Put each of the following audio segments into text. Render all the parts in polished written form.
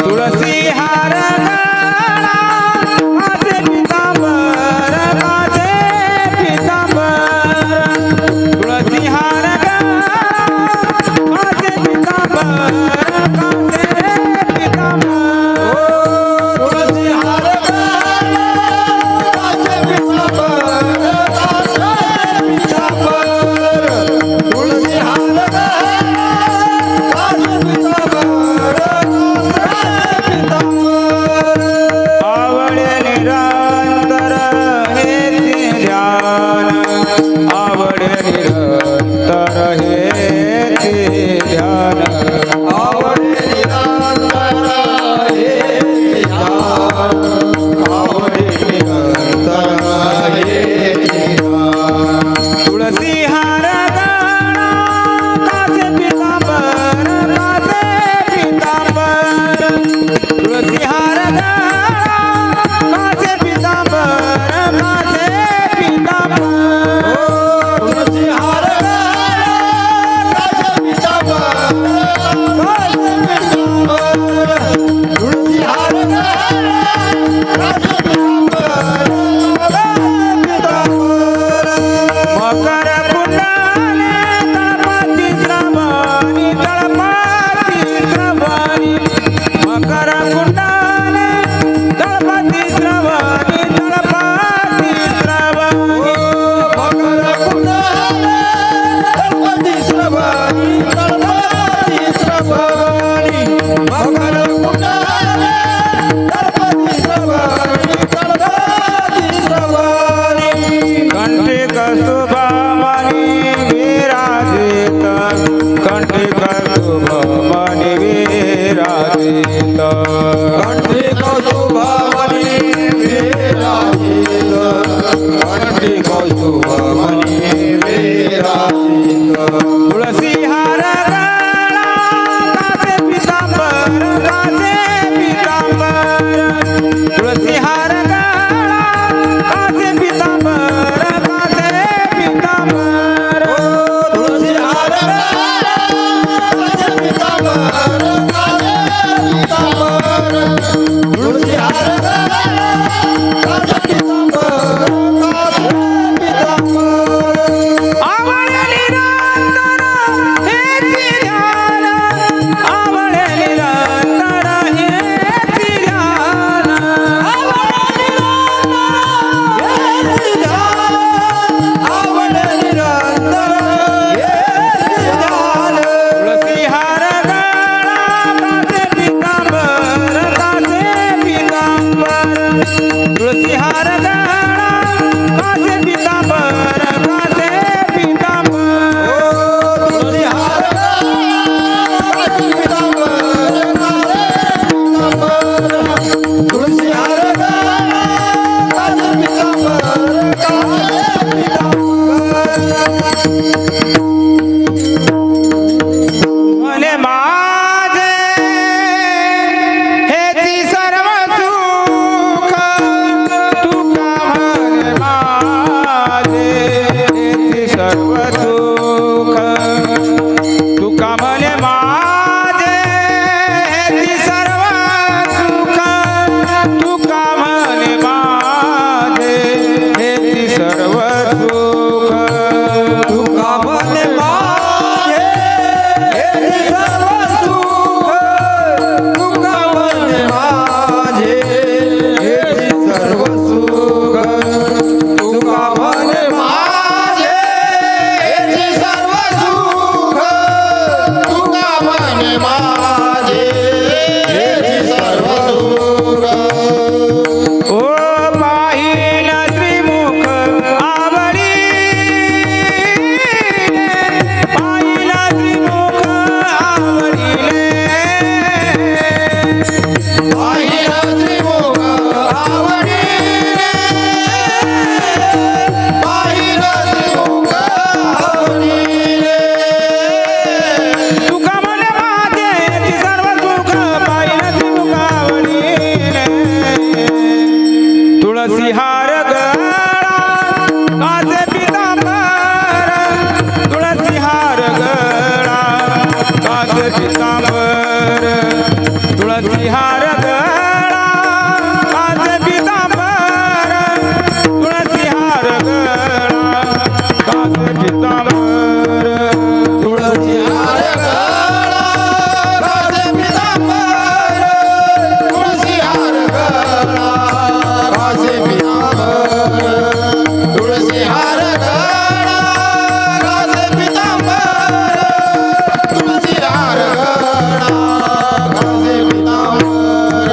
तुळसी तुळसी हार गळा कासे पितांबर तुळसी हार गळा कासे पितांबर तुळसी हार गळा कासे पितांबर तुळसी हार गळा कासे पितांबर तुळसी हार गळा कासे पितांबर तुळसी हार गळा कासे पितांबर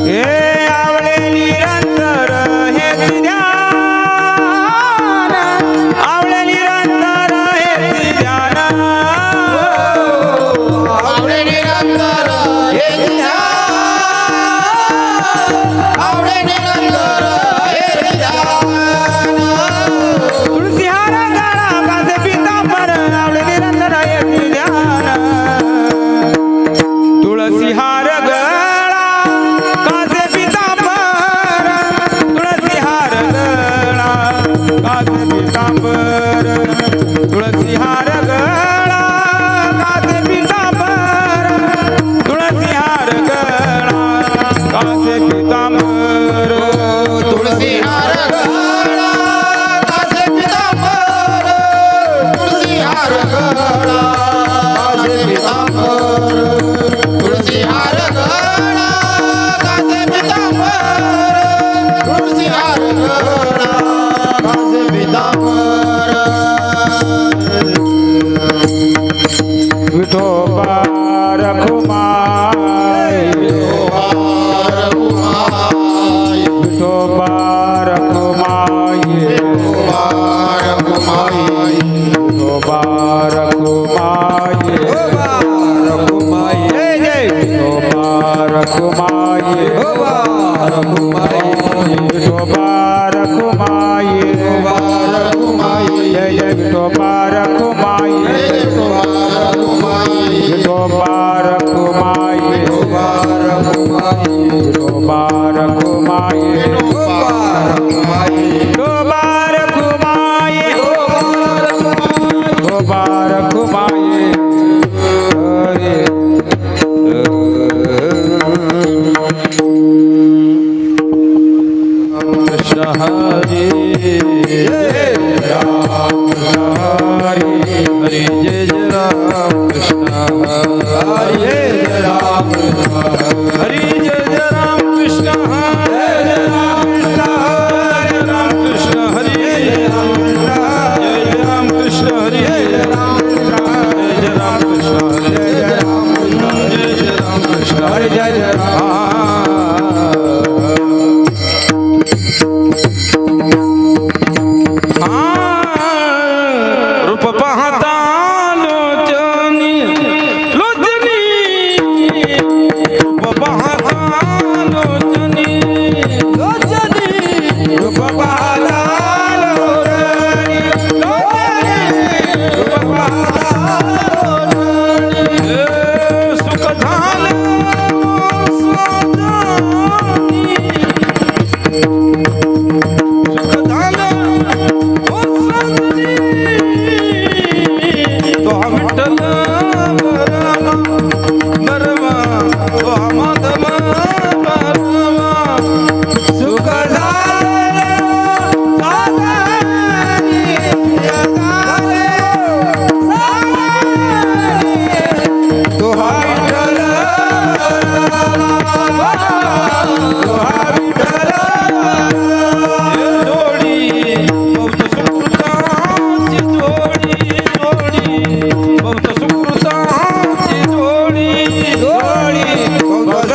हे आवळे निरंतर हे ध्यान आवळे निरंतर हे ध्यान आवडे निरंतर हे ध्यान आवडे निरंतर हे ध्यान तुळसी हार गळा कासे पितांबर आवळे निरंतर हे ध्यान तुळसी हार गळा कासे पितांबर तुळसी हार गळा कासे पितांबर तुळसी हार गळा कासे पितांबर तुळसी हार गळा कासे पितांबर तुळसी हार गळा कासे पितांबर तुळसी हार गळा कासे पितांबर तुळसी हार गळा कासे पितांबर तुळसी हार गळा कासे पितांबर विठोबा रखुमाई विठोबा रखुमाई विठोबा रखुमाई जय जय विठोबा रखुमाई विठोबा रखुमाई जय जय विठोबा रखुमाई विठोबा रखुमाई विठोबा रखुमाई विठोबा रखुमाई विठोबा रखुमाई हरे कृष्ण हरे राम हरे हरे जय जय राम कृष्ण हरे राम हरे जय जय राम कृष्ण हरे राम कृष्ण हरे राम जय जय राम कृष्ण हरे राम जय जय राम कृष्ण हरे जय जय राम कृष्ण हरे जय जय राम रूप पाहता लोचनी लोचनी रूप पाहता लोचनी लोचनी रूप पाहता लोचनी लोचनी रूप पाहता लोचनी सुख झाले सजनी सुख झाले तो विठ्ठल बरमा तो माधव बरमा सुख झाले तो विठ्ठल तो विठ्ठल जोडी बहुत सुकृताची जोडी बहुत सुकृताची जोडी जोडी बहुत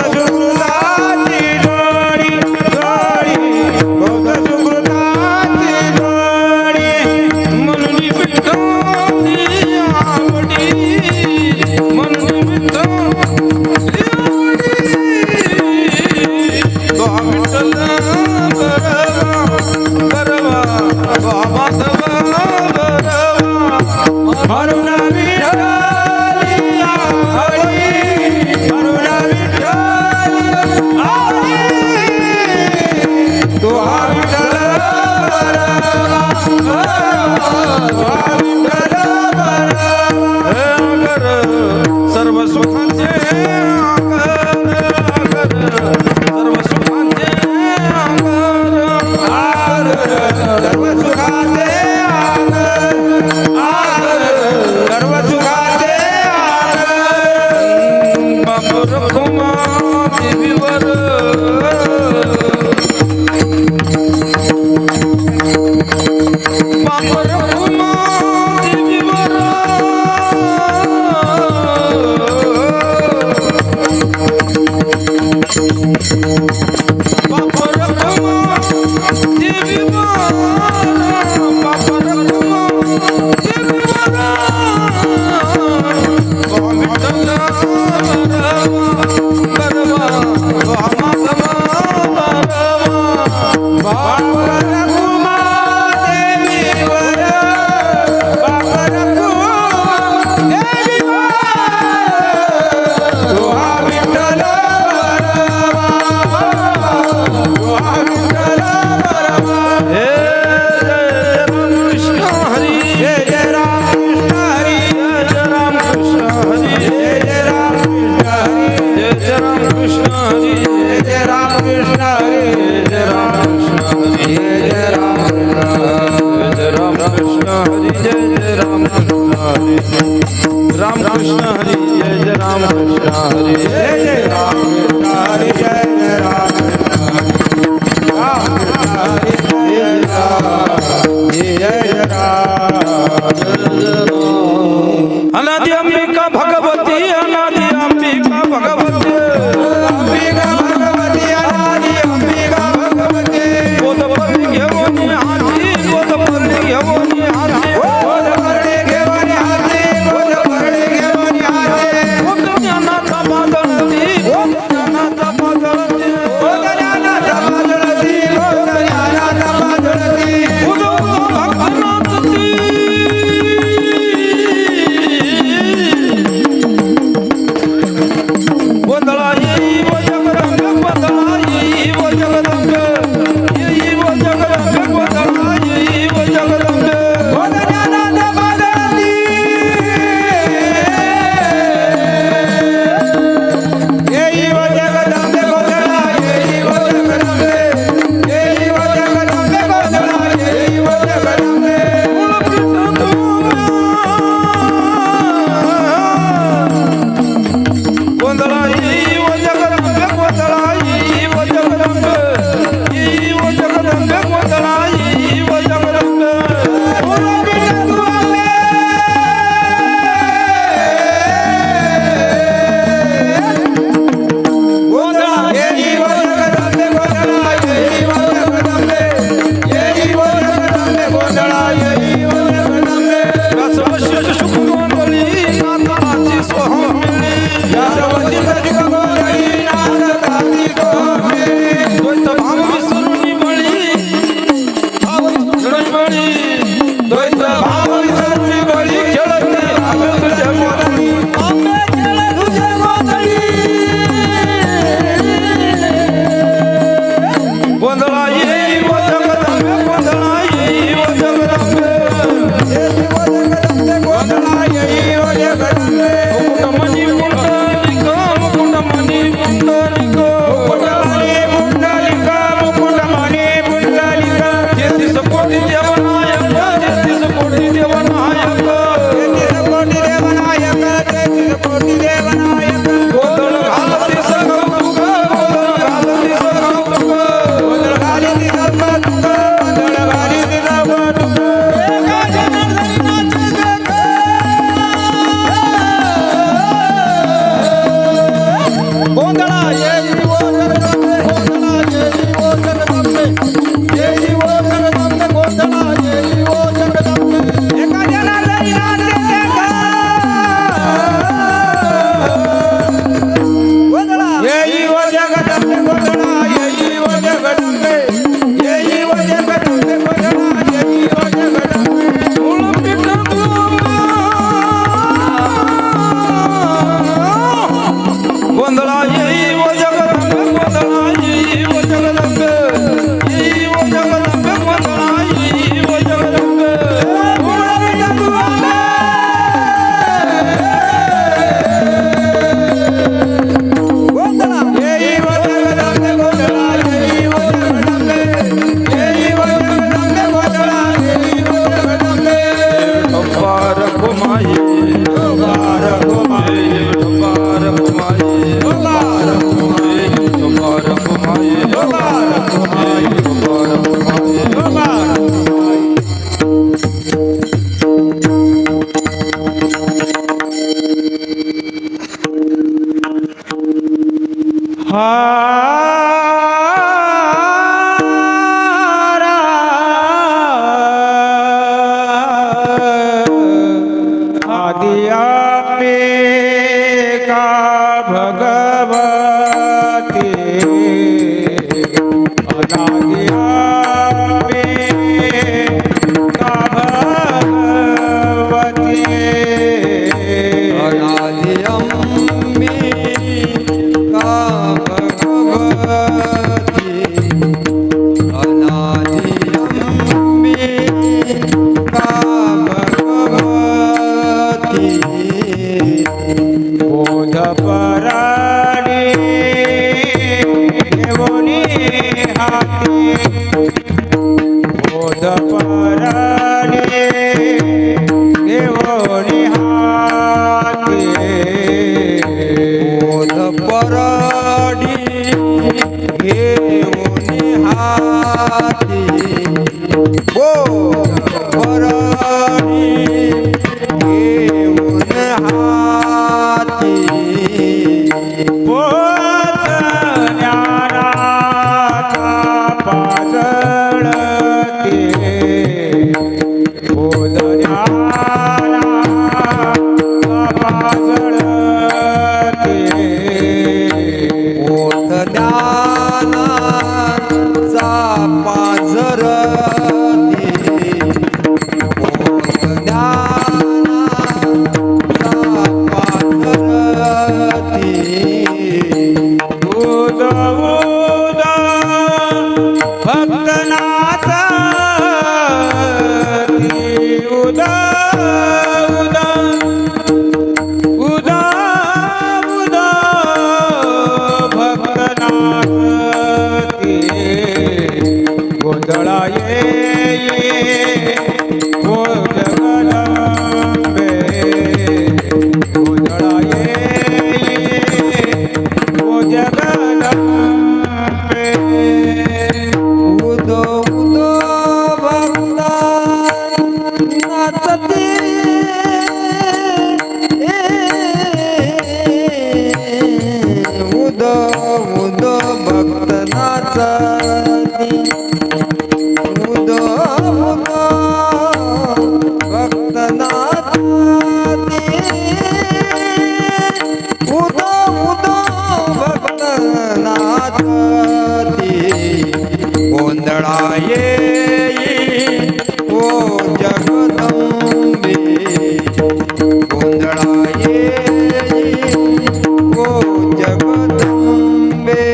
हरी जय राम कृष्ण हरी जय राम कृष्ण हरी जय राम कृष्ण जय राम कृष्ण हरी राम कृष्ण हरी जय राम कृष्ण हरी जय राम कृष्ण हरी जय राम अनादि अंबिका भगवती अनादि अंबिका भगवती अंबिका भगवती अनादि अंबिका भगवती बोध पल्ली घेऊन हाती बोध पल्ली घेऊन हाती बोध परडे घेऊन हाती बोध परडे घेऊन हाती बोध ज्ञानाचा बादळती बोध ज्ञानाचा बादळती बोध ज्ञानाचा बादळती बोध ज्ञानाचा बादळती बोध भक्तनाथती गोंधळा येई व जगदंब गोंधळा येई व जगदंब येई व जगदंब गोंधळा येई व जगदंब बोध ज्ञानाचा बादळती येई व जगदंबे गोंधळा येई व जगदंबे येई व जगदंबे गोंधळा येई व जगदंबे गोंधळा येई व जगदंब गोंधळा येई व जगदंब येई व जगदंब गोंधळा येई व जगदंब गोंधळा येई व जगदंबे गोंधळा येई व जगदंबे येई व जगदंबे गोंधळा येई व जगदंबे कसवशिष्ट शुभ गोंधळी नाथाची सोहम मिळी यादवती प्रतिक गोंधळी नाचताती सोहमेळी द्वैत भाव विसरुनी बळी भाव विसरुनी बळी द्वैत भाव विसरुनी बळी खेळती आम्ही तुझ्या मोरणी आंबे खेळ तुझे गोंधळी गोंधळा येई व जगदंब गोंधळा येई व जगदंब येई व जगदंबे गोंधळा येई व जगदंबे मुकुटमणी पुंडलिक मुकुटमणी पुंडलिक मुकुटमणी पुंडलिक मुकुटमणी पुंडलिक तेहतीस कोटी देवनायक तेहतीस कोटी देवनायक तेहतीस कोटी देवनायक तेहतीस कोटी देवनायक गोंधळ घालती सगौतुक गोंधळ घालती सगौतुक गोंधळ घालीती सर्वतुक गोंधळ घालीती सर्वतुक एका जनार्दनाचे जग गोंधळा येई व जगदंबे गोंधळा येई व जगदंबे येई व जगदंबे गोंधळा येई व जगदंबे एका जनार्दनाचे जग गोंधळा येई व जगदंबे गोंधळा येई व जगदंबे येई व जगदंबे गोंधळा येई व जगदंबे मूळ पीठ गोंधळा येई व जगदंब गोंधळा येई व जगदंब येई व जगदंब गोंधळा येई व जगदंब गोंधळा येई व जगदंबे गोंधळा येई व जगदंबे येई व जगदंबे गोंधळा येई व जगदंबे अपार कुमाई ओंकार कुमाई अपार कुमाई ओंकार कुमाई अपार कुमाई ओंकार कुमाई अपार कुमाई ओंकार आदिया का भगवती अनादिया का भगवती अनादियम्बिका भगवती जगदम्बे उदो उदो भक्ता नाचती उदो उदो भक्त नाचती उदो उदो भक्त नाचती उदो उदो भक्त नाचती गोंधळा येई ओ जगदंबे गोंधळा येई ओ जगदंबे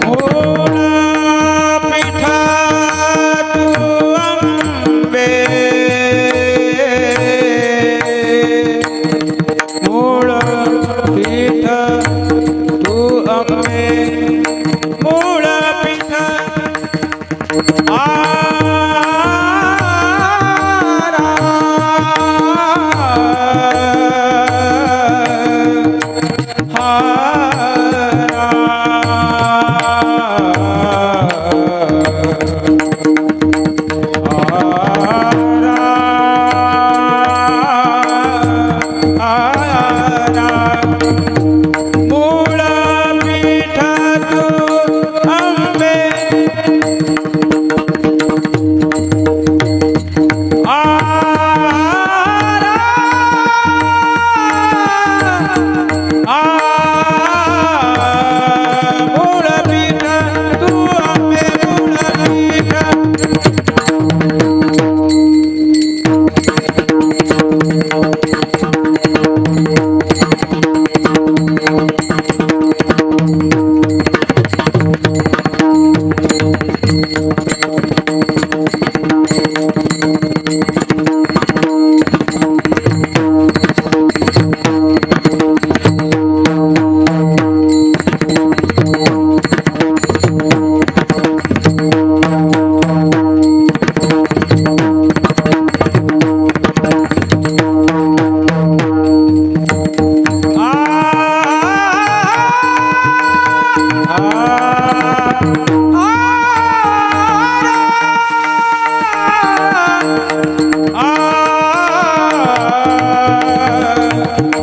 मूळ पीठा तू अंबे मूळ पीठ तू अंबे मूळ पीठ मूळ पीठ तू अंबे मूळ पीठ तू अंबे मूळ पीठ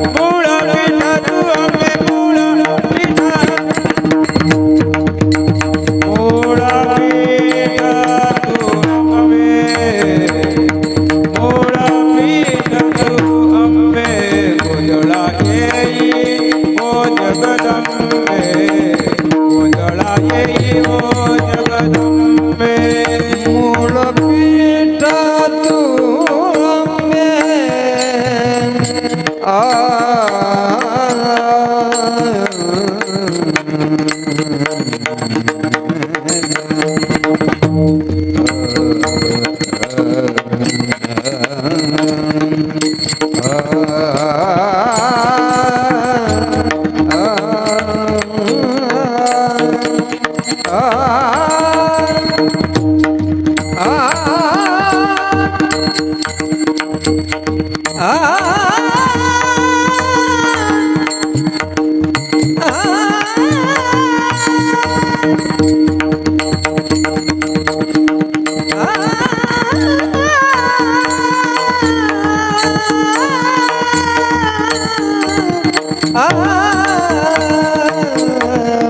मूळ पीठ तू अंबे मूळ पीठ मूळ पीठ तू अंबे मूळ पीठ तू अंबे गोंधळा येई ओ जगदंबे गोंधळा येई ओ जगदंबे मूळ पीठ तू अंबे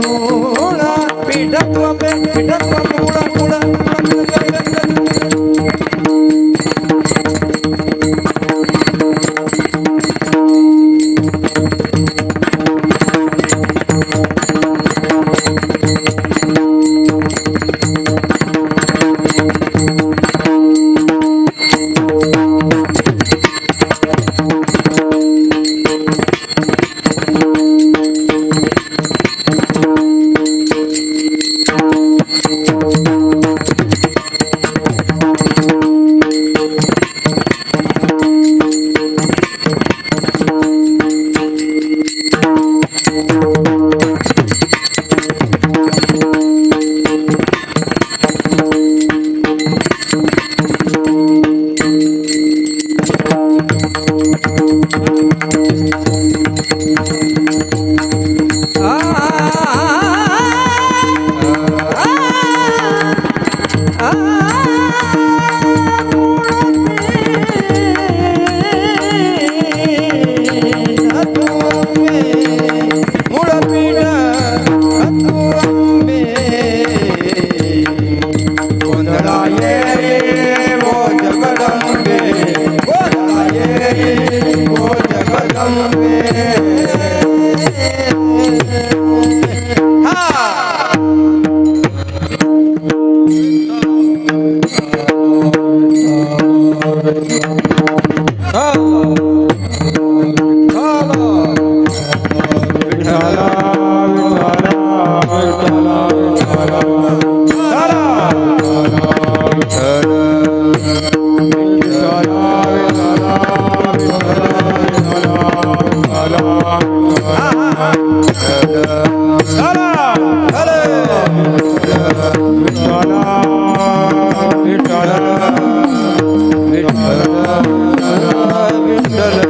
मूळ पीठ तू अंबे पीठ तू मूळ मूळ चला विठ्ठल विठ्ठल विठ्ठल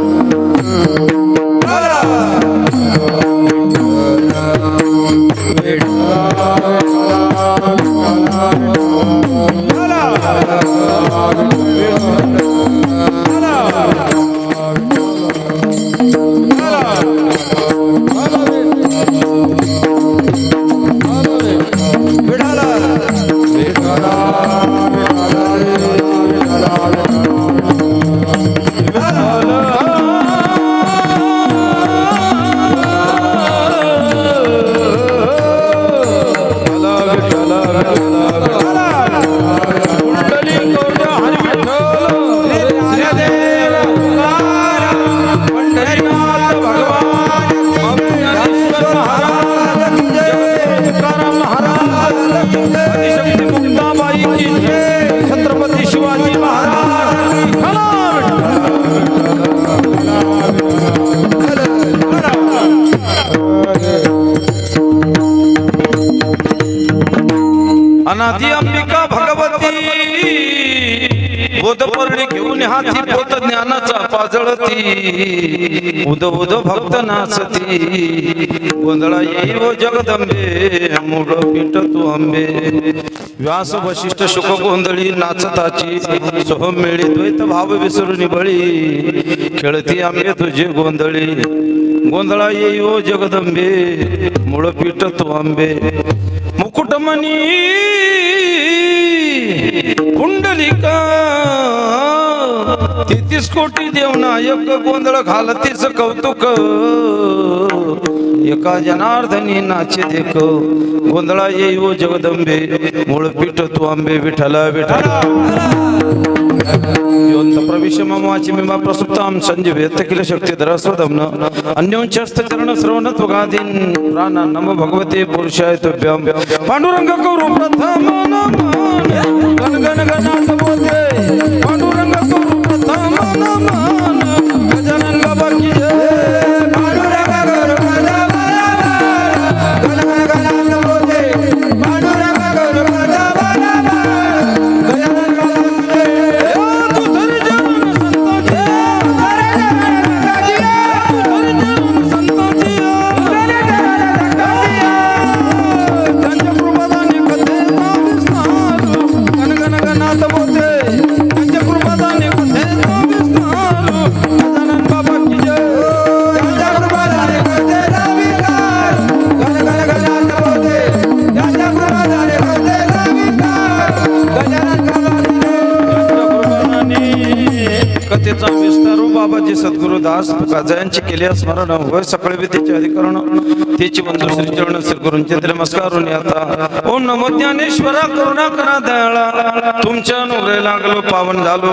छत्रपती शिवाजी अनादी अंबिका भगवती बोधपर्णी घेऊन हाती पोत ज्ञानाचा पाजळती उद उद भक्त नाचती गोंधळा येई व जगदंबे मूळ पीठ तू आंबे व्यास वशिष्ठ शुक गोंधळी नाचताची सोहम मेळी द्वैत भाव विसरून बळी खेळती आंबे तुझे गोंधळी गोंधळा येई व जगदंबे मूळ पीठ तू आंबे मुकुटमणी पुंडलिका 33 कोटी देवनायक गोंधळ घालतीस कौतुक एका जनार्दनी नाचे देख गोंधळा येई जगदंबे मूळ पीठ तू आंबे विठ्ठला विठ्ठला योंत प्रविश मम वाचि मिमा प्रसुप्तां संजीवयत किल शक्तिधर स्वदम्न अन्योंचस्त चरण श्रवण त्वगादीन प्राण नमो भगवते पुरुषाय तुभ्यं पांडुरंग कौरव प्रथम नमन गण गण गणात बोलते पांडुरंग कौरव प्रथम नमन गजानन बाबा की जय पांडुरंग कौरव प्रथम नमन गण गण गणात बोलते पांडुरंग कौरव प्रथम नमन गजानन कथेचा विस्तार बाबाजी सद्गुरुदास गाजायांची केले स्मरण होय सकळ विधीचे अधिकरण तेची बंधू श्री चरण श्री गुरूंचे नमस्कार आता ओम नमो ज्ञानेश्वरा करुणा करा दयाळा तुमच्या अनुग्रह लागलो पावन झालो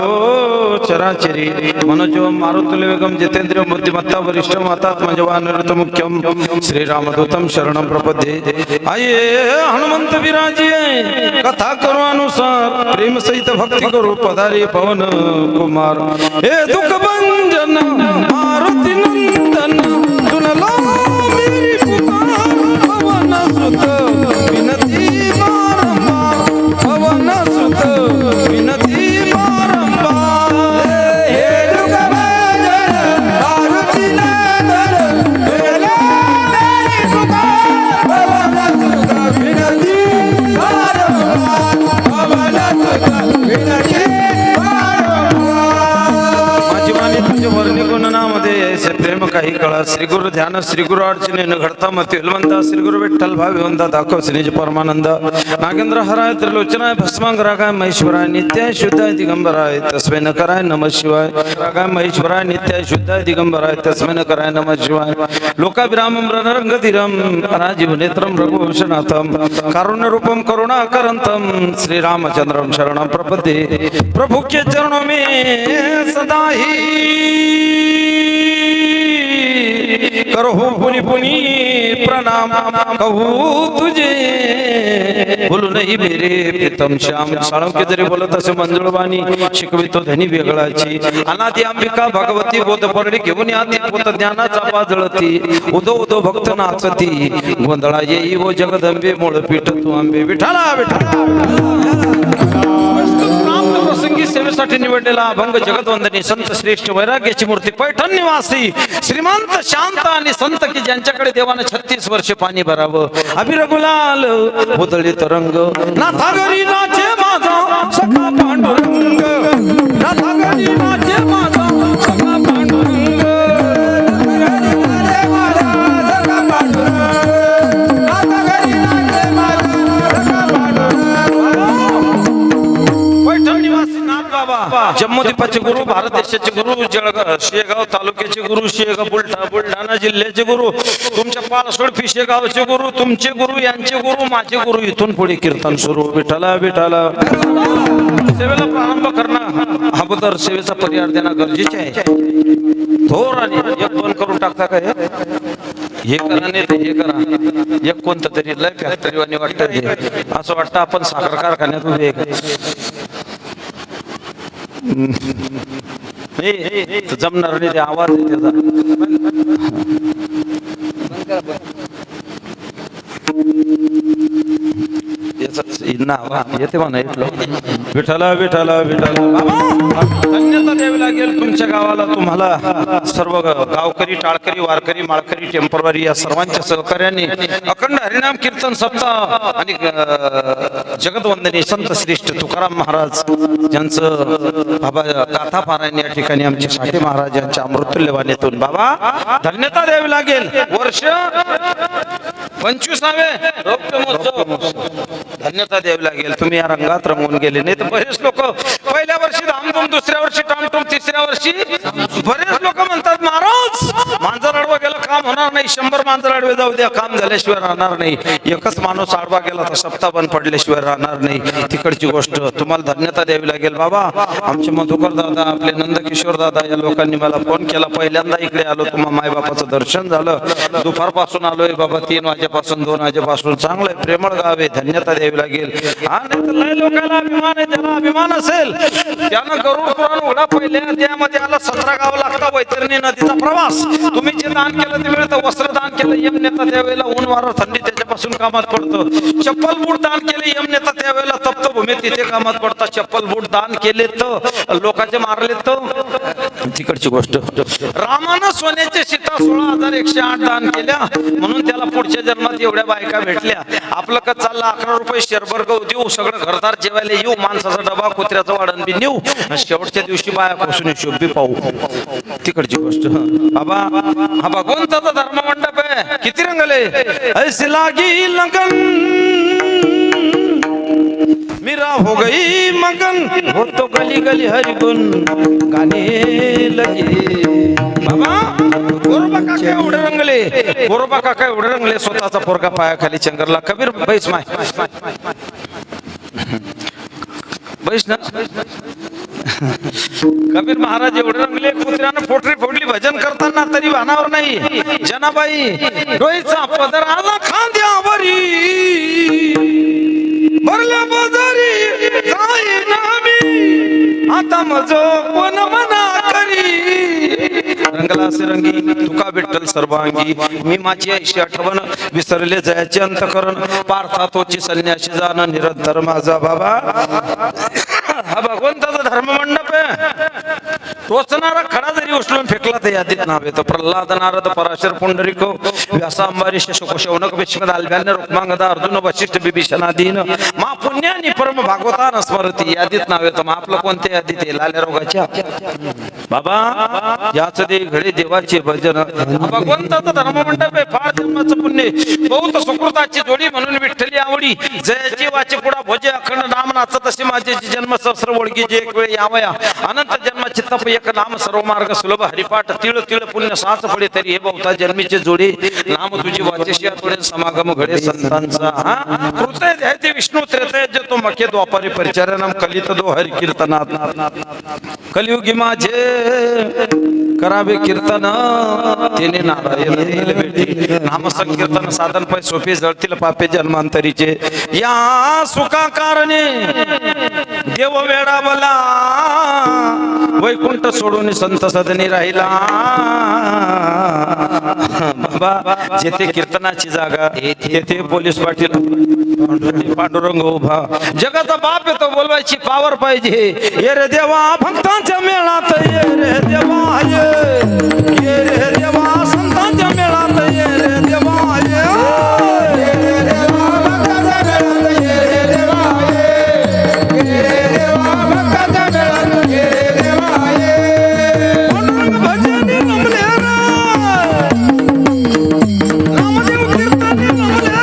चराचरी मनोजो मारुतुल्य वेगम जितेंद्रिय बुद्धिमत्ता वरिष्ठ मातात्मा जवान मुख्यम श्री रामदूतम शरणम प्रपद्ये आये हनुमंत विराजिये कथा करो अनुसार प्रेम सहित भक्ति करो पधारी पवन कुमार हे दुख भंजन मारुति नंदन सुन लो मेरी पुकार पवन सुत विनती बारंबार पवन सुत विनती बारंबार हे दुख भंजन मारुति नंदन सुन लो मेरी पुकार पवन सुत विनती बारंबार पवन सुत विनती तुझे वर्णी गुणनामध्ये ऐसे प्रेम काही कळा श्री गुरु ध्यान श्री गुरु अर्चने न घडता मती उल्वंता श्री गुरु विठ्ठल भावी वंदा दाखव श्रीज परमानंद नागेंद्र हराय त्रिलोचनाय भस्मांगरागाय महेश्वराय नित्याय शुद्धाय दिगंबराय तस्मै नकराय नमः शिवाय रागाय महेश्वराय नित्याय शुद्धाय दिगंबराय तस्मै नकराय नमः शिवाय लोकाभिरामं रणरंगधीरं राजीव नेत्रं रघुवंशनाथं कारुण्य रूपं करुणाकरंतं श्री रामचंद्रं शरणं प्रपद्ये प्रभु के चरणों में सदा ही करहु पुनी पुनी प्रणाम कहू तुझे बोलू नाही मेरे प्रीतम श्याम. साळुंके जरी बोलत असे मंजुळवाणी शिकवितो धनी वेगळाची. अनादी अंबिका भगवती बोध परडी घेऊन आती पोत ज्ञानाचा बाजळती. उदो उदो भक्त नाचती गोंधळा येई वो जगदंबे मूळ पीठ तू आंबे. विठाला विठाला प्रसंगी सेवेसाठी निवडलेला अभंग जगदवंदनी संत श्रेष्ठ वैराग्याची मूर्ती पैठण निवासी श्रीमंत शांत आणि संत की ज्यांच्याकडे देवाने 36 वर्ष पाणी भरावं. अभिरघुलाल उधळी तरंग नाथा घरी नाचे माझा सखा पांडुरंग. नाथा घरी नाचे माझा सखा पांडुरंग. जम्मूदीपाचे गुरु भारत देशाचे गुरु जळगाव शेगाव तालुक्याचे गुरु शेगाव बुलढाणा जिल्ह्याचे गुरु तुमच्या पालसोड फिशेगावचे गुरु तुमचे गुरु यांचे गुरु माझे गुरु. इथून पुढे कीर्तन सुरू. विठाला विठाला सेवेला प्रारंभ करणं अगोदर सेवेचा परिहार देणं गरजेचे आहे. थोर आणि एक दोन करून टाकता काय हे करा नाही तर हे करा. एक कोणतं तरी लय फॅक्टरीवानी वाटत असं वाटतं आपण साखर कारखान्यात उभे जमणार नाही. ते आवाज येते म्हणा विठाला विठाला विठाला. धन्यता द्यावी लागेल तुमच्या गावाला तुम्हाला सर्व गावकरी टाळकरी वारकरी माळकरी टेम्परवारी या सर्वांच्या सहकार्याने अखंड हरिनाम कीर्तन सप्ताह आणि जगदवंदनी संत श्रेष्ठ तुकाराम महाराज यांचं बाबा गाथा पारायण या ठिकाणी आमचे साठे महाराज यांच्या अमृतुल्यवाणीतून बाबा धन्यता द्यावी लागेल. वर्ष 25वे रौप्य महोत्सव धन्यता द्यावी लागेल. तुम्ही या रंगात रंगून गेले नाही तर बरेच लोक पहिल्या वर्षी धामधूम दुसऱ्या वर्षी टामटूम तिसऱ्या वर्षी बरेच लोक म्हणतात महाराज मांजर आडवा गेला काम होणार नाही. 100 मांजर आडवे जाऊ द्या काम झाल्याशिवाय राहणार नाही. एकच माणूस आडवा गेला तर सप्ताह बंद पडल्याशिवाय राहणार नाही. तिकडची गोष्ट तुम्हाला धन्यता द्यावी लागेल. बाबा आमचे मधुकर दादा आपले नंदकिशोर दादा या लोकांनी मला फोन केला. पहिल्यांदा इकडे आलो तुम्हा मायबापाचं दर्शन झालं. दुपारपासून आलोय बाबा 3 वाजेपासून 2 वाजेपासून. चांगलं प्रेमळ गाव आहे. धन्यता द्यावी लागेल. हा नाही तर लय लोकांना अभिमान आहे. ज्याला अभिमान असेल त्यानं गरुड पुराण उघडा पहिल्या त्यामध्ये आला 17 गाव लागता वैतरणी नदीचा प्रवास. तुम्ही जे दान केलं ते मिळतं. वस्त्र दान केलं यम नेता त्यावेळेला ऊन वारा थंडी त्याच्यापासून कामात पडतं. चप्पल बूट दान केले यम नेता त्यावेळेला तप्त भूमी तिथे कामात पडतात. चप्पल बूट दान केले तर लोकांचे मारले तर तिकडची गोष्ट. रामानं सोन्याचे सीता 16,108 दान केल्या म्हणून त्याला पुढच्या जन्मात एवढ्या बायका भेटल्या. आपलं का चाललं 11 रुपये शेरभर गहू देऊ सगळं घरदार जेवायला येऊ माणसाचा डबा कुत्र्याचं वाढण बी नेऊ शेवटच्या दिवशी बाया पासून शोभी पाहू. तिकडची गोष्ट. बाबा हा भगवंताचा धर्म मंडप आहे. किती रंगले ऐसी लागी लगन मीरा हो गई मगन हो तो गली गली हरि गुण गाने लगे. बाबा गोरोबा काका एवढे रंगले. गोरोबा काका एवढे रंगले स्वतःचा पोरगा पायाखाली चंगरला. कबीर बैस माय बैस ना. कबीर महाराज एवढे रंगले कुत्र्यानं पोटरी फोडली भजन करताना तरी वाहनावर नाही. जनाबाई डोईचा पदर आला खांद्यावरी भरल्या बाजारी काय नामी आता मज कोण मना करी. रंगला असे रंगी तुका विठ्ठल सर्वांगी मी माझी ऐशी आठवण विसरले जायचे अंतकरण पार्था तोची संन्याशी जाणं निरंतर माझा. बाबा हा भगवंताचा धर्म मंडप आहे. टोचणारा खडा जरी उचलून फेकला तर यादीत नाव येतं. प्रल्हाद नारद पराशर पुंडरीक व्यास अंबारीश शोक शौनक विष्णू आल्व्यान रुक्मांगदा अर्जुन वशिष्ठ बिभीषणादीन मा पुण्यानी परम भागवतान स्मरती यादीत नाव येतं. मग आपलं कोणत्या यादीत आहे? लाल्या रोगाच्या. बाबा याच दे घडे देवाचे भजन. भगवंताचा धर्म मंडप आहे. फार जन्माचं पुण्य बहुत सुकृताची जोडी म्हणून विठ्ठली आवडी जयाची वाचे पुढा भोजे अखंड नाम नाचत असे माझे जन्म सहस्र ओळखी जे एक वेळ यावया अनंत जन्माची तप एक नाम सर्व मार्ग सुलभ हरिपाठ तिळ तिळ पुण्य 7 पडे तरी हे बहुता जन्मीचे जोडे नाम तुझी वाचेशी थोडे समागम घडे संतांचा. कृतय ध्याय विष्णू त्रेतय तो मके द्वापारी परिचारनम कलित दो हरि कीर्तनात कलियुगी माझे करावे कीर्तन तिने नारायण येईल भेटी नाम संकीर्तन साधन पाय सोपे जळतील पापे जन्मांतरीचे या सुखा कारणे देव वेडा बला वैकुंठ सोडून संत सदनी राहिला बाबा जेथे कीर्तनाची जागा तेथे पोलीस पाटील पांडुरंग उभा जगाचा बाप येतो बोलवायची पावर पाहिजे ये रे देवा भक्तांच्या मेळात ये रे देवा ये रे देवा संतांच्या मेळात ये रे देवा ये रे देवा भक्तांच्या मेळात ये रे देवा ये रे देवा भक्तांच्या मेळात ये रे देवा ये पांडुरंग भजनी नमले नामदेव कीर्तनी नमले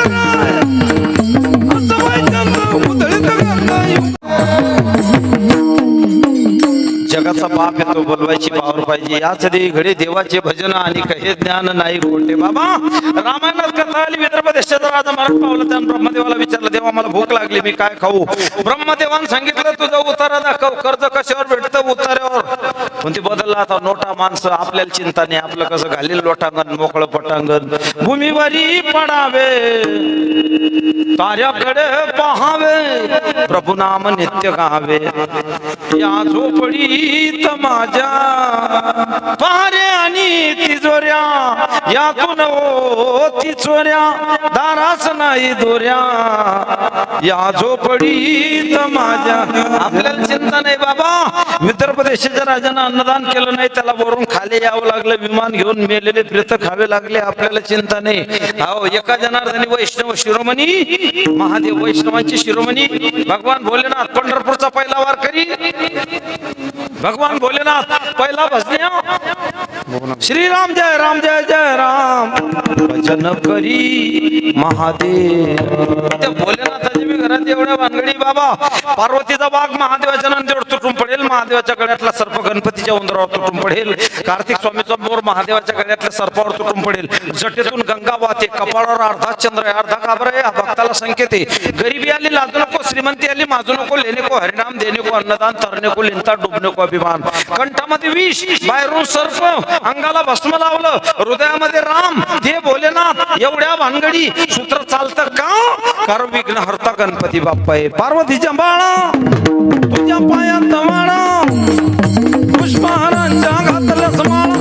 जगाचा बाप येतो बोलवायची पावर पाहिजे याच घडी देवाचे भजन आणि काही ज्ञान नाही कोणते बाबा रामायणात कथा आली विदर्भ देशाचा राजा मरण पावला त्यानं ब्रह्मदेवाला विचारलं देवा मला भूक लागली मी काय खाऊ ब्रह्मदेवानं सांगितलं तुझा उतारा दाखव कर्ज कशावर भेटतं उतार्यावर पण ते बदलला आता नोटा माणसं आपल्याला चिंता नाही आपलं कसं घालील लोटांगण मोकळं पटांगण भूमीवरी पडावे ताऱ्याकडे पहावे प्रभू नाम नित्य गावे या झोपडीत माझ्या पारे आणि तिजोऱ्या यातून तिचोऱ्या दारास नाही दोऱ्या या झोपडीत माझ्या आपल्याला चिंता नाही बाबा विदर्भ देशाच्या राजानं अन्नदान केलं नाही त्याला वरून खाली यावं लागलं विमान घेऊन मेलेले प्रेत खावे लागले आपल्याला चिंता नाही अहो एका जनार्दनी वैष्णव शिरोमणी महादेव वैष्णवांची शिरोमणी भगवान भोलेनाथ पंढरपूरचा पहिला वारकरी भगवान भोलेनाथ पहिला भजनिया श्रीराम जय राम जय जय राम भजन करी महादेव त्या भोलेनाथाची मी घरात एवढ्या भानगडी बाबा पार्वतीचा बाग महादेवाच्या नंदीवर तुटून पडेल महादेवाच्या गळ्यातला सर्प गणपतीच्या उंदरावर तुटून पडेल कार्तिक स्वामीचा मोर महादेवाच्या गळ्यातल्या सर्पावर तुटून पडेल जटेतून गंगा वाहते कपाळावर अर्धा चंद्र आहे अर्धा काबर आहे भक्ताला संकेत आहे गरिबी आली लाजू नको श्रीमंती आली माजू नको लेने को हरिनाम देने को अन्नदान तरणे को लिंता डुबने को अभिमान कंठामध्ये विष बाहेरून सर्प अंगाला भस्म लावलं हृदयामध्ये राम ते भोलेनाथ एवढ्या भानगडी सूत्र चालतं का कारण विघ्न हरता गणपती बाप्पा आहे पार्वतीच्या बाळा तुझ्या पायात माळा पुष्पहारांच्या घातलं समाळा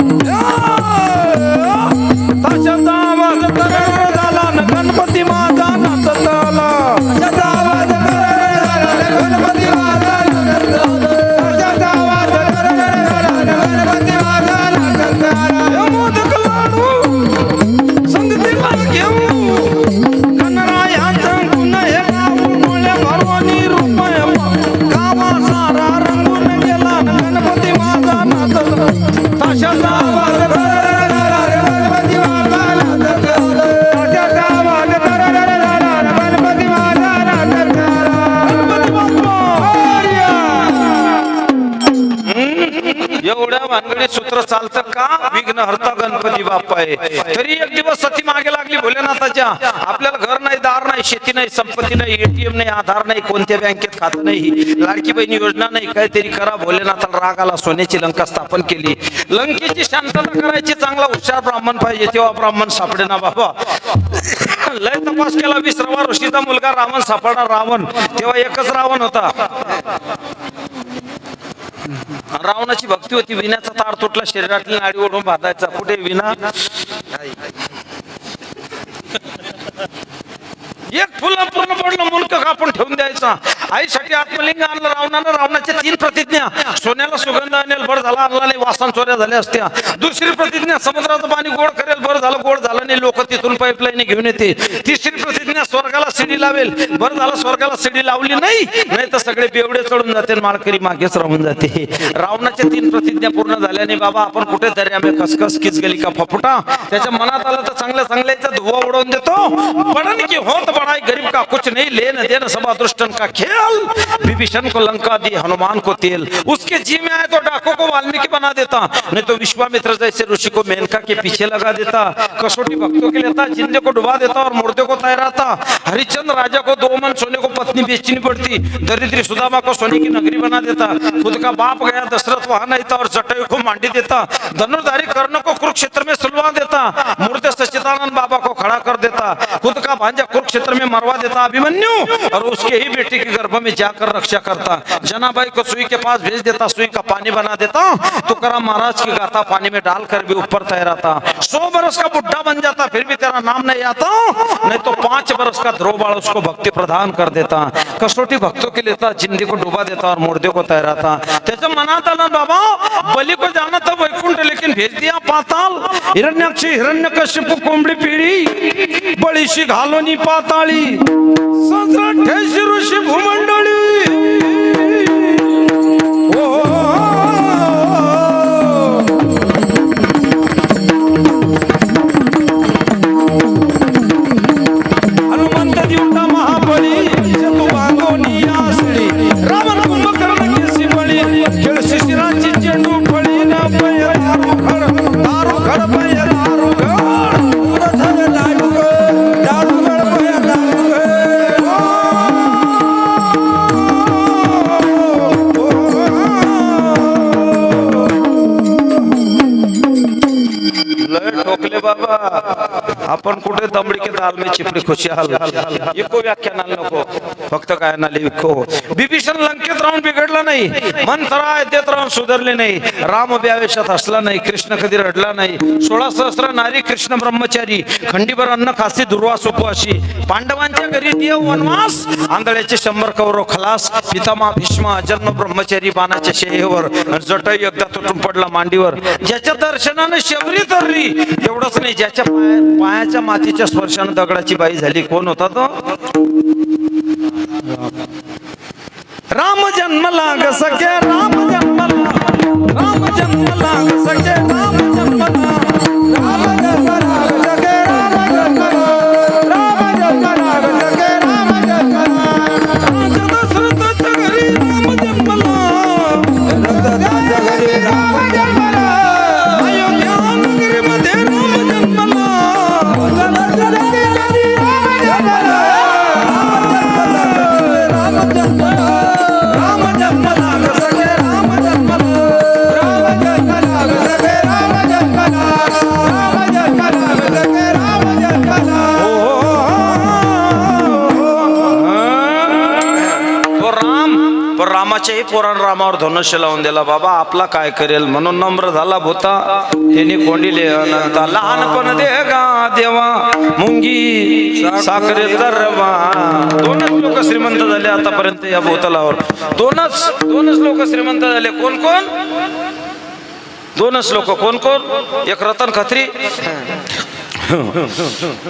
ताशाचा आवाज करार झाला न गणपती माझा नाचत आला ताशाचा आवाज करार झाला न गणपती माझा नाचत आला ताशाचा आवाज करार झाला न गणपती माझा नाचत आला मोदक लाडू संगतीला घेऊ गणरायाचं गुण हे गाऊ डोळे भरवणी रुपये गावा सारा रंगून गेला न गणपती माझा नाचत ताशाचा आवाज करार झाला न गणपती माझा नाचत आला ताशाचा आवाज करार झाला न गणपती माझा नाचत आला गणपती बाप्पा एवढ्या भानगडी सूत्र चालतं का विघ्न हरता गणपती बाप्पा आहे तरी एक दिवस सती मागे लागली भोलेनाथाच्या आपल्याला घर नाही दार नाही शेती नाही संपत्ती नाही एटीएम नाही आधार नाही कोणत्या बँकेत खातं नाही लाडकी बहीण योजना नाही काहीतरी करा भोलेनाथाला राग आला सोन्याची लंका स्थापन केली लंकेची शांतता करायची चांगला हुशार ब्राह्मण पाहिजे तेव्हा ब्राह्मण सापडे ना बाबा लय तपास केला 20 ऋषीचा मुलगा रावण सापडला रावण तेव्हा एकच रावण होता रावणाची भक्ती होती विण्याचा तार तुटला शरीरातली नाडी ओढून बांधायचा कुठे विना एक फुलं पूर्ण पडलं मुलक कापून ठेवून द्यायचा आईसाठी आत्मलिंग आणलं रावणानं रावणाच्या 3 प्रतिज्ञा सोन्याला सुगंध आणेल बरं झाला आणला नाही वासन चोऱ्या झाल्या असत्या दुसरी प्रतिज्ञा समुद्राचं पाणी गोड करेल बरं झालं गोड झालं नाही लोक तिथून पाईपलाईन घेऊन येते तिसरी प्रतिज्ञा स्वर्गाला शिडी लावेल बरं झालं स्वर्गाला शिडी लावली नाही तर सगळे बेवडे चढून जाते माळकरी मागेच राहून जाते रावणाच्या 3 प्रतिज्ञा पूर्ण झाल्याने बाबा आपण कुठेतरी आम्ही खसखस किस गेली का फफुटा त्याच्या मनात आलं तर चांगल्या चांगल्याचा धुवा उडवून देतो पडन की होत बड़ाई गरीब का कुछ नहीं लेन देन सब दुष्टन का खेल विभीषण को लंका दी हनुमान को तेल उसके जी में आए तो डाकों को वाल्मीकि बना देता नहीं तो विश्वामित्र जैसे ऋषि को मेनका के पीछे लगा देता कसौटी भक्तों के लेता जिंदे को डुबा देता और मुर्दे को तैराता हरिश्चंद्र राजा को 2 मन सोने को पत्नी बेचनी पड़ती, दरिद्री सुदामा को सोने की नगरी बना देता, खुद का बाप गया दशरथ वहां नहीं था और जटायु को मांडी देता, धनुर्धारी कर्ण को कुरुक्षेत्र में सुलवा देता, मूर्ति सच्चिदानंद बाबा को खड़ा कर देता, खुद का भांजा कुरुक्षेत्र में मरवा देता अभिमन्यु, और उसके ही बेटी के गर्भ में जाकर रक्षा करता, जनाबाई को सुई के पास भेज देता, सुई का पानी बना देता, तुकाराम महाराज की गाथा पानी में डालकर भी ऊपर तैराता, 100 बरस का बुढ़ा बन जाता फिर भी तेरा नाम नहीं आता, नहीं तो 5 बरस का ध्रुव बाल उसको भक्ति प्रदान कर देता, कसोटी भक्तों के लेता, जिंदगी को डुबा देता और मुर्दे को तैराता। त्याचं मनात आलं बाबा बलि को जाना था वैकुंठ, लेकिन भेज दिया पाताल, हिरण्याक्षी हिरण्यकश्यप कोंबडी पिढी बळीशी घालोनी पाताळी, 17 ऋषी भूमंडळी आपण कुठे दमडी के दाल में चिपडी खुशाल एको व्याख्यानाला नको, फक्त काय नाले विको विभीषण लंकेत राहून बिघडला नाही, मन तराय देत राहून सुधारले नाही, राम व्यावेशात हसला नाही, कृष्ण कधी रडला नाही, 16 सहस्र नारी कृष्ण ब्रह्मचारी, खंडीभर अन्न खासी दुर्वास उपवासी, पांडवांच्या घरी देव वनवास, आंधळ्याचे 100 कौरव खलास, पितामह भीष्म जन्म ब्रह्मचारी बाणाच्या शेहेवर, जटायू एकदा तुटून पडला मांडीवर, ज्याच्या दर्शनाने शबरी तरली, एवढंच नाही ज्याच्या पायाच्या मातीच्या स्पर्शाने दगडाची बाई झाली, कोण होता तो? राम जन्म लाग सके राम जन्म राम जन्म लाग सके राम जन्म राम जन्म लाग सके राम जन्म राम जन्म लाग सके राम जन्म राजा दशरथाच्या घरी राम जन्म दशरथाच्या घरी राम जन्म अयोध्या नगरीमध्ये राम जन्म रामाच्याही पोरान रामावर धनुष्य लावून दिला, बाबा आपला काय करेल म्हणून नम्र झाला भूता, त्यांनी कोंडिले अनंता, लहानपण देगा देवा मुंगी साखरे तरवा, 2च लोक श्रीमंत झाले आतापर्यंत या भूतलावर, 2च लोक श्रीमंत झाले, कोण कोण? 2च लोक, कोण कोण? एक रतन खत्री,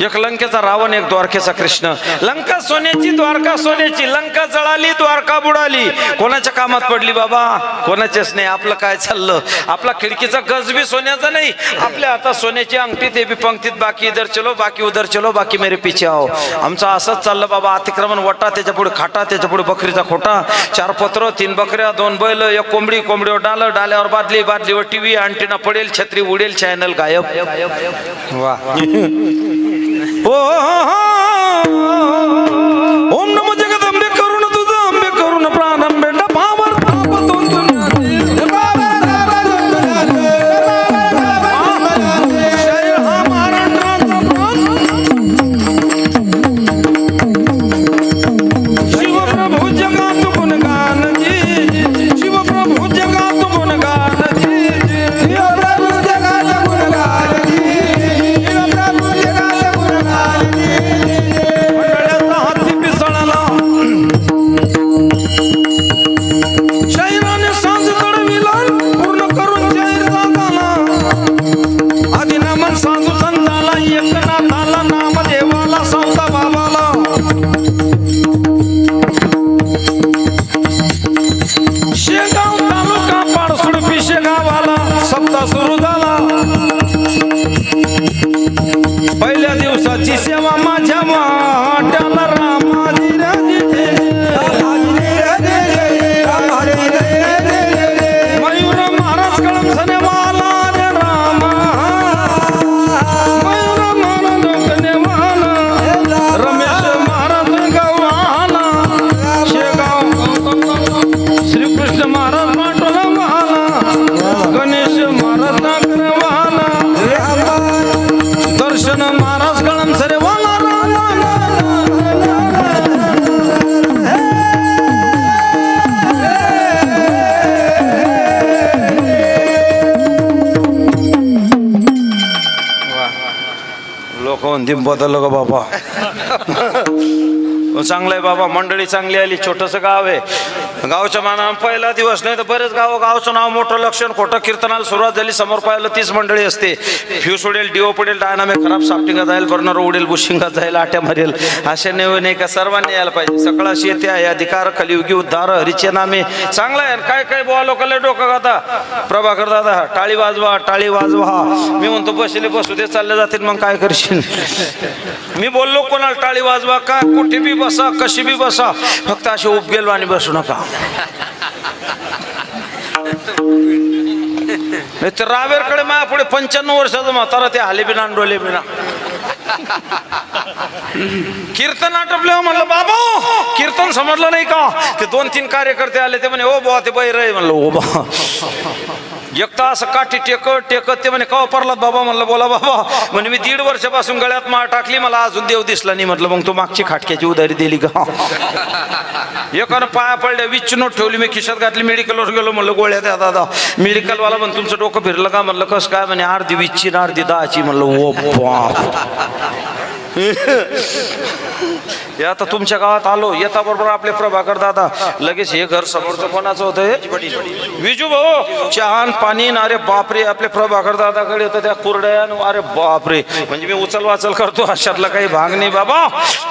एक लंकेचा रावण, एक द्वारकेचा कृष्ण, लंका सोन्याची द्वारका सोन्याची, लंका जळाली द्वारका बुडाली, कोणाच्या कामात पडली बाबा? कोणाचेच नाही. आपलं काय चाललं? आपला खिडकीचा गज बी सोन्याचा नाही, आपल्या हातात सोन्याची अंगठी, ते बी पंक्तीत, बाकी इधर चलो बाकी उधर चलो बाकी मेरे पीछे आओ. आमचं असंच चाललं बाबा. अतिक्रमण वटा, त्याच्या पुढे खाटा, त्याच्या पुढे बकरीचा खोटा, 4 पत्र, 3 बकऱ्या, 2 बैल, 1 कोंबडी, कोंबडीवर डाल, डाल्यावर बादली, बादलीवर टीव्ही, अंटीना पडेल, छत्री उडेल, चॅनल गायब. वाह. ओम नमो जगदंबे करुण तुझं अंबे करुण प्राणंबे डपावर तापतून शिवप्रभू जगात गुणगान जी, शिवप्रभू जगात गुणगान जी, शिवप्रभू जगात गुणगान जी, शिवप्रभू जगात गुणगान जी. दिन बदललं ग बाबा. चांगलं आहे बाबा, मंडळी चांगली आली. छोटंसं गाव आहे, गावच्या मानानं पहिला दिवस नाही तर बरेच गावचं नाव मोठं, लक्षण खोटं. कीर्तनाला सुरुवात झाली, समोर पाहिलं 30 मंडळी असते. फ्यूज उडेल, डिओ पडेल, डायनामिक खराब, साफ्टिंगा जाईल, बर्नर उडेल, बुशिंगा जाईल, आट्या मारेल. असे नाही का, सर्वांनी यायला पाहिजे. सकाळशी येते आहे अधिकार, कलियुगी उद्धार, हरीचे नामे. चांगलं आहे. काय काय बोला लोकांना डोकं गाता. प्रभाकर दादा टाळी वाजवा, टाळी वाजवा. मी म्हणतो बसले बसू दे, चालले जातील, मग काय करशील. मी बोललो कोणाला टाळी वाजवा का, कुठे बी बसा, कशी बी बसा, फक्त असे उपगेल आणि बसू नका. रावेरकडे माझ्या पुढे 95 वर्षाचा म्हातारा, ते हाले बिना डोले बिना. कीर्तन आटपले, म्हणलं बाबा कीर्तन समजलं नाही का. ते 2-3 कार्यकर्ते आले, ते म्हणे ओ बा ते बैर आहे. म्हणलं ओ बा एक तास काठी टेकत ते म्हणे का परलात बाबा. म्हणलं बोला बाबा. म्हणे मी 1.5 वर्षापासून गळ्यात माळ टाकली, मला अजून देव दिसला नाही. म्हटलं मग तू मागची खाटक्याची उधारी दिली का. एकानं पाया पडल्या, 20 नोट ठेवली, मी खिशात घातली, मेडिकलवर गेलो. म्हणलं गोळ्या द्या दादा. मेडिकलवाला म्हण तुमचं डोकं फिरलं का. म्हणलं कसं काय. म्हणे अर्धी 20ची ना अर्धी 10ची. म्हणलं ओ बाप. हे आता तुमच्या गावात आलो, येता बरोबर आपले प्रभाकर दादा. लगेच हे घर समोरचं कोणाचं होतं, विजू भाऊ. चहान पाणी. अरे बापरे, आपले प्रभाकर दादाकडे होतं त्या कुरड्या. अरे बापरे, म्हणजे मी उचल वाचल करतो, अशातला काही भाग नाही बाबा.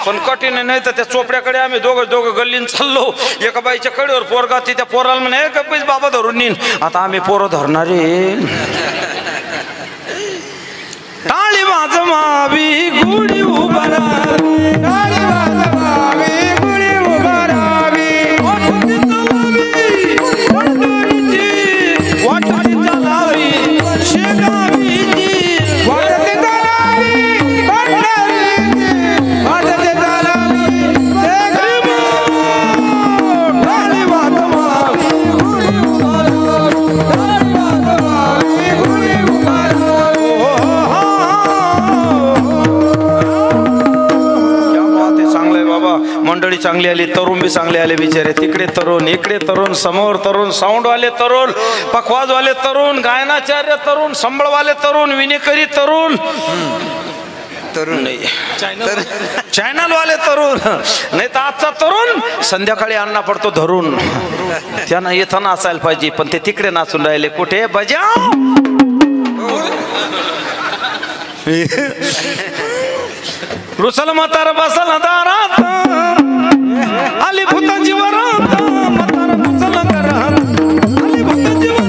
पण कठीण नाही तर त्या चोपड्याकडे आम्ही दोघं गल्लीन चाललो. एका बाईच्या कडेवर पोरगा, ती त्या पोराला म्हणे गप्पीच बाबा धरून नेईन. आता आम्ही पोरं धरणारे. टाळी वाजवावी गुढी उभारावी, टाळी वाजवावी गुढी उभारावी, वाटती चालावी शेगावीची, वाटती चालावी वाटती चालावी शेगावी. टाळी वाजवावी गुढी उभारावी, टाळी वाजवावी गुढी उभारावी. मंडळी चांगली आली, तरुण बी चांगले आले बिचारे. तिकडे तरुण, इकडे तरुण, समोर तरुण, साऊंडवाले तरुण, पखवाजवाले तरुण, गायनाचार्य तरुण, संबळवाले तरुण, विनेकरी तरुण, तरुण नाही चॅनलवाले तरुण. नाही तर आजचा तरुण संध्याकाळी अन्ना पडतो धरून. त्यांना इथं नाचायला पाहिजे, पण ते तिकडे नाचून राहिले. कुठे बजा. रुसल म्हातार बसल दारात, आली भूतांची वरात. म्हातार रुसल घरात, आली भूतांची वरात.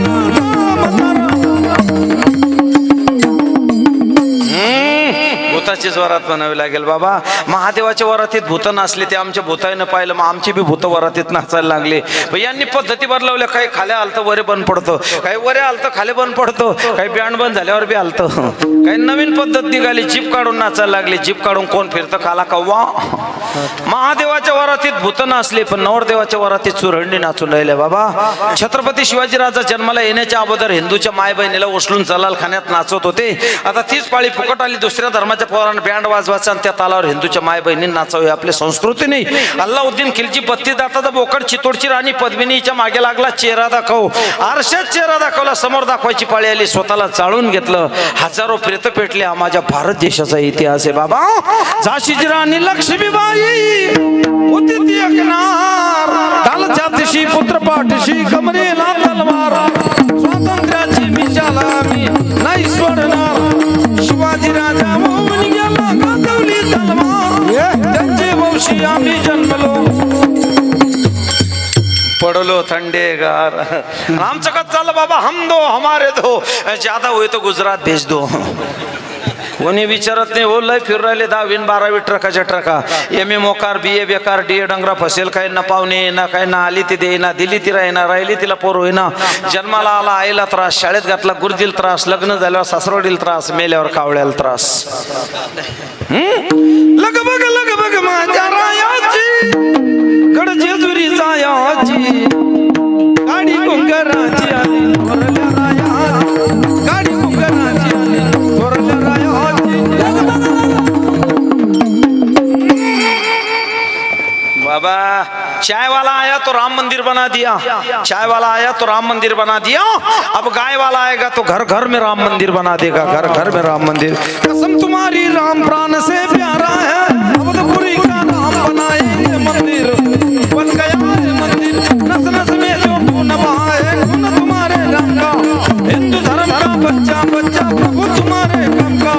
भूताचीच वरात म्हणावी लागेल बाबा. महादेवाच्या वरातीत भूत नाचले, ते आमच्या भूताईनं पाहिलं, मग आमची बी भूत वरातीत नाचायला लागले. यांनी पद्धती बदलवल्या. काही खाले आलतं वरे बंद पडतं, काही वरे आलतं खाले बंद पडतं, काही बँड बंद झाल्यावर बी आलतं. काही नवीन पद्धत निघाली, जीप काढून नाचायला लागले. जीप काढून कोण फिरतं काला कव्वा. महादेवाच्या वरातीत भूत नाचले, पण नवरदेवाच्या वरातीत चुरहंडी नाचून राहिले बाबा. छत्रपती शिवाजीराजा जन्माला येण्याच्या अगोदर हिंदूच्या माय बहिणीला उचलून जलाल खान्यात नाचवत होते. आता तीच पाळी फुकट आली. दुसऱ्या धर्माच्या पोरांना बँड वाजवायचा आणि त्या तालावर हिंदूच्या माय बहिणी नाचावे. आपली संस्कृती नाही. अल्लाउद्दीन खिलजी 32 दाताचा बोकड, चितोडची राणी पद्मिनीच्या मागे लागला. चेहरा दाखव, आरशात चेहरा दाखवला. समोर दाखवायची पाळी आली, स्वतःला चाळून घेतलं. हजारो प्रेत पेटले. माझ्या भारत देशाचा इतिहास आहे बाबा. झाशीची राणी लक्ष्मीबाई होती ती एकनार, ढालच्या दिशी पुत्र पाठशी कमरेला तलवार. स्वातंत्र्याची मिशाला मी नाही सोडणार. शिवाजी राजा होऊन गेला, गाजवली तलवार. त्यांचे वंशी आम्ही जन्मलो, पडलो थंडेगार. आमचं कसं चाललं बाबा, हम दो हमारे दो, ज्यादा हुए तो गुजरात भेज दो. कोणी विचारत नाही. हो लय फिरू राहिले 10वी 12वी ट्रकाच्या ट्रका. MA मोकार, BA बेकार, DA डंगरा फसेल. काही ना पाहुणे ना, काही ना आली ती देईना, दिली ती राहीना, राहिली तिला पोर होईना. जन्माला आला आईला त्रास, शाळेत घातला गुरुजीला त्रास, लग्न झाल्यावर सासरवडीला त्रास, मेल्यावर कावळ्याला त्रास. लग बघ माझ्या रायाची, गड जेजुरी जायाची, गाडी गुंगराची आली थोरल्या राया, गाडी गुंगराची आली थोरल्या राया. बाबा चाय वाला आया तो राम मंदिर बना दिया, चाय वाला आया तो राम मंदिर बना दिया, अब गाय वाला आएगा तो घर घर में राम मंदिर बना देगा, घर घर में राम मंदिर। कसम तुम्हारी राम प्राण से प्यारा है, अब तो पूरी का नाम बनाएंगे मंदिर, बन गया है मंदिर नस नस में जो खून बहा है, खून तुम्हारे रंग का, हिंदू धर्म का बच्चा बच्चा प्रभु तुम्हारे कम का,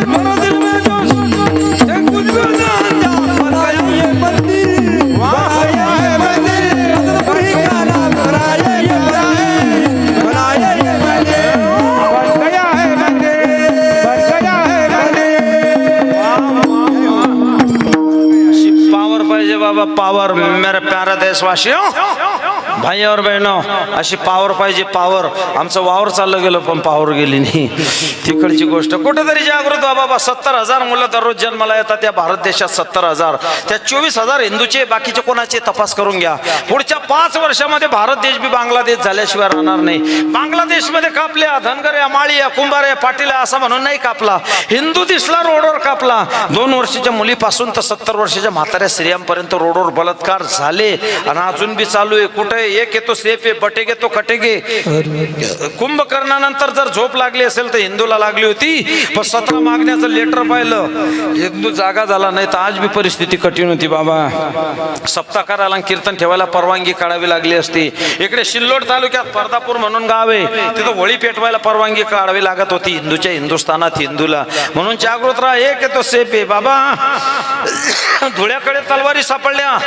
मेरे दिल में जो कुछ भी जान जा, बन गया ये मंदिर, बनाया है मंदिर, पूरी का नाम बनाया ये मंदिर, बनाया ये मंदिर, बन गया है मंदिर, बन गया है मंदिर। पावर पाहिजे बाबा, पावर मेरे प्यारे देशवासियों, भाई और बहिणो, अशी पावर पाहिजे, पावर। आमचं वावर चाललं गेलं पण पावर गेली नाही, तिकडची गोष्ट कुठेतरी जागृत व्हा बाबा। 70,000 मुलं दररोज जन्माला येतात त्या भारत देशात, 70,000 त्या 24,000 हिंदूचे, बाकीचे कोणाचे तपास करून घ्या। पुढच्या 5 वर्षामध्ये भारत देश बी बांगलादेश झाल्याशिवाय राहणार नाही। बांगलादेशमध्ये कापल्या धनगऱ्या, माळीया, कुंभाऱ्या, पाटील असं म्हणून नाही कापला, हिंदू दिसला रोडवर कापला। 2 वर्षाच्या मुलीपासून तर 70 वर्षाच्या म्हाताऱ्या स्त्रियांपर्यंत रोडवर बलात्कार झाले आणि अजून बी चालू आहे। कुठे एक येतो सेफ आहे, बटेगे तो कटेगे। कुंभकर्णानंतर जर झोप लागली असेल तर हिंदूला लागली होती, पण 17 मागण्याचं लेटर पाहिलं, हिंदू जागा झाला नाही तर आज बी परिस्थिती कठीण होती बाबा। सप्ताह करायला कीर्तन ठेवायला परवानगी काढावी लागली असती। इकडे सिल्लोड तालुक्यात पर्दापूर म्हणून गाव आहे, तिथं होळी पेटवायला परवानगी काढावी लागत होती हिंदूच्या हिंदुस्थानात हिंदूला। म्हणून जागृत राहा, एक येतो सेफ आहे बाबा। धुळ्याकडे तलवारी सापडल्या,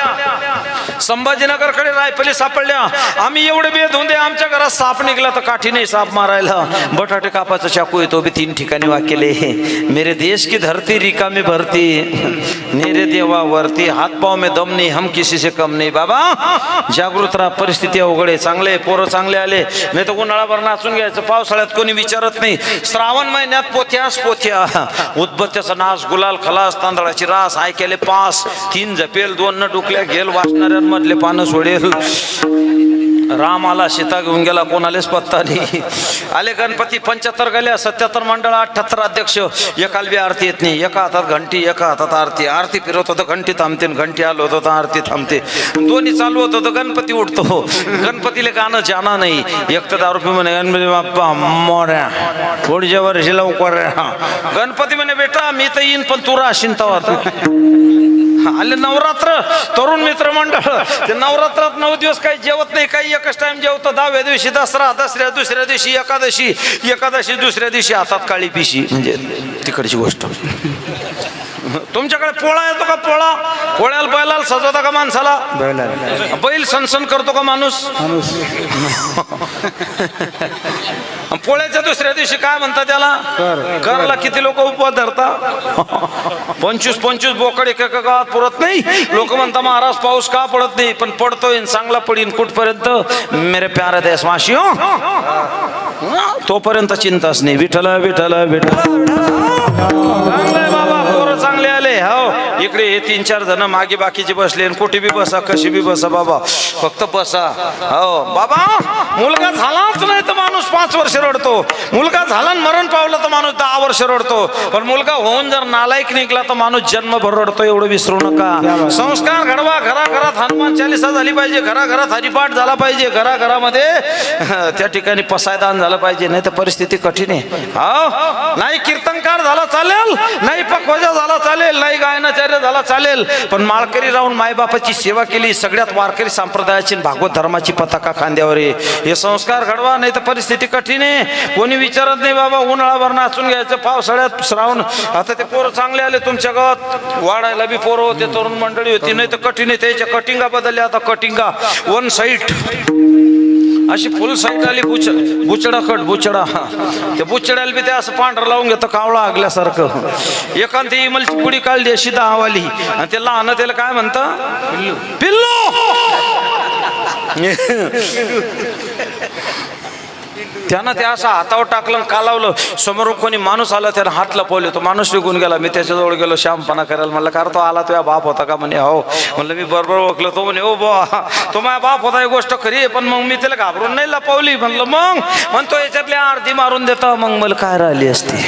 संभाजीनगरकडे रायफली सापडल्या। आम्ही एवढे बेधुंदे, आमच्या घरात साप निघला तर काठी नाही साप मारायला, बटाटे कापाचा चाकू येतो बी 3 ठिकाणी वाकेले। मेरे देश की धरती रिकामी भरती, मेरे देवा वरती, हात पाव में दम नहीं, हम किसी से कम नहीं बाबा। जागृत राहा, परिस्थिती अवघड आहे। चांगले पोरं चांगले आले नाही तर उन्हाळाभर नाचून घ्यायचं, पावसाळ्यात कोणी विचारत नाही। श्रावण महिन्यात पोथ्यास पोथ्या, उदबत्त्याचा नाश, गुलाल खलास, तांदळाची रास, ऐकेले 5, 3 जपेल, 2 न डुकल्या घेल, वाचणाऱ्यांमधले पानं सोडेल। राम आला, सीता घेऊन गेला, कोणालेच पत्ता नाही। आले गणपती, 75 गेल्या, 77 मंडळ, 78 अध्यक्ष, एकाला बी आरती येत नाही। एका हातात घंटी, एका हातात आरती, आरती फिरवत होतं घंटी थांबते, घंटी आलो होतं आरती थांबते, दोन्ही चालू होत होतं, गणपती उठतो, गणपतीला गाणं जाना नाही। एक तर दारू म्हणे गणपती बाप्पा मोऱ्या, पुढच्या वर्षी लवकर। गणपती म्हणे बेटा मी तर येईन पण तू राहशील तवा। आले नवरात्र, तरुण मित्र मंडळ, ते नवरात्रात 9 दिवस काही जेवत नाही, काही एकच टाइम जेवतो। 10व्या दिवशी दसरा, दसऱ्या दुसऱ्या दिवशी एकादशी, एकादशी दुसऱ्या दिवशी हातात काळी पिशी, म्हणजे तिकडची गोष्ट। तुमच्याकडे पोळा येतो का? पोळा, पोळ्याला बैलाला सजवता का माणसाला? बैल सनसन करतो का माणूस? पोळ्याच्या दुसऱ्या दिवशी काय म्हणतात त्याला? करला किती लोक उपवास धरता? 25 बोकड एका गावात पुरत नाही। लोक म्हणतात महाराज पाऊस का पडत नाही, पण पडतोय, चांगला पडीन कुठपर्यंत? मेरे प्यारे देशवासियों, तोपर्यंत चिंताच नाही। विठ्ठल विठ्ठल विठ्ठल, चांगले बाबा, पोरं चांगले आले। हो, इकडे हे 3-4 जण मागे बाकीचे बसले, कुठे बी बसा, कशी बी बसा बाबा, फक्त बसा। हो बाबा, मुलगा झालाच नाही तर माणूस 5 वर्ष रडतो, मुलगा झाला मरण पावलं तर माणूस 10 वर्ष रडतो, पण मुलगा होऊन जर नालायक निघला तर माणूस जन्मभर रडतो। एवढं विसरू नका। संस्कार घडवा, घराघरात हनुमान चालीसा झाली पाहिजे, घराघरात हरिपाठ झाला पाहिजे, घराघरामध्ये त्या ठिकाणी पसायदान झालं पाहिजे, नाही तर परिस्थिती कठीण आहे। हो, नाही कीर्तनकार झाला चालेल, नाही पखवाजा झाला चालेल, नाही गायनाचार्य झाला चालेल, पण माळकरी राहून मायबापाची सेवा केली, सगळ्यात वारकरी संप्रदायाची भागवत धर्माची पताका खांद्यावर आहे। हे संस्कार घडवा, नाही तर परिस्थिती कठीण आहे। कोणी विचारत नाही बाबा, उन्हाळाभर नाचून घ्यायचं, पावसाळ्यात श्रावण। आता ते पोरं चांगले आले तुमच्या गावात, वाढायला बी पोरं होते, तरुण मंडळी होती, नाही तर कठीण आहे। त्याच्या कटिंगा बदलल्या, आता कटिंगा 1 साईड, अशी फुल साईड आली, बुचडा कट, बुचडा। ते बुचड्याला बी ते असं पांढरं लावून घेतं, कावळा आगल्यासारखं। एकांती इमलची पुडी काढली अशी 10 वाली, आणि ते लहान त्याला काय म्हणतं? पिल्लू। त्यानं ते असं हातावर टाकलं, कालावलं, समोरून कोणी माणूस आला, त्यानं हात लपवले, तो माणूस निघून गेला। मी त्याच्याजवळ गेलो श्यामपणा करायला, म्हणलं कारण तो आला, तो या बाप होता का? म्हणे हो। म्हणलं मी बरोबर ओळखलं। तो म्हणे ओ बा, तो माझ्या बाप होता, ही गोष्ट खरी आहे, पण मग मी त्याला घाबरून नाही लपवली। म्हणलं मग? म्हणतो याच्यातली अर्धी मारून देता, मग मला काय राहिली असती?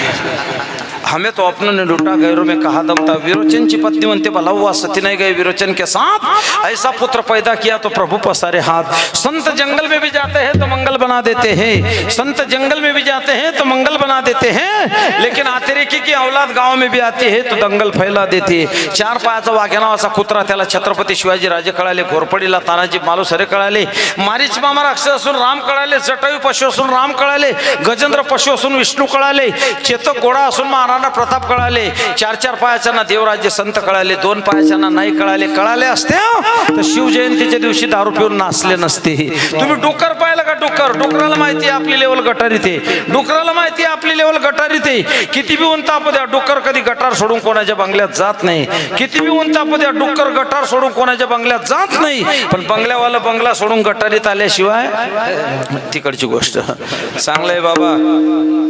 हमें तो अपनों ने लूटा, गैरों में कहा दम था। विरोचन की पत्नी बनते भला हुआ, सती नहीं गए विरोचन के साथ। ऐसा पुत्र पैदा किया तो प्रभु पसारे हाथ। संत जंगल में भी जाते हैं तो मंगल बना देते हैं, संत जंगल में भी जाते हैं तो मंगल बना देते हैं, लेकिन अतिरेकी की औलाद गांव में भी आती है तो दंगल फैला देते है। चार पायाचा वाघ्याना असा कुत्रा, त्याला छत्रपती शिवाजी राजे कळाले, घोरपडीला तानाजी मालुसरे कळाले, मारीच मामा राक्षस असून राम कळाले, जटायू पशु असून राम कळाले, गजेंद्र पशु असून विष्णू कळाले, चेतक घोडा असून महाराणा प्रताप कळाले, चार चार पायाचा ना देवराज्य संत कळाले, दोन पायाचा ना नाही कळाले. कळाले असते तर शिवजयंतीच्या दिवशी दारू पिऊन नाचले नसते. तुम्ही डुक्कर पाहिलं का? डुकराला माहिती आहे आपली लेवल गटारीत आहे, डुकराला माहिती आहे आपली लेवल गटारीत आहे. किती बी ऊन तापू द्या, डुक्कर कधी गटार सोडून कोणाच्या बंगल्यात जात नाही. किती बी ऊन तापू द्या, डुक्कर गटार सोडून कोणाच्या बंगल्यात जात नाही. पण बंगल्यावाला बंगला सोडून गटारीत आल्याशिवाय तिकडची गोष्ट. चांगलंय बाबा.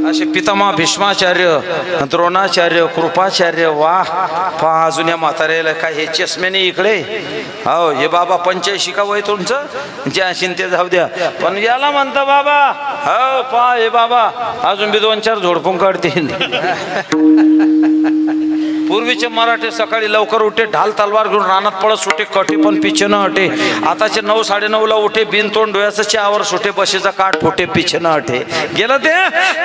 असे पितामह भीष्माचार्य, द्रोणाचार्य, कृपाचार्य, वाह पहा जुन्या म्हाताऱ्याला काय हे चष्मेने इकडे. हो हे बाबा 85 का वय तुमचं, जे असेल ते जाऊ द्या, पण याला म्हणता बाबा. हो पहा हे बाबा अजून बी 2-4 झोडपून काढतील. पूर्वीचे मराठे सकाळी लवकर उठे, ढाल तलवार घेऊन रानात पळत सुटे, कटी पण पिछे न हटे. आताचे 9-9:30ला उठे, बिन तोंड डोळ्याचं चहावर सुटे, बशीचा काठ फुटे, पिछे न हटे. गेलं ते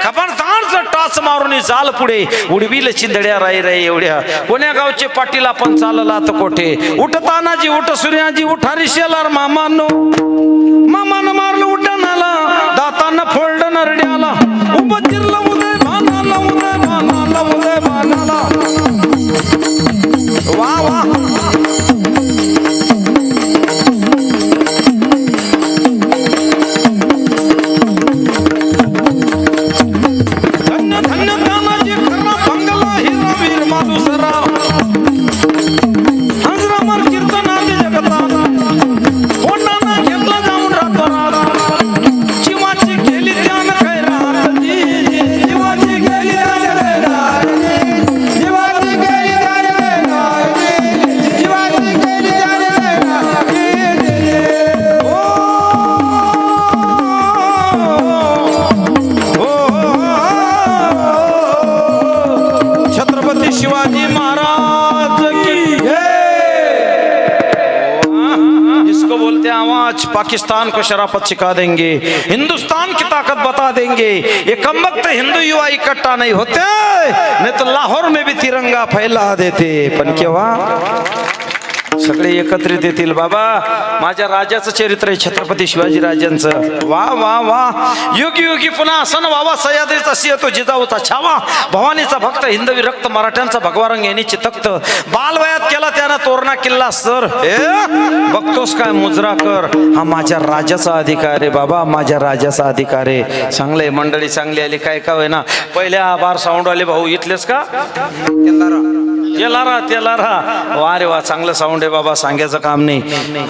खबरदार टाच मारून जाल पुढे, उडवील चिंधड्या राई राई एवढ्या. कोण्या गावचे पाटील आपण चालला तर कोठे. उठ तानाजी उठ सूर्याजी उठा रिशेलार मामानो, मामानं मारलं उड्डाणाला, दातानं फोल्ड नरड्याला, उभं चिरलं उदय भानाला, उदय भानाला, उदय भानाला. वा वा धन्य धन्य तानाजी खरा बंगला हिरा वीर माधुसरा, हजरा मार कीर्तनादी जगतात, कोणाला घेतला जाऊन रातोरात. जीवाची गेली ध्यान खैरात, जीवाची गेली ध्यान खैरात, जीवाची गेली ध्यान खैरात, जीवाची गेली ध्यान खैरात. छत्रपती शिवाजी महाराज की इसको बोलते हैं आवाज. पाकिस्तान को शराफत सिखा देंगे, हिंदुस्तान की ताकत बता देंगे. ये कमबख्त हिंदू युवा इकट्ठा नहीं होते, नहीं तो लाहौर में भी तिरंगा फैला देते. पण केव्हा सगळे एकत्रित येतील. बाबा माझ्या राजाचं चरित्र आहे, छत्रपती शिवाजी राजांचं. वा वा वा. युगी युगी पुन्हा असं व्हावा, सह्याद्रीचा सिंह तो जिजाऊचा छावा, भवानीचा भक्त, हिंदवी रक्त, मराठ्यांचा भगवा रंग येण्याची तख्त. बालवयात केला त्यानं तोरणा किल्ला सर. बघतोस काय मुजरा कर, हा माझ्या राजाचा अधिकार आहे बाबा, माझ्या राजाचा अधिकार आहे. चांगलंय मंडळी, चांगली आली. काय काय ना पहिल्या बार साऊंड आले भाऊ इथलेच का? तेलारा. वा रे वा, चांगलं साऊंड आहे बाबा, सांगायचं काम नाही.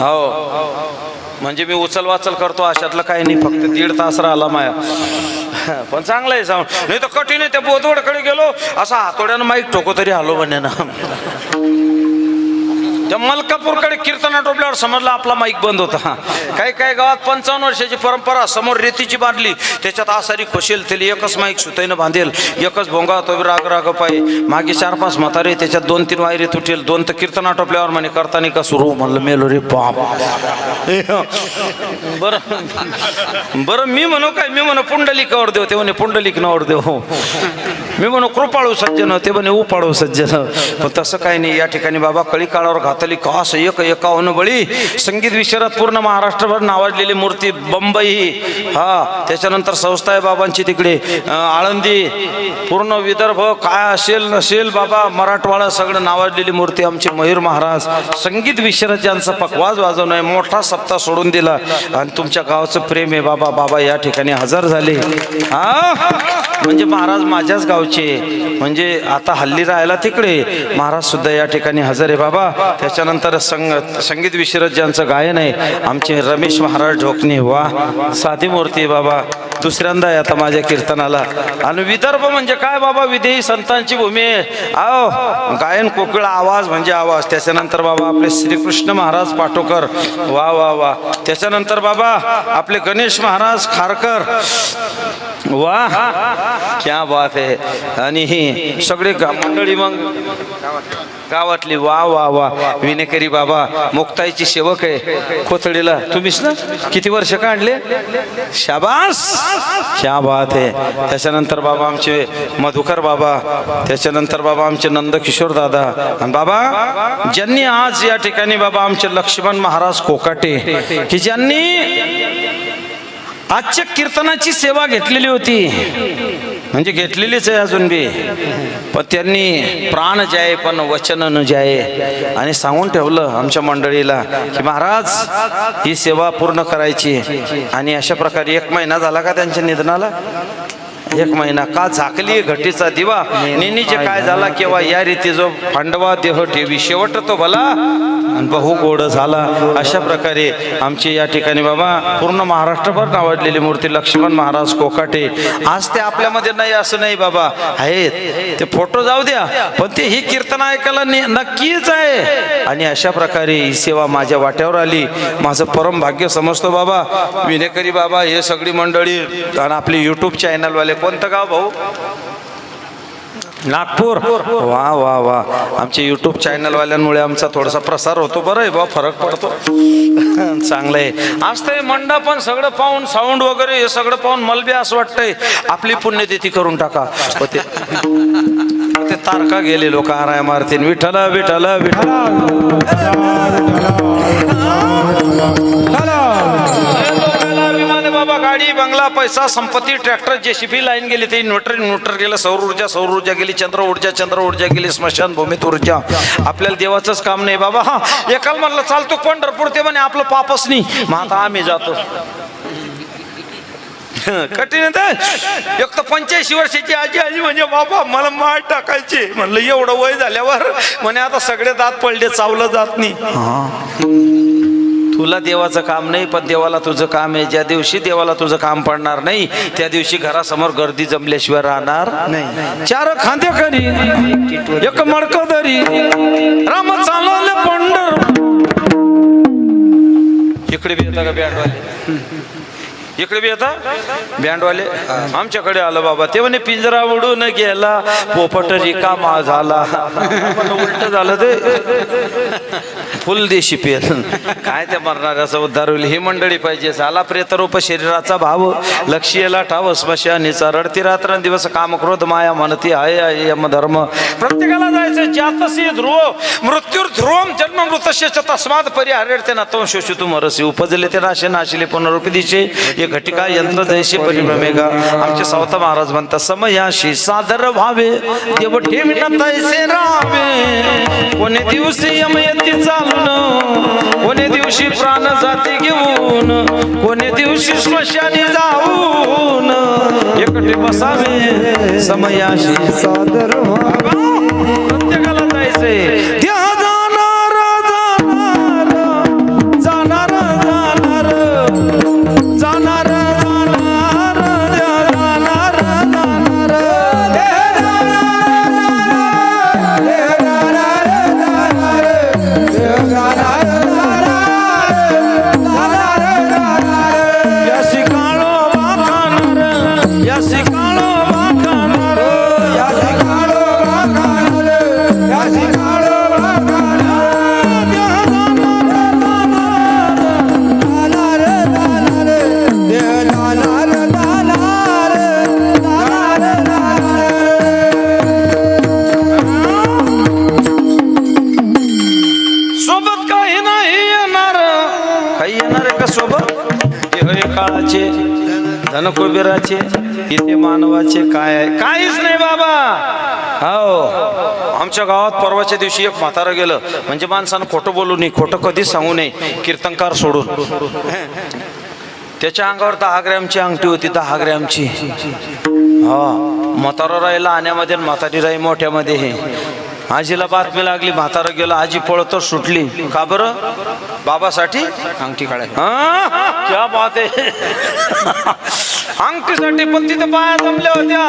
हो म्हणजे मी उचल वाचल करतो अशातलं काही नाही, फक्त 1.5 तास राहिला माया. पण चांगलं आहे साऊंड. नाही तर कठीण आहे. त्या बोधवडकडे गेलो, असा हातोड्यानं माईक ठोको तरी आलो म्हणे ना. त्या मलकापूरकडे कीर्तन आटोपल्यावर समजला आपला माईक बंद होता. काही काही गावात 55 वर्षाची परंपरा, समोर रेतीची बादली, त्याच्यात आसारी खोशेल, त्याला एकच माईक सुताईनं बांधेल, एकच भोंगा तो राग राग पाय, मागे 4-5 म्हातारे, त्याच्यात 2-3 वायरे तुटेल. 2 तर कीर्तन आटोपल्यावर म्हणे करताना का सुरू. म्हणलं मेलो रे बाप. बरं मी म्हणू काय, मी म्हणू पुंडलिकावर देव, ते म्हणे पुंडलिक नावर देव. मी म्हणू कृपाळू सज्जन, ते म्हणे उपाळू सज्जन. पण तसं काही नाही. या ठिकाणी बाबा कळी काळावर घातली कास 51 बळी. संगीत विशारद पूर्ण महाराष्ट्रभर नावाजलेली मूर्ती. बंबई, हा त्याच्यानंतर संस्था आहे बाबांची तिकडे, आळंदी, पूर्ण विदर्भ काय असेल नसेल बाबा, मराठवाडा सगळं नावाजलेली मूर्ती आमचे मयूर महाराज. संगीत विशारद यांचा पकवाज वाजवणं आहे, मोठा सप्ताह सोडून दिला. आणि तुमच्या गावाचं प्रेम आहे बाबा. बाबा या ठिकाणी हजर झाले. हा म्हणजे महाराज माझ्याच गावचे, म्हणजे आता हल्ली राहायला तिकडे, महाराज सुद्धा या ठिकाणी हजर आहे बाबा. त्याच्यानंतर संगीत विशारद ज्यांचं गायन आहे आमचे रमेश महाराज ढोकणे. वा साधी मूर्ती बाबा. दुसऱ्यांदा आता माझ्या कीर्तनाला. आणि विदर्भ म्हणजे काय बाबा, विदेही संतांची भूमी आहे. अहो गायन कोकिळा आवाज म्हणजे आवाज. त्याच्यानंतर बाबा आपले श्रीकृष्ण महाराज पाटोकर, वा वा वा. त्याच्यानंतर बाबा आपले गणेश महाराज खारकर, वा क्या बात आहे. आणि ही सगळी मंडळी मग गावातली, वा वा वा. विनेकरी बाबा मुक्ताईची सेवक आहे कोथळीला, तुम्हीच ना? किती वर्ष काढले, शाबास, क्या बात आहे. त्याच्यानंतर बाबा आमचे मधुकर बाबा, त्याच्यानंतर बाबा आमचे नंदकिशोर दादा. आणि बाबा ज्यांनी आज या ठिकाणी बाबा आमचे लक्ष्मण महाराज कोकाटे, की ज्यांनी आजच्या कीर्तनाची सेवा घेतलेली होती, म्हणजे घेतलेलीच आहे अजून बी, पण त्यांनी प्राण जाये पण वचन न जाये. आणि सांगून ठेवलं आमच्या मंडळीला की महाराज ही सेवा पूर्ण करायची. आणि अशा प्रकारे 1 महिना झाला का त्यांच्या निधनाला. 1 महिना का झाकली घटीचा दिवा नेनीचे काय झाला केव्हा, या रीती जो पांडवा देह ठेवी शेवट तो भला बहु गोड झाला. अशा प्रकारे आमची या ठिकाणी बाबा पूर्ण महाराष्ट्रभर नावाजलेली मूर्ती लक्ष्मण महाराज कोकाटे. आज ते आपल्यामध्ये नाही असं नाही बाबा, आहेत ते फोटो जाऊ द्या, पण ते ही कीर्तन ऐकायला नक्कीच आहे. आणि अशा प्रकारे ही सेवा माझ्या वाट्यावर आली, माझं परम भाग्य समजतो बाबा. विनेकरी बाबा हे सगळी मंडळी आणि आपले यूट्यूब चॅनलवाले. कोणतं गाव भाऊ? नागपूर. वा वा वा. आमचे यूट्यूब चॅनलवाल्यांमुळे आमचा थोडासा प्रसार होतो. बरं आहे बा, फरक पडतो, चांगलं आहे. आज ते मंडपन सगळं पाहून, साऊंड वगैरे हे सगळं पाहून मला बी असं वाटतंय आपली पुण्यतिथी करून टाका. ते तारका गेले लोक आराय मारतील. विठ्ठल विठ्ठल विठ्ठल. बाबा गाडी बंगला पैसा संपत्ती ट्रॅक्टर जेसीबी लाईन गेली, ते इन्व्हर्टर गेलं, सौर ऊर्जा गेली, चंद्र ऊर्जा गेली, स्मशान भूमीत ऊर्जा. आपल्याला देवाचंच काम नाही बाबा. हा एकाल म्हणलं चालतो पंढरपूर, ते म्हणे आपलं पापच नाही, मग आता आम्ही जातो. कठीण एक तर 85 वर्षाची आजी म्हणजे बाबा मला माळ टाकायची. म्हणलं एवढं वय झाल्यावर म्हणे आता सगळे दात पडले, चावलं जात नाही. तुला देवाचं काम नाही, पण देवाला तुझं काम आहे. ज्या दिवशी देवाला तुझं काम पडणार नाही त्या दिवशी घरासमोर गर्दी जमल्याशिवाय राहणार नाही. 4 खांदे करी 1 मडकं दरी, राम चालवले पंढर. इकडे बी येता का बँडवाले? इकडे बी येता बँडवाले? आमच्याकडे आलं बाबा, ते म्हणे पिंजरा उडून गेला पोपट रिकामा झाला. उलट झालं ते फुल देशी पेल. काय त्या मरणाऱ्याचा उद्धार होईल. ही मंडळी पाहिजे. झाला प्रेतरूप शरीराचा भाव, लक्ष्यला ठाव स्मशानीचा. रडती रात्र दिवस काम क्रोध माया म्हणती आहे यम धर्म. प्रत्येकाला जायचं. जातसी ध्रुव मृत्यूर ध्रुवम जन्म मृतस्य तस्माद परिहरेते न तो शोषितु मरसी. उपजले ते नाशे नाशिले पुनरुपी दिशे ये घटिका यंत्र जैसे परिभ्रमेगा. आमचे सावता महाराज म्हणतात समयाशी सादर व्हावे देव ठेवी न तैसे राहावे. कोणे दिवशी यमयती चालून, कोणे दिवशी प्राण जाती घेऊन, कोणे दिवशी स्मशानी जाऊन एकटे बसावे समयाशी सादर व्हावे. प्रत्येकाला जायचंय. धनकुबेराचे इथे मानवाचे काय आहे? काहीच नाही बाबा. हो आमच्या गावात परवाच्या दिवशी एक म्हातारं गेलं. म्हणजे माणसानं खोटं बोलू नये, खोटं कधीच सांगू नये, कीर्तनकार सोडून. त्याच्या अंगावर 10 ग्रॅमची अंगठी होती, 10 ग्रॅमची. हा म्हातारा राहिला आण्यामध्ये, म्हातारी राही मोठ्यामध्ये. हे आजीला बातमी लागली, म्हातारा गेला, आजी पळत सुटली. का बरं? बाबासाठी अंगठी काढायला. हा, क्या बात आहे. अंगठीसाठी पण तिथे बाया जमल्या होत्या.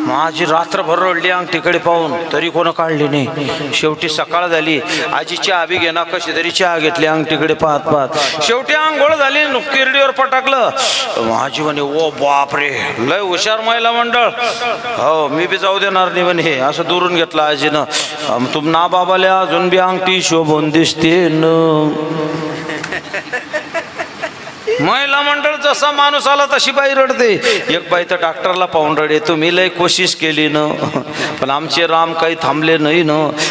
माझी रात्रभर रडली अंगठीकडे पाहून, तरी कोण काढली नाही. शेवटी सकाळ झाली, आजी चहा बी घेणार, कशी तरी चहा घेतली अंगठीकडे पाहत पाहत. शेवटी आंघोळ झाली, किरडीवर पटाकलं. माझी म्हणे ओ बापरे, लय हुशार महिला मंडळ. हो, मी बी जाऊ देणार नाही म्हणे. असं दुरून घेतलं आजीनं. तुम ना बाबाल्या अजून बी अंगठी शोभून दिसते न. महिला मंडळ जसा माणूस आला तशी बाई रडते. एक बाई तर डॉक्टरला पाहून रडे, तुम्ही लय कोशिश केली न, पण आमचे राम काही थांबले नाही न.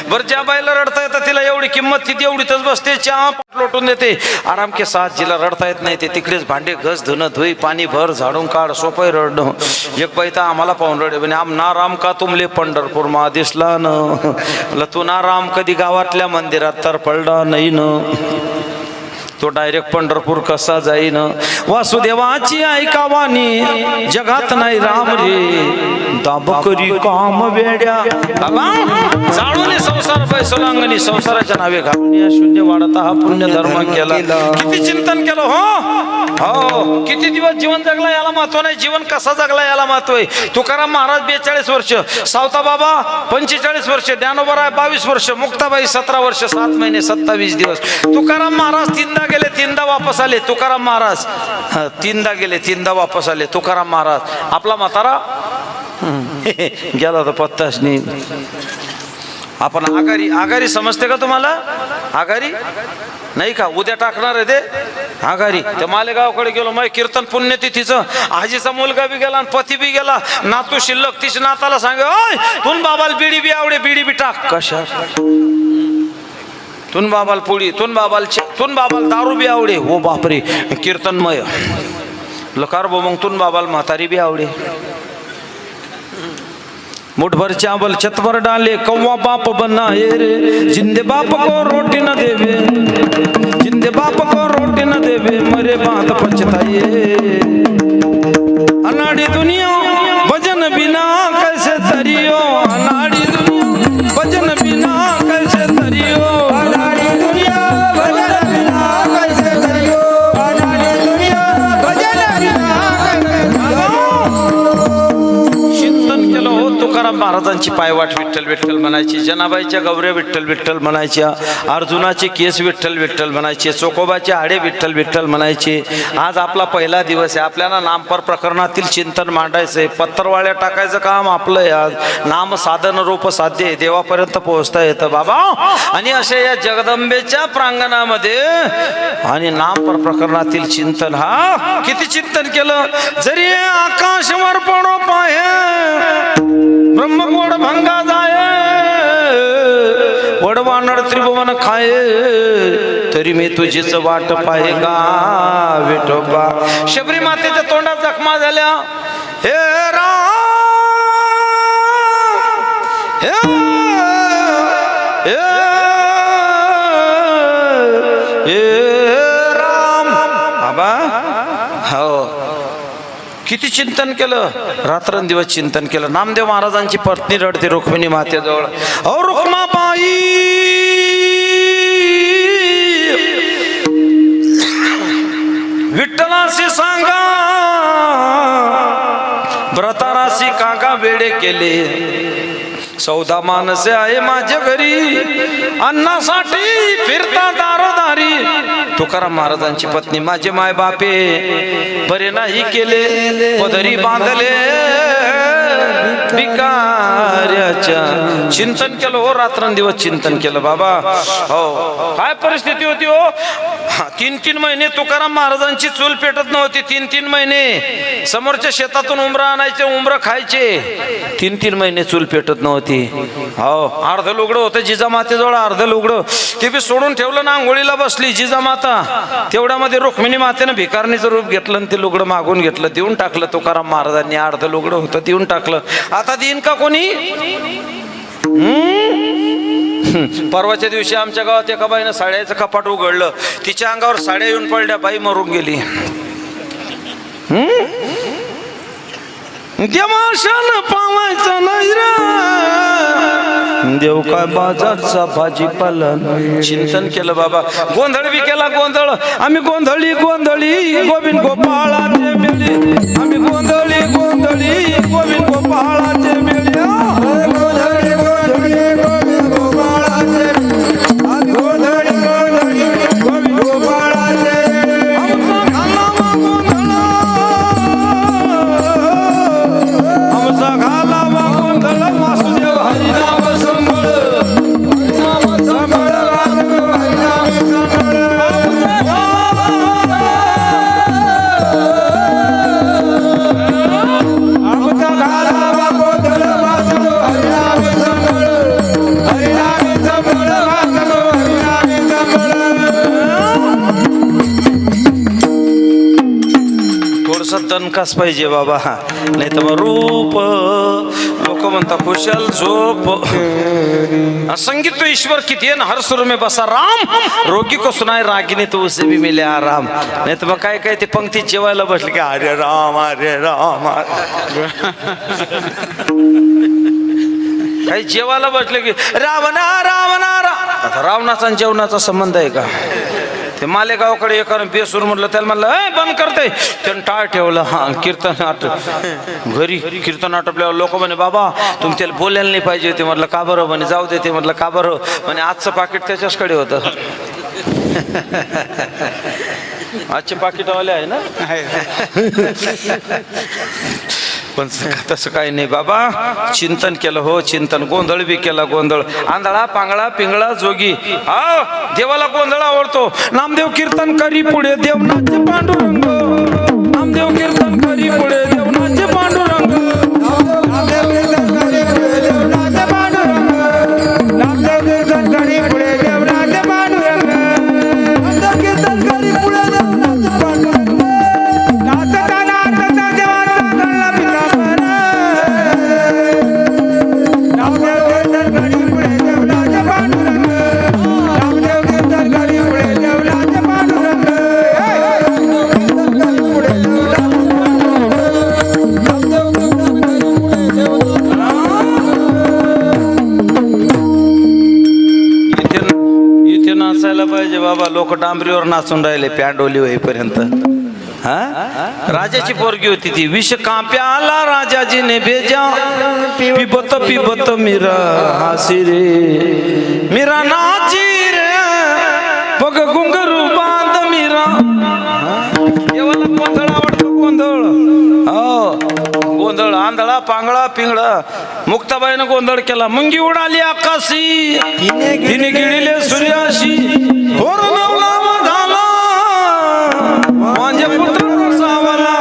बरं, ज्या बाईला रडता येतं तिला एवढी किंमत, ती एवढीच बसते, चहा लोटून देते, आराम के साथ. जिला रडता येत नाही ते तिकडेच भांडे घस धुणं धुई, पाणी भर, झाडून काढ, सोपय रडणं. एक बाई तर आम्हाला पाहून रडे, म्हणे आम ना राम का तुमले पंढरपूर मा दिसला न. तू ना राम कधी गावातल्या मंदिरात तर पडला नाही न. तो डायरेक्ट पंढरपूर कसा जाईन. वासुदेवाची ऐकावानी जगात नाही राम रे, दाब करी काम वेड्या. बाबा जाळून संसार पैसोलांगणी, संसाराच्या नावे घालून या शून्य वाढता हा पुण्य धर्म केला. किती चिंतन केलं हो, हो, किती दिवस जीवन जगला याला महत्व नाही, जीवन कसा जगला याला महत्व आहे. तुकाराम महाराज 42 वर्ष, सावता बाबा 45 वर्ष, ज्ञानोबा 22 वर्ष, मुक्ताबाई 17 वर्ष 7 महिने 27 दिवस. तुकाराम महाराज 3दा गेले, 3दा वापस आले. तुकाराम महाराज 3दा गेले, 3दा वापस आले. तुकाराम महाराज. आपला म्हातारा गेला तर पत्ताच नाही. आपण आगारी समजते का तुम्हाला? आगारी नाही का? उद्या टाकणार आहे ते आगारी. त्या मालेगावकडे गेलो, मग कीर्तन पुण्यतिथीचं. आजीचा मुलगा बी गेला आणि पती बी गेला, नातू शिल्लक. तिच्या नाताला सांग, ओय तुन बाबाला बिडी बी आवडे, बिडी बी टाक. कशा? तुन बाबाला पोळी, तुन बाबाला दारू बी आवडे. हो बापरे, कीर्तनमय लकार बो. मग तुन बाबाला म्हातारी बी आवडे. मुठभर चावल छत पर डाले, कौवा बाप बनाए रे. जिंदे बाप को रोटी न देवे, जिंदे बाप को रोटी न देवे, मरे बात पछताए. अनाड़ी दुनिया भजन बिना कैसे तरियो, अनाड़ी दुनिया भजन बिना कैसे तरियो. अनाड़ी दुनिया भजन बिना कैसे तरियो, अनाड़ी दुनिया भजन बिना चिंतन केलं हो. तुकाराम महाराजांची पायवाट विठ्ठल विठ्ठल म्हणायची, जनाबाईच्या गौऱ्या विठ्ठल विठ्ठल म्हणायच्या, अर्जुनाचे केस विठ्ठल विठ्ठल म्हणायचे, चोकोबाचे हाडे विठ्ठल विठ्ठल म्हणायचे. आज आपला पहिला दिवस आहे, आपल्याला नामपर प्रकरणातील चिंतन मांडायचंय. पत्तरवाळ्या टाकायचं काम आपलं आहे. आज नाम साधन रूप साध्य आहे, देवापर्यंत पोहोचता येतं बाबा. आणि अशा या जगदंबेच्या प्रांगणामध्ये आणि नामपर प्रकरणातील चिंतन, हा किती चिंतन केलं. जरी आकाशवर पडो पाहे, ब्रह्मगोड भंगा जाये, वडवानड त्रिभुवन खाये, तरी मी तुझीच वाट पाहे गा विठोबा. शबरी मातेच्या तोंडात जखमा झाल्या. हे राम, हे राम. बाबा हो, किती चिंतन केलं, रात्रंदिवस चिंतन केलं. नामदेव महाराजांची पत्नी रडते रुक्मिणी मातेजवळ. अहो रुक्माबाई, विठ्ठलाशी सांगा, व्रताराशी काका वेडे केले. 14 माणसे आहे माझ्या घरी, अन्नासाठी फिरता दारोदारी. तुकाराम महाराजांची पत्नी, माझे माय बापे बरे नाही केले, पदरी बांधले भिकाऱ्याच्या. चिंतन केलं हो, रात्रंदिवस चिंतन केलं बाबा. हो, काय परिस्थिती होती हो. 3-3 महिने तुकाराम महाराजांची चूल पेटत नव्हती. 3-3 महिने समोरच्या शेतातून उमरा आणायचे, उमरा खायचे. 3-3 महिने चूल पेटत नव्हती. हो, अर्ध लुगडं होतं जिजामातेजवळ, अर्ध लुगडं ते बी सोडून ठेवलं ना. आंघोळीला बसली जिजामाता, तेवढ्यामध्ये रुक्मिणी मातेनं भिकारणीचं रूप घेतलं आणि ते लुगडं मागून घेतलं, देऊन टाकलं तुकाराम महाराजांनी. अर्ध लुगडं होतं देऊन टाकलं. आता देईन का कोणी? परवाच्या दिवशी आमच्या गावात एका बाईनं साड्याचं कपाट उघडलं, तिच्या अंगावर साड्या येऊन पडल्या, बाई मरून गेली. देवाशान पावायचं नाही रे, देव काय बाजारचा भाजीपाला चिंतन केलं बाबा. गोंधळ बी केला गोंधळ. आम्ही गोंधळी गोंधळी गोविंद गोपाळाचे मेळी. आम्ही गोंधळी गोंधळी गोविंद गोपाळाचे मेळी. गोंधळी गोंधळी गोविंद गोपाळाचे. आम्ही गोंधळी गोंधळी गोविंद गोपाळाचे. आमचा घालावा गोंधळ. आमचा घालावा गोंधळ. वासुदेव हरिनाम संबळ. हरिनाम संबळ वासुदेव हरिनाम संबळ. आमचा घालावा गोंधळ वासुदेव हरिनाम संबळ. हरिनाम संबळ वासुदेव हरिनाम संबळ. थोडस तणकाच पाहिजे बाबा, नाही तर मग रूप लोक म्हणतात खुशाल झोप. संगीत तो ईश्वर किती आहे ना, हर सुर में बसा राम. रोगी को सुनाय रागिनी तो उसे भी मिले आराम. नाही तर मग काय काय ते पंक्ती जेवायला बसले की अरे राम अरे राम. काही जेवायला बसले की रावणा रावणा आता रावणाचा आणि जेवणाचा संबंध आहे का? ते मालेगावकडे एका बेसूर म्हटलं, त्याला म्हणलं ए बंद करते. त्यानं टाळ ठेवलं. हा कीर्तन आटप घरी कीर्तन आटपल्यावर लोक म्हणे बाबा तुम्ही त्याला बोलायला नाही पाहिजे होते. म्हटलं का बरं? म्हणे जाऊ दे. ते म्हटलं का बरं? म्हणे आजचं पाकिट त्याच्याचकडे होतं. आजचे पाकिटवाले आहे ना. पण तसं काही नाही बाबा. चिंतन केलं हो चिंतन. गोंधळ बी केला गोंधळ. आंधळा पांगळा पिंगळा जोगी. हा देवाला गोंधळ आवडतो. नामदेव कीर्तन करी पुढे देवनाचे पांडुरंग. नामदेव कीर्तन करी पुढे देवनाचे पांडुरंग. नामदेव कीर्तन करी पुढे देवनाचे पांडुरंग. नामदेव कीर्तन करी पुढे देवनाचे पांडुरंग. नामदेव कीर्तन करी पुढे देवनाचे पांडुरंग. नाचता नाचता देवाचा गळा पितांबर. नामदेव कीर्तन करी पुढे देवनाचे पांडुरंग. नामदेव कीर्तन करी पुढे देवनाचे पांडुरंग. इथे नाचायला पाहिजे बाबा. लोक डांबरीवर नाचून राहिले पॅन्डोली होईपर्यंत. हा राजाची पोरगी होती ती. विष काप्याला राजाजीने भेजा. पिबत पिबत मीरा हासी रे. मीरा नाची रे बघ घुंगरू बांध मीरा. देवाला गोंधळ आवडतो गोंधळ. हो गोंधळ. आंधळा पांगळा पिंगळा. मुक्ताबाईनं गोंधळ केला. मुंगी उडाली आकाशी. तिने गिळले सूर्याशी. थोर नवला झाला माझ्या पुत्र सावला.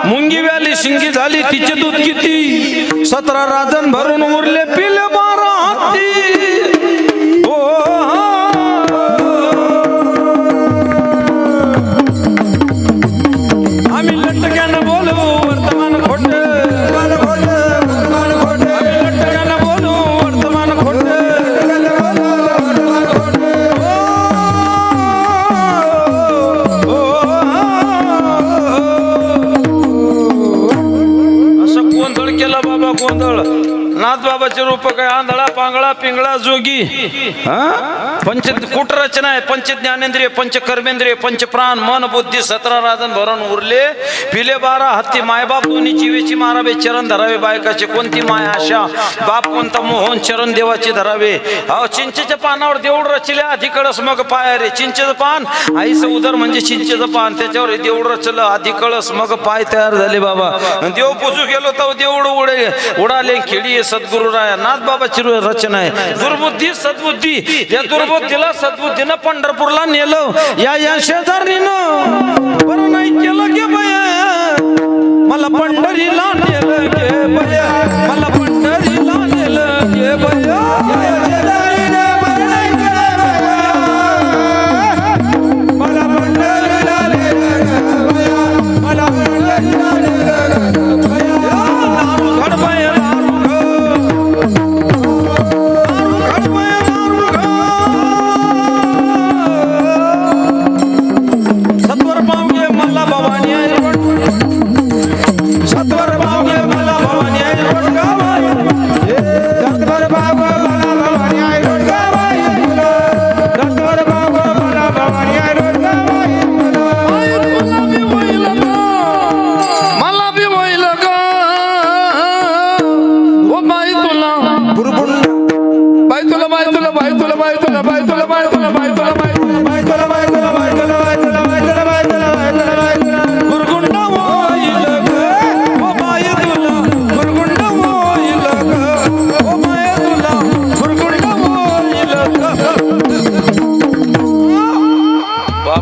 मुंगी व्याली शिंगी झाली तिचे दूध किती. 17 राजन भरून उरले पिले 12 हत्ती. ओ आम्ही लटक्यानं बोलू वर्तमान खोटे. लटक्यानं बोलू वर्तमान खोटे. असं गोंधळ केला बाबा गोंधळ. नाथ बाबाचे रूप काय आंधळा पांगळा पिंगळा जोगी. पंच कुट रचना आहे. पंच ज्ञानेंद्रिय पंच कर्मेंद्रिय पंच प्राण मन बुद्धी 17 राजन भरून उरले पिले 12 हत्ती. मायबाप दोन्ही जीवेची मारावे चरण धरावे. बायकाचे कोणती माय आशा बाप कोणता मोहन चरण देवाचे धरावे. अहो चिंचेच्या पानावर देऊळ रचले आधी कळस मग पाय रे. चिंचेचं पान आईचं उदर म्हणजे चिंचेचं पान. त्याच्यावर देऊळ रचलं आधी कळस मग पाय तयार झाले बाबा. देव पुजू गेलो तर देऊळ उडाले खेळी. सद्गुरु राया नाथ बाबाची रचना आहे. दुर्बुद्धी सद्बुद्धी. या दुर्बुद्धीला सद्बुद्धीनं पंढरपूरला नेलं. या शेजारीनं बरं नाही केलं गे बया. मला पंढरीला नेलं गे बया. मला पंढरीला नेलं गे बया. या शेजारीनं बरं नाही केलं बया. मला पंढरीला नेलं गे बया. मला पंढरीला नेलं गे बया. दारू घड बया दारू सत्वर पावगे मला भवानी आई रोड. सत्वर पावगे मला भवानी आई रोड गावा.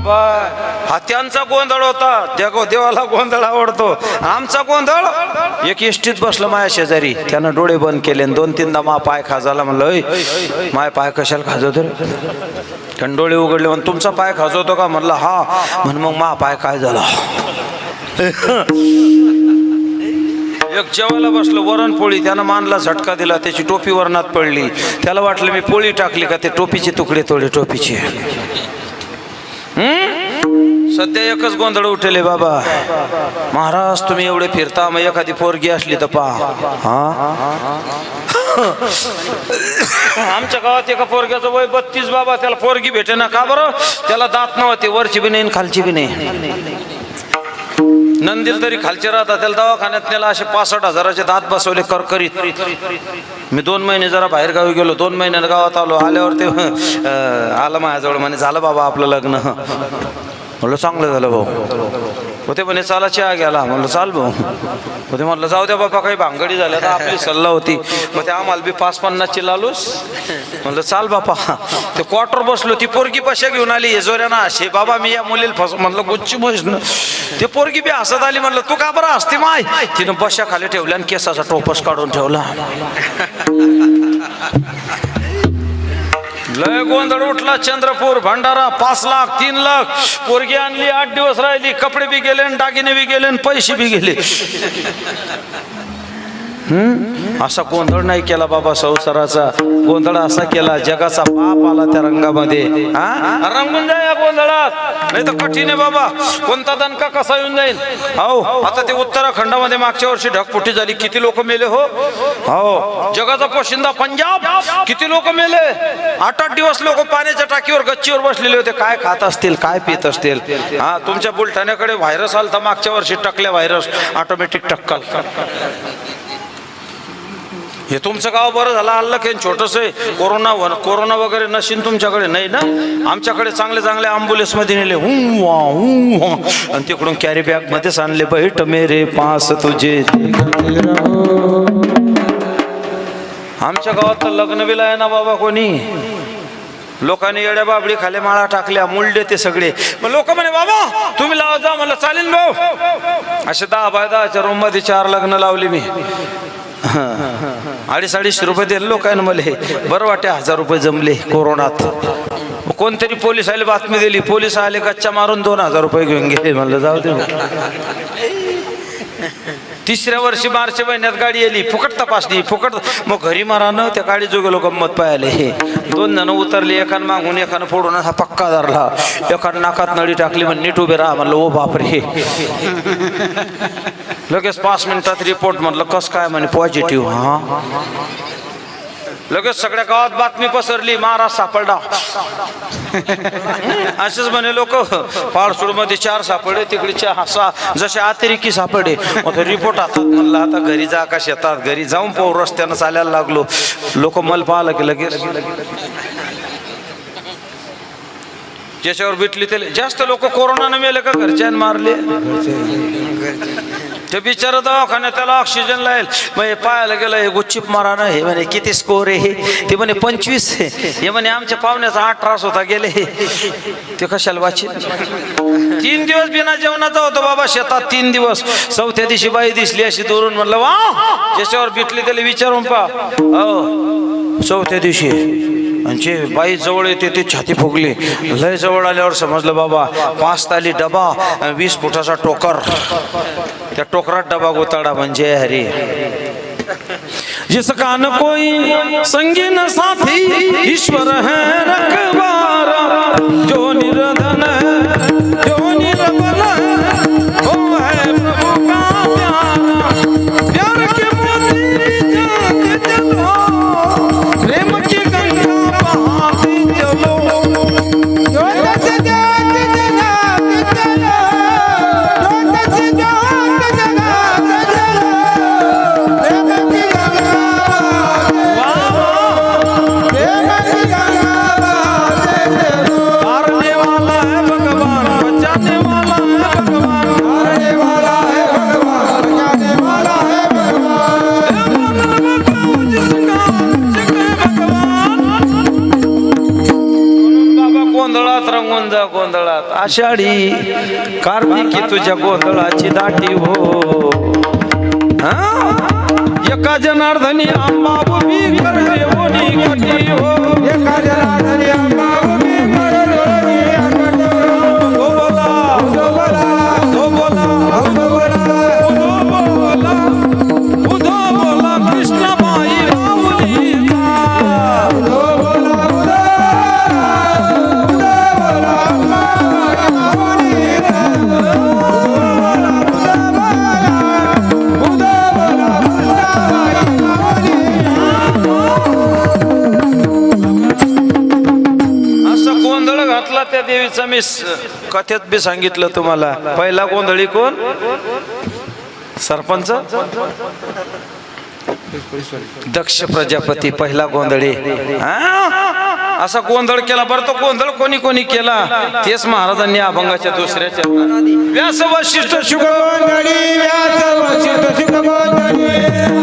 बाबा हा त्यांचा गोंधळ होता, देवाला गोंधळ आवडतो. आमचा गोंधळ, एक इष्टीत बसलं माझ्या शेजारी, त्यानं डोळे बंद केले, 2-3दा मा पाय खाजाला. म्हणलं माय पाय कशाला खाजवतो रे? कारण डोळे उघडले, म्हणून तुमचा पाय खाजवतो का? म्हणलं हा. म्हण मग मा पाय काय झाला? एक जेवायला बसलं, वरण पोळी, त्यानं मानला झटका दिला, त्याची टोपी वरणात पडली. त्याला वाटलं मी पोळी टाकली का, ते टोपीचे तुकडे तोडे टोपीचे. सध्या एकच गोंधळ उठले बाबा. महाराज तुम्ही एवढे फिरता, मग एखादी पोरगी असली तर पहा. आमच्या गावात एका पोरग्याचं वय 32 बाबा, त्याला पोरगी भेटे ना. का बरं? त्याला दात नव्हते, वरची बी नाही खालची बी नाही. नंदील तरी खालचे राहतात, त्याला दवाखान्यात नेला, असे 65,000चे दात बसवले करकरीत. मी 2 महिने जरा बाहेर गावी गेलो, 2 महिन्यानं गावात आलो. आल्यावर ते आलं माझ्याजवळ, म्हणे झालं बाबा आपलं लग्न. म्हणलं चांगलं झालं भाऊ. होते म्हणे चला चहा घ्यायला. म्हणलं चाल भाऊ. होते म्हटलं जाऊ द्या बाबा, काही भांगडी झाल्या तर आपली सल्ला होती. मग ते आम्हाला बी 5-50ची लालूस. म्हणलं चाल बापा. ते क्वार्टर बसलो, ती पोरगी पशा घेऊन आली जोऱ्यानं असे. बाबा मी या मुलीला फस. म्हणलं गुच्ची बसणं. ते पोरगी बी हसत आली. म्हणलं तू का बरं असते माय? तिनं बशा खाली ठेवल्या आणि केसाचा टोपस काढून ठेवला. लय गोंधळ उठला. चंद्रपूर, भंडारा, 5 लाख 3 लाख. पोरगी आणली, 8 दिवस राहिली, कपडे बी गेले, दागिने बी गेले, पैसे बी गेले. असा गोंधळ नाही केला बाबा संसाराचा. गोंधळ असा केला, जगाचा पाप आला त्या रंगामध्ये. रंगून जाय या गोंधळात, नाही तर कठीण आहे बाबा. कोणता दणका कसा येऊन जाईल. हो आता ते उत्तराखंडामध्ये मागच्या वर्षी ढगफुटी झाली, किती लोक मेले. हो जगाचा पोशिंदा पंजाब, किती लोक मेले. 8-8 दिवस लोक पाण्याच्या टाकीवर गच्चीवर बसलेले होते. काय खात असतील, काय पित असतील. तुमच्या बुलढाण्याकडे व्हायरस आलता मागच्या वर्षी, टकल्या व्हायरस, ऑटोमॅटिक टक्कल. हे तुमचं गाव बरं झालं, आलं की छोटस आहे. कोरोना वगैरे नशीन तुमच्याकडे, नाही ना. आमच्याकडे चांगले चांगले अँब्युलन्स मध्ये नेले, आणि तिकडून कॅरी बॅग मध्येच आणले. बैठ मेरे पास तुझे. आमच्या गावात तर लग्न बिल आहे ना बाबा कोणी. लोकांनी येड्या बाबडी खाले माळा टाकल्या, मुलडे ते सगळे. मग लोक म्हणे बाबा तुम्ही लावा जा. म्हणलं चालेल भाऊ. असे 10x10च्या रूम मध्ये 4 लग्न लावली मी. 250 रुपये दिले लोकांना. मला बरं वाटे 1000 रुपये जमले कोरोनात. कोणतरी पोलीस आले, बातमी दिली. पोलीस आले, गच्चा मारून 2000 रुपये घेऊन गेले. म्हणलं जाऊ दे. 3ऱ्या वर्षी मार्च महिन्यात गाडी आली, फुकट तपासणी, फुकट. मग घरी मारानं त्या गाडी जो गेलो, गंमत पाहिले. 2 जण उतरले, एकानं मागून एकानं फोडून हा पक्का धरला. एकानं नाकात नळी टाकली, म्हणजे नीट उभे राहा. म्हणलं ओ बापरे. लगेच 5 मिनिटात रिपोर्ट. म्हटलं कस काय? म्हणे पॉझिटिव्ह. लगेच सगळ्या गावात बातमी पसरली, महाराज सापडला. असेच म्हणे लोक. पाळसुड मध्ये 4 सापडे, तिकडे 6, जसे अतिरेकी सापडे. मग रिपोर्ट हातात. म्हणलं आता घरी जा का शेतात. घरी जाऊन पाहू. रस्त्यानं चालायला लागलो. लोक मल पाहिलं की लगेच ज्याच्यावर भेटली त्याला. जास्त लोक कोरोनानं मेले का घरच्यानं मारले? ते बिचारा दवाखान्यात, त्याला ऑक्सिजन लाईल. मग पाहायला गेलं, हे गुच्चीप मारा ना. हे म्हणे किती स्कोर आहे? ते म्हणे 25. हे म्हणे आमच्या पाहुण्याचा 8 त्रास होता गेले. ते कशाला वाची. 3 दिवस बिना जेवणाचा होतो बाबा शेतात. 3 दिवस. 4थ्या दिवशी बाई दिसली अशी दूरून. म्हणलं वा, ज्याच्यावर भेटली त्याला विचारून पहा. 4थ्या दिवशी आणि जे बाई जवळ येते ते छाती फुगली. लय जवळ आल्यावर समजलं बाबा 5 ताली डबा, 20 फुटाचा टोकर. त्या टोकरात डबा गोताडा. म्हणजे हरी जिसका न कोई संगी न साथी, ईश्वर है रखवारा. जो निर्धन है, जो निर्बल है, वो है प्रभु का प्यारा. प्यार के मोती जाके चलो, प्रेम की गंगा बहाती चलो. तारने वाला है घेऊन जा गोंधळात आषाढी कार्तिकी तुझ्या गोंधळाची दाटी हो हा? एका जनार्दनी आंबा उभी करते ओनी कटी हो एका जनार्दनी आंबा उभी करते हो बोला उदो बोला हो बोला उदो बोला उधो बोला उधो बोला कृष्णबाई माऊलीचा उदो बोला असं गोंधळ घातला त्या देवीचा मी कथेत बी सांगितलं तुम्हाला. पहिला गोंधळी कोण? सरपंच दक्ष प्रजापती पहिला गोंधळी. असा गोंधळ केला. बरं तो गोंधळ कोणी कोणी केला तेच महाराजांनी अभंगाच्या दुसऱ्या चरणात व्यास वशिष्ठ शुक गोंधळी व्यास वशिष्ठ शुक गोंधळी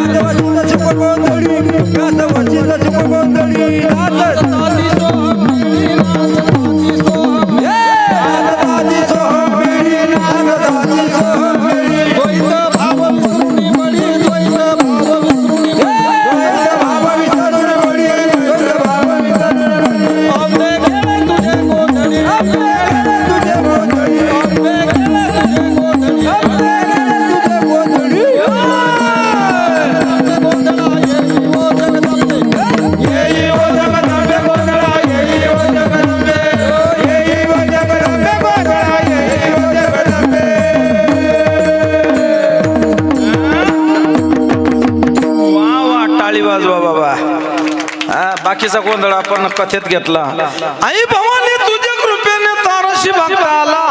व्यास वशिष्ठ शुक गोंधळी व्यास वशिष्ठ शुक गोंधळी नाचताती सोहमिळी नाचताती सोहमिळी नाचताती सोहमिळी नाचताती सोहमिळी द्वैत भाव विसरुनी बळी द्वैत भाव विसरुनी द्वैत भाव विसरुनी बळी द्वैत भाव विसरुनी बळी आंबे गेले तुझे गोंधळी आंबे गेले तुझे गोंधळी आंबे गेले तुझे गोंधळी आंबे गेले तुझे गोंधळी गोंधळा येई ओ जगदंबे येई ओ जगदंबे गोंधळा येई ओ जगदंबे येई ओ जगदंबे गोंधळा येई ओ जगदंबे वा वा टाळी वाजवा बाबा. बाकीचा गोंधळ आपण कथेत घेतला. आई भवानी तुझ्या कृपेने तारशी भक्ताला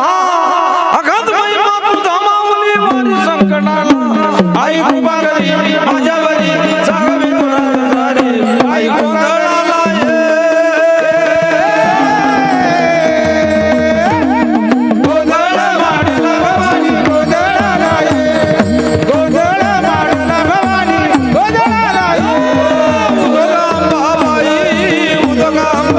अगाध महिमा तुझा माऊली वारी संकटाला आई कृपा करी माझ्यावरी जागवी गुणाधारी आई गोंधळाला ये. गोंधळ माडला भवानी गोंधळाला ये गोंधळ माडला भवानी गोंधळाला ये उदगांबाबाई उदगांबाबाई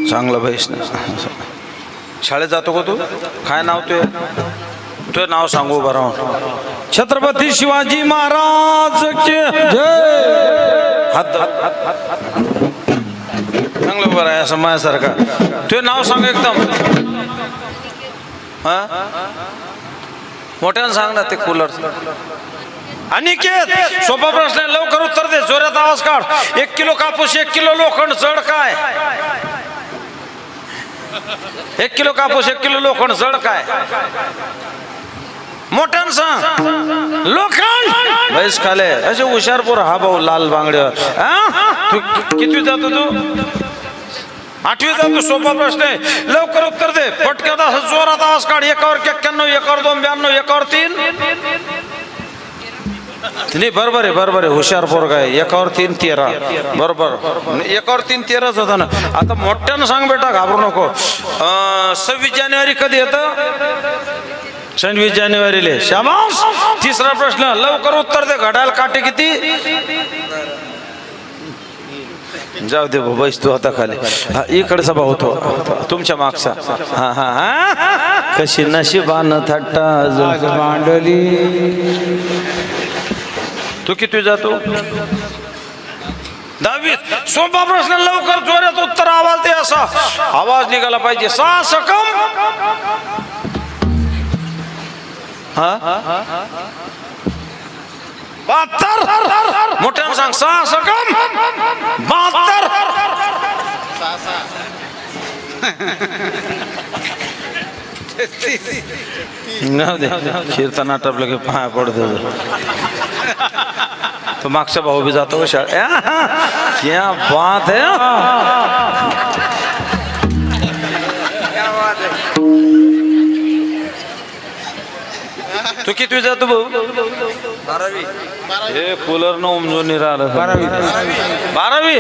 चांगला वैष्णव. शाळेत जातो का तू? काय नाव तुझं नाव सांगू बरं. छत्रपती शिवाजी महाराज के हात चांगलं बरं आहे असं माझ्यासारखा. तुझं नाव सांग एकदम. हा मोठ्यानं सांग ना ते कूलर. अनिकेत सोपा प्रश्न आहे, लवकर उत्तर दे, जोरात आवाज काढ. 1 किलो कापूस 1 किलो लोखंड जड काय? 1 किलो कापूस 1 किलो लोखंड जड काय? मोठ्यानं सांग. लोखंड. बैस खाले असे हुशारपूर. हा भाऊ लाल बांगड्यावर. तू किती जातो तू? 8वी जातो. सोपा प्रश्न आहे, लवकर उत्तर दे. पटक्यात असं जोरात आवाज काढ. 1 वर 91, 1 वर 2 92, 1 वर 3. नाही बरोबर आहे, बरोबर आहे. हुशार पोरगा आहे. 1 वर 3 13 बरोबर. 1 वर 3 13च होता ना. आता मोठ्यानं सांग बेटा, घाबरू नको. 26 जानेवारी कधी येतं? 26 जानेवारीले. शाबास. तिसरा प्रश्न, लवकर उत्तर दे. घड्याळ काटे किती? जाऊ दे भाऊ, बैस तू आता खाली. इकडचा भाऊ तो तुमच्या मागचा. हा हा हा. कशी नशिबान थट्टा मांडली. तू किती जातो? 10वी. सोपा प्रश्न, लवकर जोरात उत्तर. आवाज दे, असा आवाज निघाला पाहिजे. 6 सकम हा 72 मोठ्यानं सांग 6 सकम 72 न दे कीर्तन आटपलं की पाया पडतो तो मागचा भाऊ बी जातो का शाळेत क्या बात है तू किती जातो भाऊ 12वी हे कूलर न उमजून राहिलं 12वी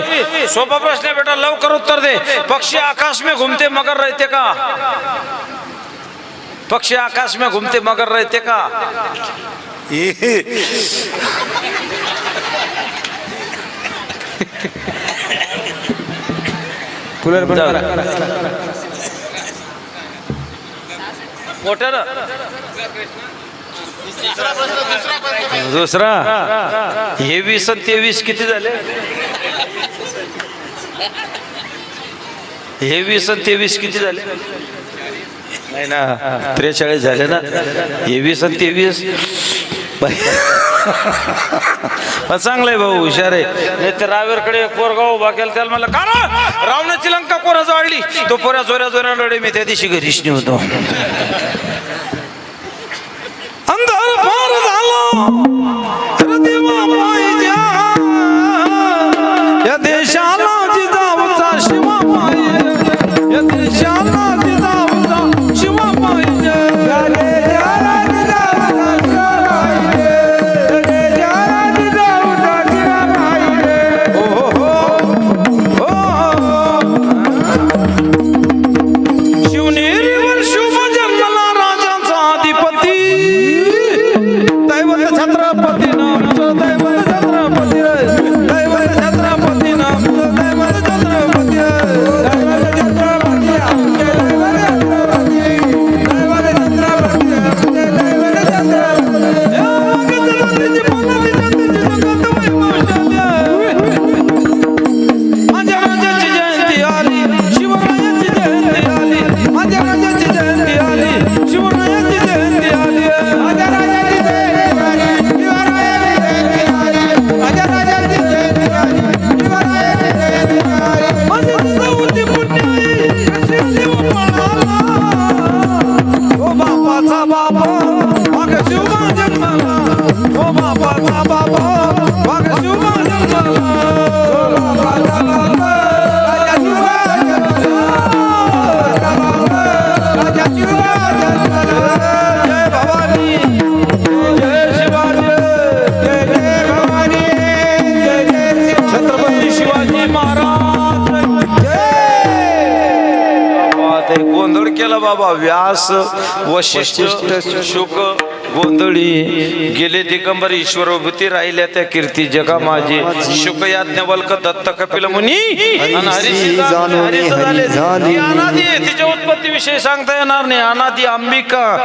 सोपा प्रश्न आहे बेटा लवकर उत्तर दे पक्षी आकाश में घूमते मगर रहते का पक्षी आकाश में घूमते मगर रहते का कूलर बंद करा मोठं दुसरा 20 आणि 23 किती झाले 20 आणि 23 किती झाले नाही ना 43 झाले ना 20 आणि 23 पण चांगलंय भाऊ हुशार आहे नाही तर रावेरकडे पोरगाव उभा केला त्याला म्हणलं का रावणाची लंका कोरा जाळली तो पोऱ्या जोऱ्या जोऱ्या लढे मी त्या दिवशी घरीच होतो अंधार फार झाला या देशाला जिजाऊचा शिवा पाहिजे या देशाला जिजाऊचा शिवा पाहिजे शिवनेरीवर शुभ जन्मला राजाचा अधिपती दैवत छत्रपती नामचं दैवत छत्रपती दैवत छत्रपती नामचं दैवत छत्रपती माझ्या राजाची जयंती आली शिवरायाची जयंती आली माझ्या राजाची जयंती आली शिवरायाची जयंती आली माझ्या राजाची जयंती आली माझ्या राजाची जयंती आली शिवरायाची जयंती आली माझ्या जिजाऊची पुण्याई कशी आली बाळाला ओ बापाचा बाबा वाघ शिवबा जन्माला ओ बापाचा बाबा वाघ शिवबा जन्माला जय भवानी जय शिवाजी जय भवानी छत्रपती शिवाजी महाराज जय गोंधळ केला बाबा व्यास वशिष्ठ शुक गोंधळी गेले दिगंबर ईश्वरभूती राहिल्या त्या कीर्ती जगा माझी शुक याज्ञवल्क दत्त कपिल मुनी आणि हरीशी जाणून हरीचं झाले. ही अनादी आहे, तिच्या उत्पत्ती विषयी सांगता येणार नाही. अनादी अंबिका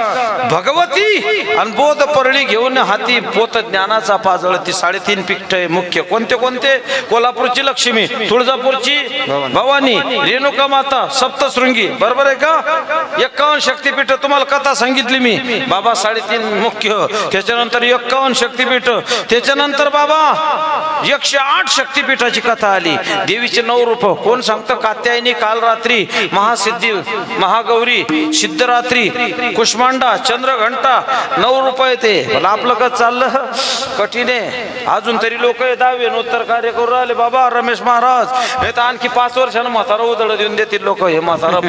भगवती आणि बोध परळी घेऊन हाती पोत ज्ञानाचा पाजळ ती 3.5 पीठ आहे मुख्य. कोणते कोणते? कोल्हापूरची लक्ष्मी, तुळजापूरची भवानी, रेणुका माता, सप्तशृंगी. बरोबर आहे का? 51 शक्तीपीठ तुम्हाला कथा सांगितली मी बाबा. 3.5 मुख्य, त्याच्यानंतर 51 शक्तीपीठ, त्याच्यानंतर बाबा 108 शक्तीपीठाची कथा आली. देवीचे 9 रूप कोण सांगतं? कात्यायनी, कालरात्री, महासिद्धी, महागौरी, सिद्धरात्री, कुष्मांडा, चंद्रघंटा. 9 रूप आहे ते. मला आपलं कसं चाललं कठीण आहे. अजून तरी लोक 10वे उत्तर कार्य करू राहिले बाबा. रमेश महाराज नाही तर आणखी 5 वर्षानं म्हातारा उदळ देऊन देतील लोक. हे म्हातारा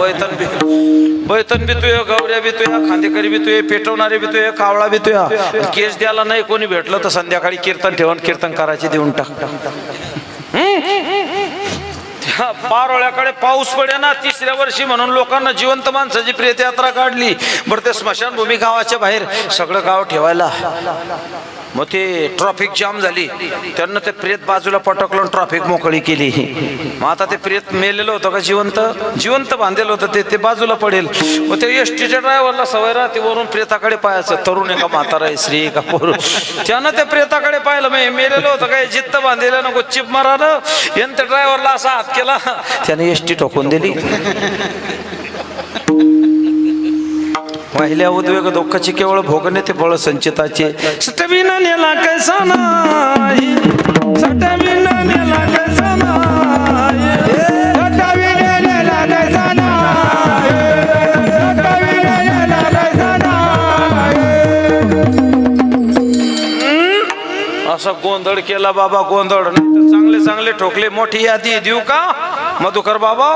बैतन बितोय, गौऱ्या बितोय, खांदेकरी बितोय, पेटवणारे बितोय, कावळा बितोय. केस द्यायला नाही कोणी भेटलं तर संध्याकाळी कीर्तन ठेवून कीर्तन करायचे देऊन टाक. पारोळ्याकडे पाऊस पडे ना 3ऱ्या वर्षी म्हणून लोकांना जिवंत माणसाची प्रेत यात्रा काढली. बरं ते स्मशानभूमी गावाच्या बाहेर सगळं गाव ठेवायला. मग ते ट्रॉफिक जाम झाली. त्यांना ते प्रेत बाजूला पटकलं, ट्रॉफिक मोकळी केली. मग आता ते प्रेत मेलेलं होतं का जिवंत? जिवंत बांधलेलं होतं ते बाजूला पडेल. मग ते एसटीच्या ड्रायव्हरला सवय राहते वरून प्रेताकडे पाहायचं. तरुण आहे का म्हातारा आहे, स्त्री का पोर. त्यानं ते प्रेताकडे पाहिलं. मग मेलेलं होतं काय जित्त बांधलेलं नको चिप मारानं. यानं त्या ड्रायव्हरला असा हात केला, त्याने एसटी ठोकून दिली. वाहिल्या उद्वेग दुःखाची केवळ भोगणे ते फळ संचिताचे सटविना नेला कैसा नाही सटविना नेला कैसा नाही सटविलेला कैसा नाही, सटविलेला कैसा नाही. असा गोंधळ केला बाबा गोंधळ नाही तर चांगले चांगले ठोकले मोठी यादी देऊ का मधुकर बाबा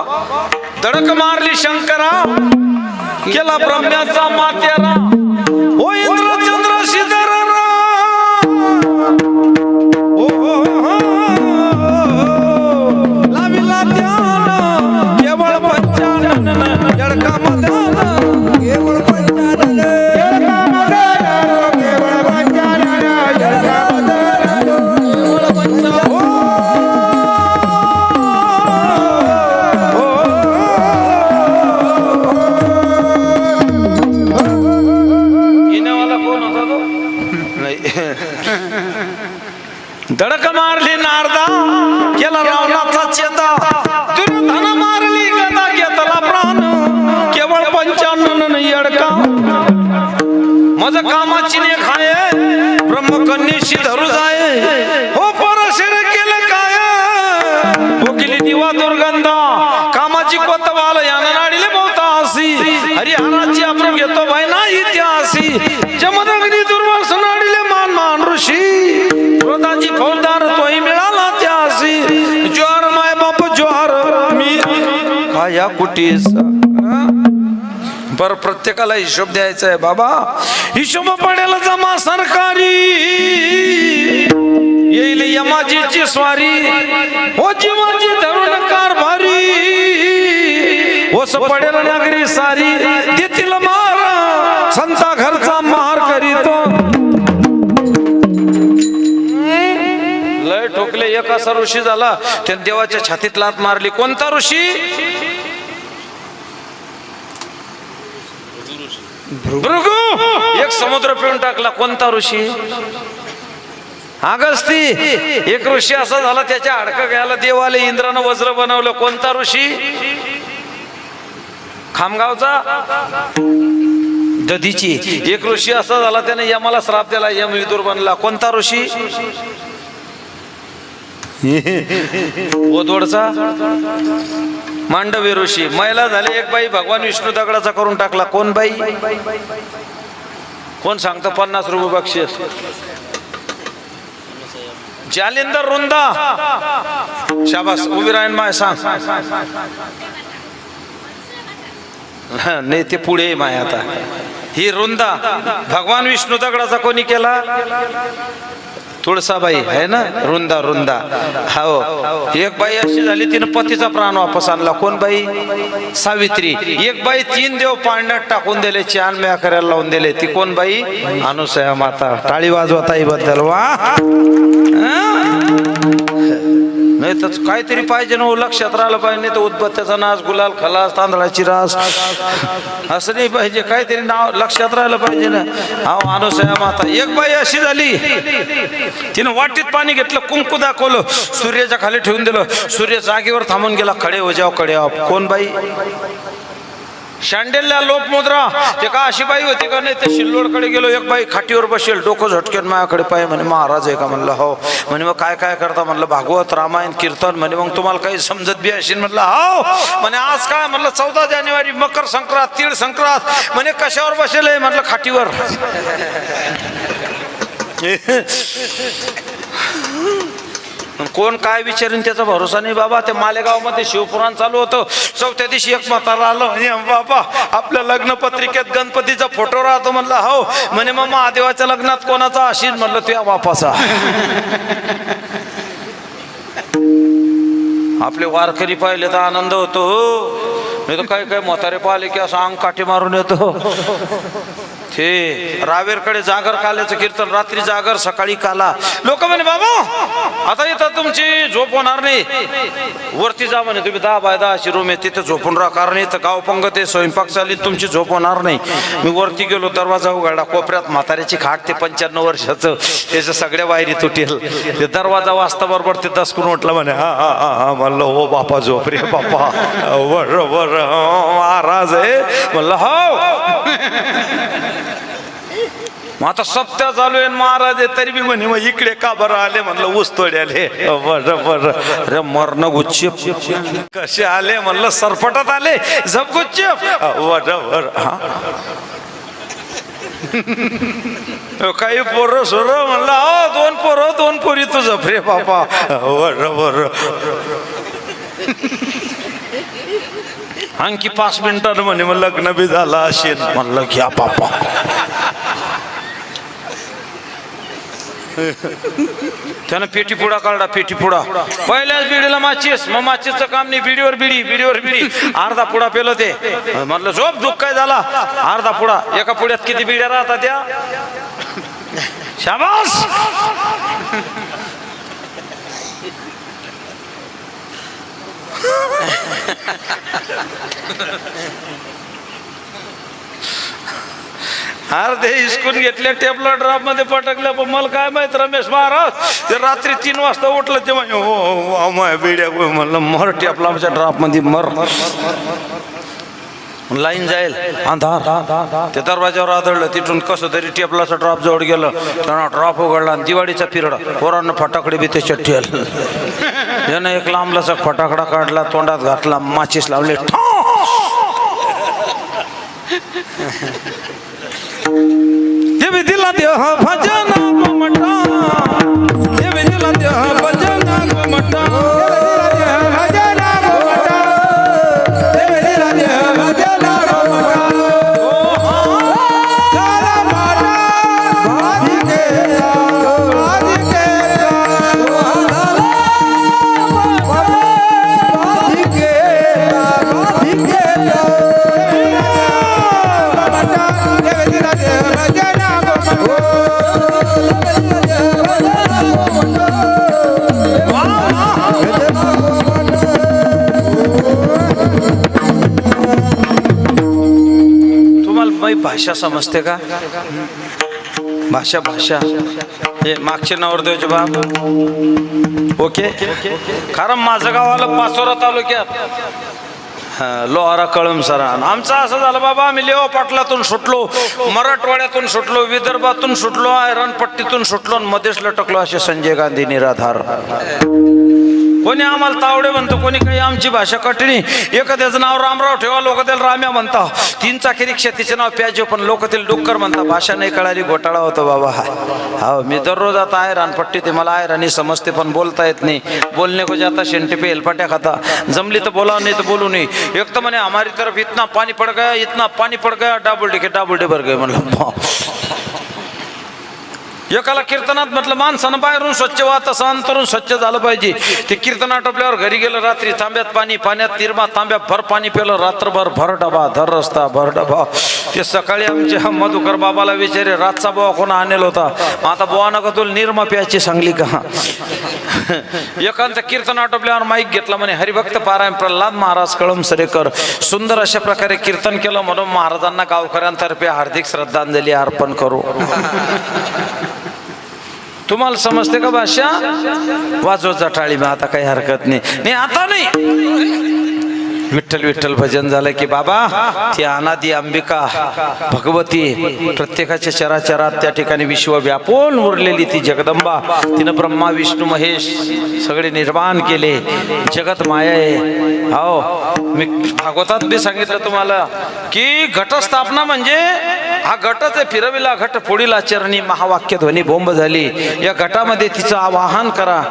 धडक मारली शंकरा केला ब्रह्म्याचा मातेरा ओ इंद्र चंद्र शिधर लाविला ध्यान केवळ पंचानन यडका मदान केवळ पंचानन यडका मदान, केवळ पंचानन यडका मदान, केवळ पंचानन. येण्यावाला कोण होता तो नाही धडक मारली नारदा केला रावणाचा चेता दुर्योधन मारली गदा घेतला प्राण केवळ पंचानन यडका माझ कामाची ने खाये ब्रह्मकन्येशी धरू जाये हो परशर केले काय हो केली दिवा दुर्गंधा कामाची कोतवाल यानं नाडीले बहुता असी हरिहराची आपण घेतो भाई ना इतिहासी जमदग्नी दुर्वास नाडीले मान मान ऋषी क्रोधाची फौजदार तोही मिळाला त्यासी जोर माय बाप जोर मी खाया कुटीस पर प्रत्येकाला हिशोब द्यायचा आहे बाबा हिशोब पडेल जमा सरकारी येईल यमाजीची स्वारी हो जीवाची धरून कारभारी ओस पडेल नगरी सारी देतील मार संता घरचा मार करीतो लय ठोकले एक असा ऋषी झाला त्याने देवाच्या छातीत लात मारली कोणता ऋषी भृगु एक समुद्र पिळून टाकला कोणता ऋषी अगस्ती एक ऋषी असा झाला त्याच्या हाडकं घ्यायला देवाले इंद्रानं वज्र बनवलं कोणता ऋषी खामगावचा दधीची एक ऋषी असा झाला त्याने यमाला श्राप दिला यम विदुर बनला कोणता ऋषी ओदवडचा मांडवी ऋषी महिला झाले एक बाई भगवान विष्णू दगडाचा करून टाकला कोण बाई कोण सांगतो 50 रुपये बक्षीस जालिंदर रुंदा शाबास उभी राहीन माय सांग नाही ते पुढे माय आता ही रुंदा भगवान विष्णू दगडाचा कोणी केला तुळसाबाई आहे ना रुंदा रुंदा हो एक बाई अशी झाली तिने पतीचा प्राण वापस आणला कोण बाई सावित्री एक बाई 3 देव पाण्यात टाकून दिले चान म्या करायला लावून दिले ती कोण बाई अनुसया माता टाळी वाजवत आई बद्दल वा नाही तर काहीतरी पाहिजे ना लक्षात राहिलं पाहिजे नाही तर उदबत्त्याचा नाच गुलाल खलास तांदळाची रास असं नाही पाहिजे काहीतरी नाव लक्षात राहिलं पाहिजे ना हा अनुसया माता एक बाई अशी झाली तिनं वाटीत पाणी घेतलं कुंकू दाखवलं सूर्याच्या खाली ठेवून दिलं सूर्य जागेवर थांबून गेला खडे हो जाव कडे कोण बाई शांडेलला लोपमुद्रा ते का अशी बाई होती का नाही ते शिल्लोडकडे गेलो एक बाई खाटीवर बसेल डोकं झटकेन माझ्याकडे पाय म्हणे महाराज आहे का म्हणलं हो म्हणे मग काय काय करता म्हणलं भागवत रामायण कीर्तन म्हणे मग तुम्हाला काही समजत बी असेल म्हणलं हो म्हणे आज काय म्हणलं 14 जानेवारी मकर संक्रांत तीळ संक्रांत म्हणे कशावर बसेल आहे म्हणलं खाटीवर कोण काय विचारून त्याचा भरोसा नाही बाबा त्या मालेगाव मध्ये शिवपुराण चालू होतं 4थ्या दिवशी एक म्हातारा आलं बाबा आपल्या लग्न पत्रिकेत गणपतीचा फोटो राहतो म्हणलं हो म्हणे मग महादेवाच्या लग्नात कोणाचा असेल म्हणलं तुझ्या बापाचा आपले वारकरी पाहिले तर आनंद होतो नाही तर काय काय म्हातारे पाहिले की असं अंग काठी मारून येतो ते रावेरकडे जागर काल्याचं कीर्तन रात्री जागर सकाळी काला लोक म्हणे बाबा आता इथं तुमची झोप होणार नाही वरती जा म्हणे तुम्ही 10 बाय 10 रूम आहे तिथे झोपून राहा कारण इथं गाव पंगत आहे स्वयंपाक चालीत तुमची झोप होणार नाही मी वरती गेलो दरवाजा उघडला कोपऱ्यात म्हाताऱ्याची खाट ते 95 वर्षाचं त्याच्या सगळ्या वायरी तुटेल ते दरवाजा वाजता बरोबर ते दसकून उठला म्हणे हा हा हा हा म्हणलं हो बापा झोप रे बापा बरोबर महाराज आहे म्हणलं हो मग आता सप्त्या चालू आहे महाराज आहे तरी बी म्हणे मग इकडे का बरं आले म्हणलं ऊस तोडे आले बरं अरे मरण गुच्चप कसे आले म्हणलं सरपटात आले झप गुच्चप बरं हा काही पोरं सोर म्हणलं दोन पोरं दोन पोरी तू झप रे बापा बरं आणखी 5 मिनिटानं म्हणे मग लग्न बी झालं असेल म्हणलं घ्या पापा त्यानं पेटीपुडा काढला पेटीपुडा पहिल्याच बिडीला माचीस मग माचीसचं काम नाही बिडीवर बिडी अर्धा पुडा पेलो ते म्हटलं झोप दुःख काय झाला अर्धा पुडा एका पुड्यात किती बिड्या राहतात त्या शाबास अर्धे हिसकून घेतल्या टेबला ड्रॉप मध्ये पटकल्या पण मला काय माहित रमेश महाराज ते रात्री 3 वाजता उठलं ते माय बिड्या म्हणलं मर टेबलाच्या ड्रॉप मध्ये मर लाईन जाईल अंधार ते दरवाजावर आदळलं तिथून कसं तरी टेबलाचा ड्रॉप जवळ गेलं त्यांना ड्रॉप उघडला आणि दिवाळीचा पिरडा पोरांना फटाकडे बी त्याच्यात ठेवलं यानं एक लांबलाचा फटाकडा काढला तोंडात घातला माचीस लावले देवी दिला देह भजन मटा देवी दिला देह भजन मटा भाषा समजते का भाषा हे मागचे नवरदेवचे बाप ओके कारण माझं गाव आलं पाचोरा तालुक्यात लोहारा कळमसरा आमचं असं झालं बाबा आम्ही लेवा पाटलातून सुटलो मराठवाड्यातून सुटलो विदर्भातून सुटलो आयरनपट्टीतून सुटलो आणि मध्येच लटकलो असे संजय गांधी निराधार कोणी आम्हाला तावडे म्हणतो कोणी काही आमची भाषा कठीण एखाद्याचं नाव रामराव ठेवा लोक त्याला राम्या म्हणता 3 चाकी रिक्षा तिचे नाव प्याजो पण लोक त्याला डुक्कर म्हणता भाषा नाही कळाली घोटाळा होतो बाबा हा मी दररोज आता आयरानपट्टी ते मला आयरानी समजते पण बोलता येत नाही बोलने को जाता शेंटे पे हेलपाट्या खाता जमली तर बोला नाही तर बोलू नाही एक तर म्हणे हमारी तरफ इतना पाणी पड गया डाबुल डे भर गए म्हणलं एकाला कीर्तनात म्हटलं माणसानं बाहेरून स्वच्छ वाहत असं अंतरून स्वच्छ झालं पाहिजे ते कीर्तन आटोपल्यावर घरी गेलं रात्री तांब्यात पाण्यात तिरमा तांब्यात भर पाणी पेलं रात्रभर भर डबा धर रस्ता भर डबा ते सकाळी आमच्या मधुकर बाबाला विचारे रातचा बोवा कोणा आणेल होता आता बोवा नका तुला निरमा प्यायची सांगली का एकांत कीर्तन आटोपल्यावर माईक घेतला म्हणे हरिभक्त पारायण प्रल्हाद महाराज कळमसरेकर सुंदर अशा प्रकारे कीर्तन केलं म्हणून महाराजांना गावकऱ्यांतर्फे हार्दिक श्रद्धांजली अर्पण करू तुम्हाला समजते का भाषा वाजवचा टाळी मग आता काही हरकत नाही आता नाही विठ्ठल विठ्ठल भजन झालं की बाबा ती अनादी अंबिका भगवती प्रत्येकाच्या चराचरात त्या ठिकाणी विश्व व्यापून उरलेली ती जगदंबा तिनं ब्रह्मा विष्णू महेश सगळे निर्माण केले जगत माया आहे हो मी भागवतात बी सांगितलं तुम्हाला की घटस्थापना म्हणजे हा घटच आहे फिरविला घट पुढील आचरणी महावाक्य ध्वनी बोंब झाली या घटामध्ये तिचं आवाहन करा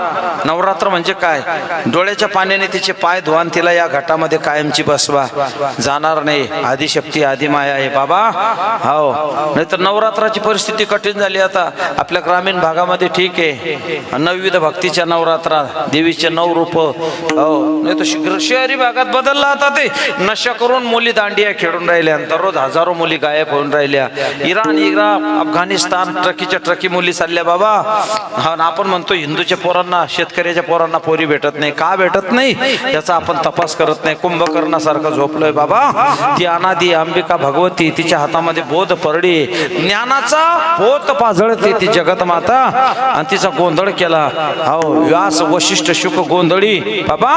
नवरात्र म्हणजे काय डोळ्याच्या पाण्याने तिचे पाय धुवान तिला या घटामध्ये कायमची बसवा जाणार नाही आदिशक्ती आदिमाया आहे बाबा हो नाहीतर नवरात्राची परिस्थिती कठीण झाली आता आपल्या ग्रामीण भागामध्ये ठीक आहे नवविध भक्तीच्या नवरात्रा देवीचे 9 रूप हो नाही तर शहरी भागात बदलला आता ते नशा करून मुली दांडिया खेळून राहिल्या दररोज हजारो मुली गायब होऊन राहिल्या चालल्या, इराण इराक अफगाणिस्तान ट्रकीच्या ट्रकी मुली चालल्या बाबा. हा ना, आपण म्हणतो हिंदूच्या पोरांना शेतकऱ्याच्या पोरांना पोरी भेटत नाही, का भेटत नाही याचा आपण तपास करत नाही. कुंभकर्णासारखं झोपलोय बाबा. ती अनादी अंबिका भगवती, तिच्या हातामध्ये बोध परडी, ज्ञानाचा पोत पाझळते ती जगत माता, आणि तिचा गोंधळ केला. हो, व्यास वशिष्ठ शुक गोंधळी बाबा.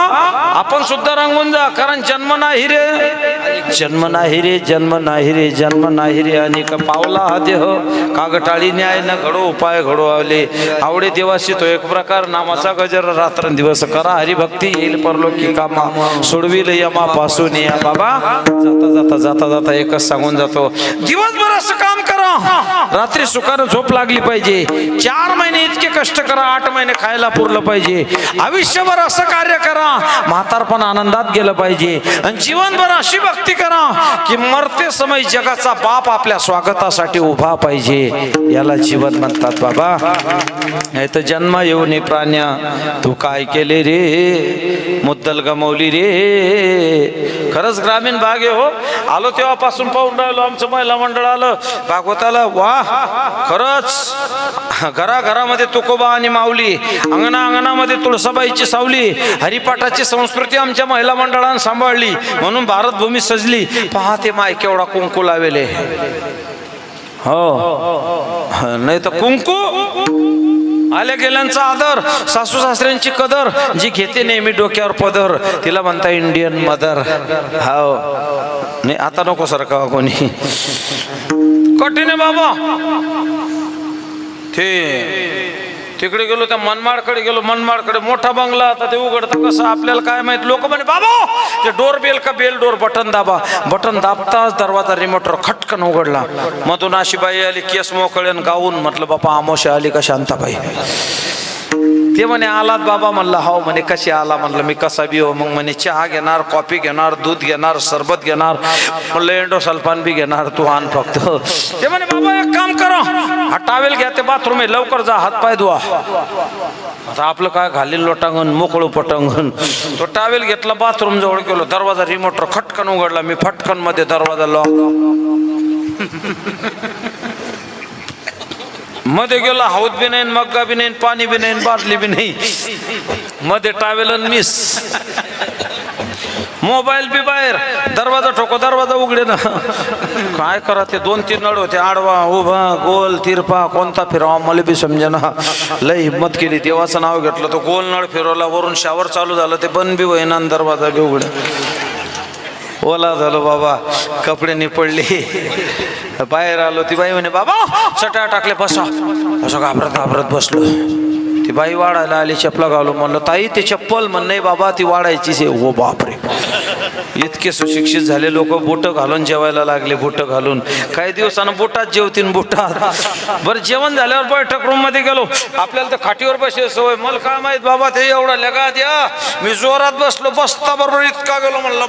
आपण सुद्धा रंगून जा, कारण जन्म नाही रे, जन्म नाही रे, जन्म नाही रे, जन्म नाही रे. आणि पावला हा देह कागटाळी न्याय न घडो उपाय घडो आवले. आवडे देवाशी तो एक प्रकार, नामाचा गजर रात्रंदिवस करा हरिभक्ती, येईल परलोकी कामा, सोडविल यमा पासून या बाबा. जाता जाता जाता जाता एकच सांगून जातो, दिवसभर असं काम करा, रात्री सुखानं झोप लागली पाहिजे. 4 महिने इतके कष्ट करा, 8 महिने खायला पुरलं पाहिजे. आयुष्यभर असं कार्य करा, म्हातारपण आनंदात गेलं पाहिजे. आणि जीवनभर अशी भक्ती करा की मरते समय जगाचा बाप आपल्या स्वागतासाठी उभा पाहिजे. याला जीवन म्हणतात बाबा. नाही तर जन्म येऊन प्राण्या तू काय केले रे, मुद्दल गमवली रे. खरंच ग्रामीण भाग आहे हो. आलो तेव्हापासून पाहून राहिलो आमचं महिला मंडळ आलं भागवताला. वा, खरंच घराघरामध्ये तुकोबा आणि माऊली, अंगणामध्ये तुळसाबाईची सावली, हरिपाठाची संस्कृती आमच्या महिला मंडळानं सांभाळली, म्हणून भारतभूमी सजली. पहा ते माय केवढा कुंकू लावेले. हो, नाही तर कुंकू आल्या गेल्यांचा आदर, सासू सासऱ्यांची कदर, जी घेते नेहमी डोक्यावर पदर, तिला म्हणता इंडियन मदर. हो, नाही आता नको सारखा कोणी. कठीण आहे बाबा. तिकडे गेलो, त्या मनमाडकडे गेलो, मनमाडकडे मोठा बंगला. आता ते उघडतं कसं आपल्याला काय माहित. लोक म्हणे बाबा ते डोर बेल का बेल डोर बटन दाबा. बटन दाबताच दरवाजा रिमोटवर खटकन उघडला. मधून अशी बाई आली, केस मोकळ्यान गाऊन. म्हटलं बापा आमोशा आली का शांताबाई? ते म्हणे आलात बाबा. म्हणलं हो. म्हणे कशी आला? म्हणलं मी कसा बी हो. मग म्हणे चहा घेणार, कॉफी घेणार, दूध घेणार, सरबत घेणार. म्हणलं एंडोसल्फान बी घेणार, तू आण फक्त. ते म्हणे बाबा एक काम करा, हा टावेल घ्या, ते बाथरूम आहे, लवकर जा, हात पाय धुवा. आता आपलं काय घालील लोटांगण, मोकळं पटांगण. तो टावेल घेतला, बाथरूम जवळ गेलो, दरवाजा रिमोटवर खटकन उघडला. मी फटकन मध्ये दरवाजा लॉक. मध्ये गेला, हौद बी नाही, मग्गा बी नाही, पाणी बी नाही, बाटली बी नाही, मध्ये टावेल मिस. मोबाईल बी बाहेर, दरवाजा ठोको, दरवाजा उघडे ना. काय करा, ते 2-3 नळ होते, आडवा उभा गोल तिरपा, कोणता फिरवा मला बी समजेना. लय हिंमत केली, देवाचं नाव घेतलं, तो गोल नळ फिरवला, वरून शावर चालू झालं, ते बंद बी होईना, दरवाजा बी उघडे. ओला झालो बाबा, कपडे निपडले, बाहेर आलो. ती बाई म्हणे बाबा चटया टाकले, बसा. असं घाबरत घाबरत बसलो. ती बाई वाढायला आली, चपला घालू. म्हणलं ताई ते चप्पल. म्हण नाही बाबा ती वाढायचीच आहे. ओ बापरे, इतके सुशिक्षित झाले लोक बुट घालून जेवायला लागले. बुट घालून काही दिवसानं बुटात जेवतीन, बुटात. बरं जेवण झाल्यावर बैठक रूम मध्ये गेलो. आपल्याला तर खाटीवर बसायची सवय. मला काय माहित बाबा ते एवढा लगा द्या. मी जोरात बसलो, बसता बरोबर इतका गेलो. म्हणलं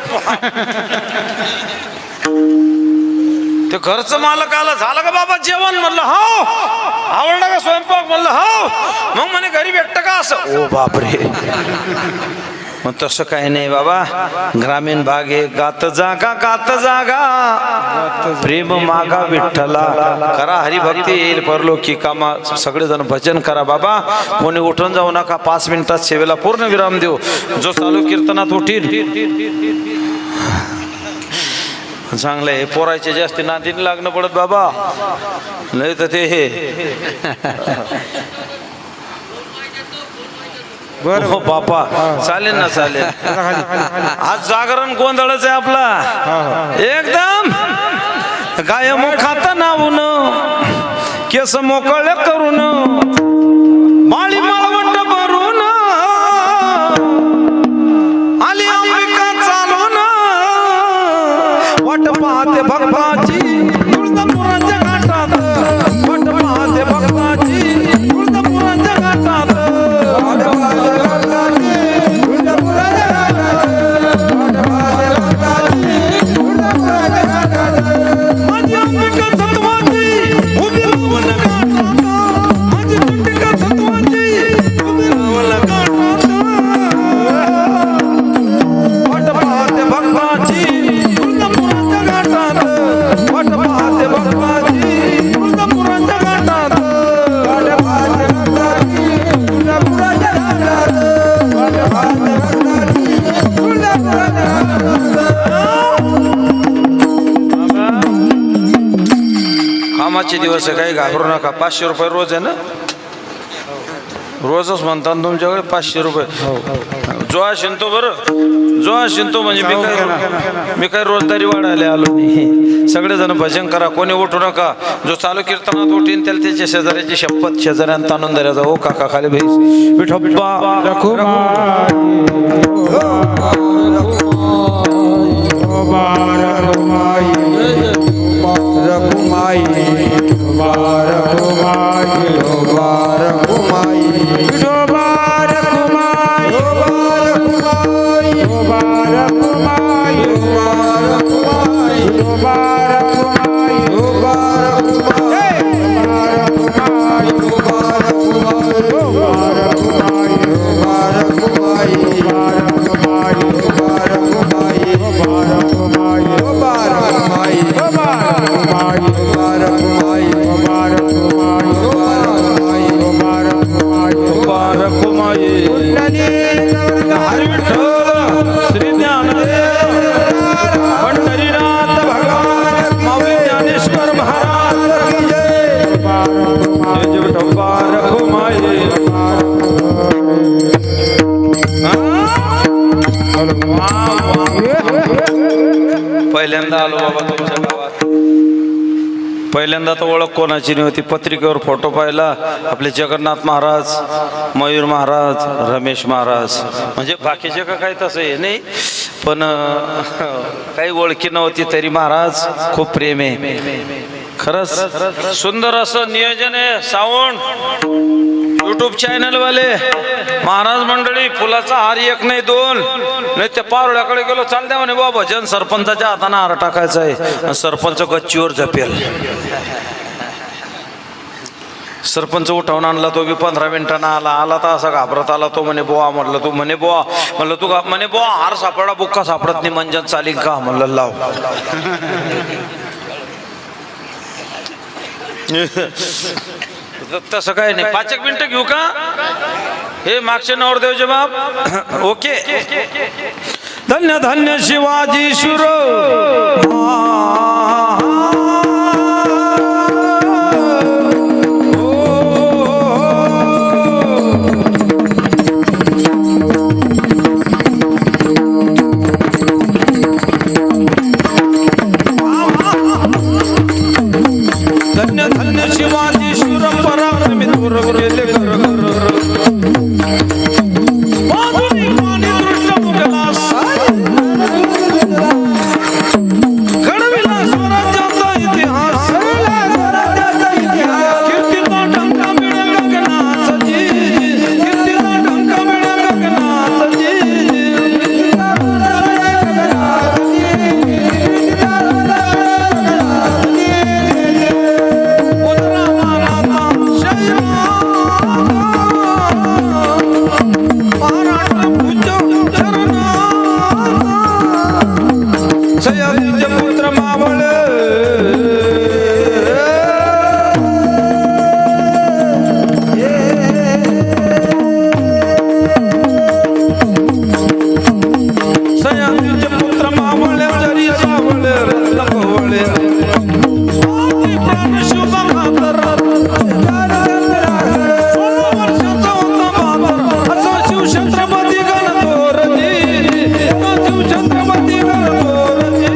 ते घरचं मालक आला, झालं का बाबा जेवण? म्हणलं हो. आवडलं का स्वयंपाक? म्हणलं हो. मग म्हणे घरी भेटतं का? असं. ओ बापरे. मग तसं काही नाही बाबा. ग्रामीण भाग आहे, गात जागा, गात जागा, प्रेम मागा विठ्ठला, करा हरिभक्ती, येईल परलोकी कामा. सगळेजण भजन करा बाबा. कोणी उठून जाऊ नका. 5 मिनिटात सेवेला पूर्ण विराम देऊ. जो चालू कीर्तनात उठील चांगलं आहे. पोरायचे जास्ती नादीने लागणं पडत बाबा, नाही तर ते हे. हो बापा, चालेल ना, चालेल. आज जागरण गोंधळच आहे आपला एकदम. गाय मुखात नावून, केस मोकळे करून, माळी माळवट भरून, आली अंबिका चालून, वाट पाहते भक्ताची तुळजापुराच्या घाटात, वाट पाहते भक्ताची तुळजापुराच्या घाटात. माझी अंबिका सत्वाची उभी राहून घाटात, कामाचे दिवस आहे, काही घाबरू नका. 500 रुपये रोज आहे ना, रोजच म्हणतात तुमच्याकडे 500 रुपये. जो शिंतो बरं, जो शिंतो म्हणजे मी काय रोजदारी वाढायला आलो नाही. सगळेजण भजन करा, कोणी उठू नका. जो चालू कीर्तनात उठीन त्याला त्याच्या शेजाऱ्याची शपथ शेजाऱ्यांना ताणून द्यायचा. ओ काका खाली भाई विठोबा पहिल्यांदा आलो बाबा तुमच्या गावात. पहिल्यांदा तर ओळख कोणाची नव्हती. पत्रिकेवर फोटो पाहिला, आपले जगन्नाथ महाराज, मयूर महाराज, रमेश महाराज, म्हणजे बाकीचे का काही तसं हे नाही, पण काही ओळखी नव्हती. तरी महाराज खूप प्रेम आहे खरंच. सुंदर असं नियोजन आहे. साऊंड यूट्यूब चॅनल वाले महाराज मंडळी, फुलाचा हार एक नाही दोन नाही. त्या पारोळ्याकडे गेलो, चाल द्या म्हणे बाबा भजन, सरपंचाच्या हाताने हार टाकायचा आहे. सरपंच गच्चीवर झपेल. सरपंच उठवून आणला, तो बी 15 मिनिटांना आला तर असा घाबरत आला. तो म्हणे बोवा, म्हटलं तू म्हणे बोवा, म्हणलं तू म्हणे बोवा हार सापडा, बुक्का सापडत नाही, मंजन चालीन का? म्हणलं लाव. तसं काय नाही. 5 मिनिटं घेऊ का? हे मागचे नवरदेवचे बाप ओके. धन्य धन्य शिवाजी शुर धन्य धन्य शिवाजी शुर पराक्रमी थोर गेले घर घर बाजूनी पाणी दृष्ट मुगलास घडविला स्वराज्याचा इतिहास कीर्तीचा डंका मिळे गगनाचा कीर्तीचा डंका मिळे गगनाचा पुत्र मावळ सयाजीचे पुत्र मावळ जरी सावळ रत्नवळे प्राण शोभा खातर 16 वर्षाचा होता बाबर असा शिवछत्रपती गणतोरजी शिवछत्रपती गणतोरजी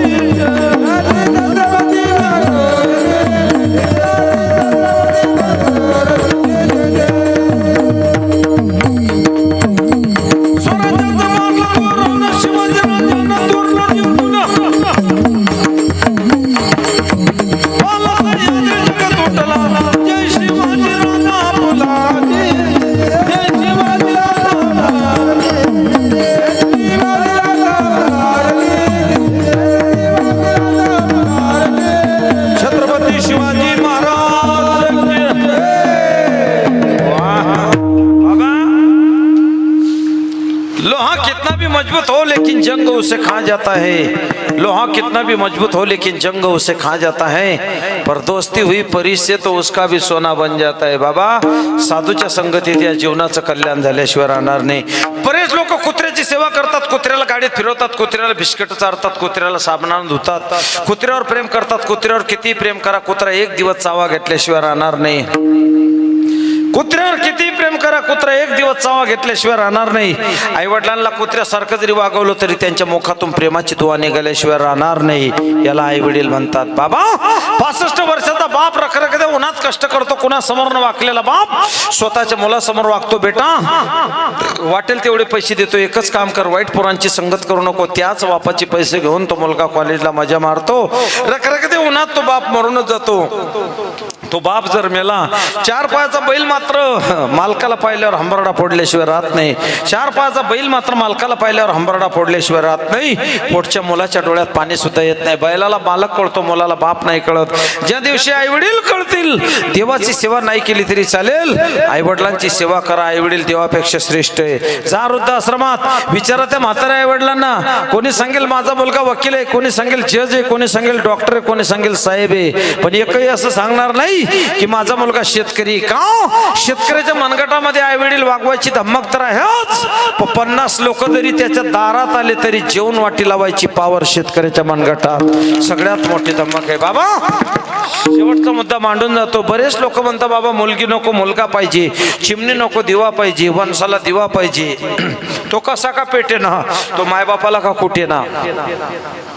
मजबूत हो लेकिन जंग उसे खा जाता है. लोहा कितना भी मजबूत हो लेकिन जंग उसे खा जाता है. पर दोस्ती हुई परी से तो उसका भी सोना बन जाता है. बाबा साधूच्या संगतीत या जीवनाचं कल्याण झाल्याशिवाय राहणार नाही. बरेच लोक कुत्र्याची कुत्र्याची सेवा करतात, कुत्र्याला गाडीत फिरवतात, कुत्र्याला बिस्किट चारतात, कुत्र्याला साबणानं धुतात, कुत्र्यावर प्रेम करतात. कुत्र्यावर किती प्रेम करा, कुत्रा एक दिवस चावा घेतल्याशिवाय राहणार नाही. कुत्र्यावर किती प्रेम करा, कुत्रा एक दिवस चावा घेतल्याशिवाय राहणार नाही. आई वडिलांना कुत्र्यासारखं जरी वागवलं तरी त्यांच्या मुखातून प्रेमाची दुवा निघाल्याशिवाय राहणार नाही. याला आई वडील म्हणतात. बाबा 65 वर्षाचा बाप रखरखत्या उन्हात कष्ट करतो, कुणासमोर न वाकलेला बाप स्वतःच्या मुलासमोर वागतो. बेटा वाटेल तेवढे पैसे देतो, एकच काम कर, वाईट पोरांची संगत करू नको. त्याच बापाचे पैसे घेऊन तो मुलगा कॉलेजला मजा मारतो. रखरखत्या उन्हात तो बाप मरूनच जातो. तो बाप जर मेला, 4 पायाचा बैल मात्र मालकाला पाहिल्यावर हंबरडा फोडल्याशिवाय राहत नाही. 4 पायाचा बैल मात्र मालकाला पाहिल्यावर हंबरडा फोडल्याशिवाय राहत नाही. पोटच्या मुलाच्या डोळ्यात पाणी सुद्धा येत नाही. बैलाला मालक कळतो, मुलाला बाप नाही कळत. ज्या दिवशी आई वडील कळतील, देवाची सेवा नाही केली तरी चालेल, आई वडिलांची सेवा करा. आई वडील देवापेक्षा श्रेष्ठ आहे. जा वृद्धाश्रमात, विचारा त्या म्हाताऱ्या आई वडिलांना. कोणी सांगेल माझा मुलगा वकील आहे, कोणी सांगेल जज आहे, कोणी सांगेल डॉक्टर आहे, कोणी सांगेल साहेब आहे, पण एकही असं सांगणार नाही की माझा मुलगा शेतकरी. का? शेतकऱ्याच्या मनगटामध्ये आई वडील वागवायची धमक तर आहेच, 50 लोक जरी त्याच्या दारात आले तरी जेवण वाटी लावायची पावर शेतकऱ्याच्या मनगटात. सगळ्यात मोठी धमक आहे. बाबा शेवटचा मुद्दा मांडून जातो. बरेच लोक म्हणतात बाबा मुलगी नको मुलगा पाहिजे, चिमणी नको दिवा पाहिजे, वंशाला दिवा पाहिजे. तो कसा का पेटे ना, तो मायबापाला का कुठे ना,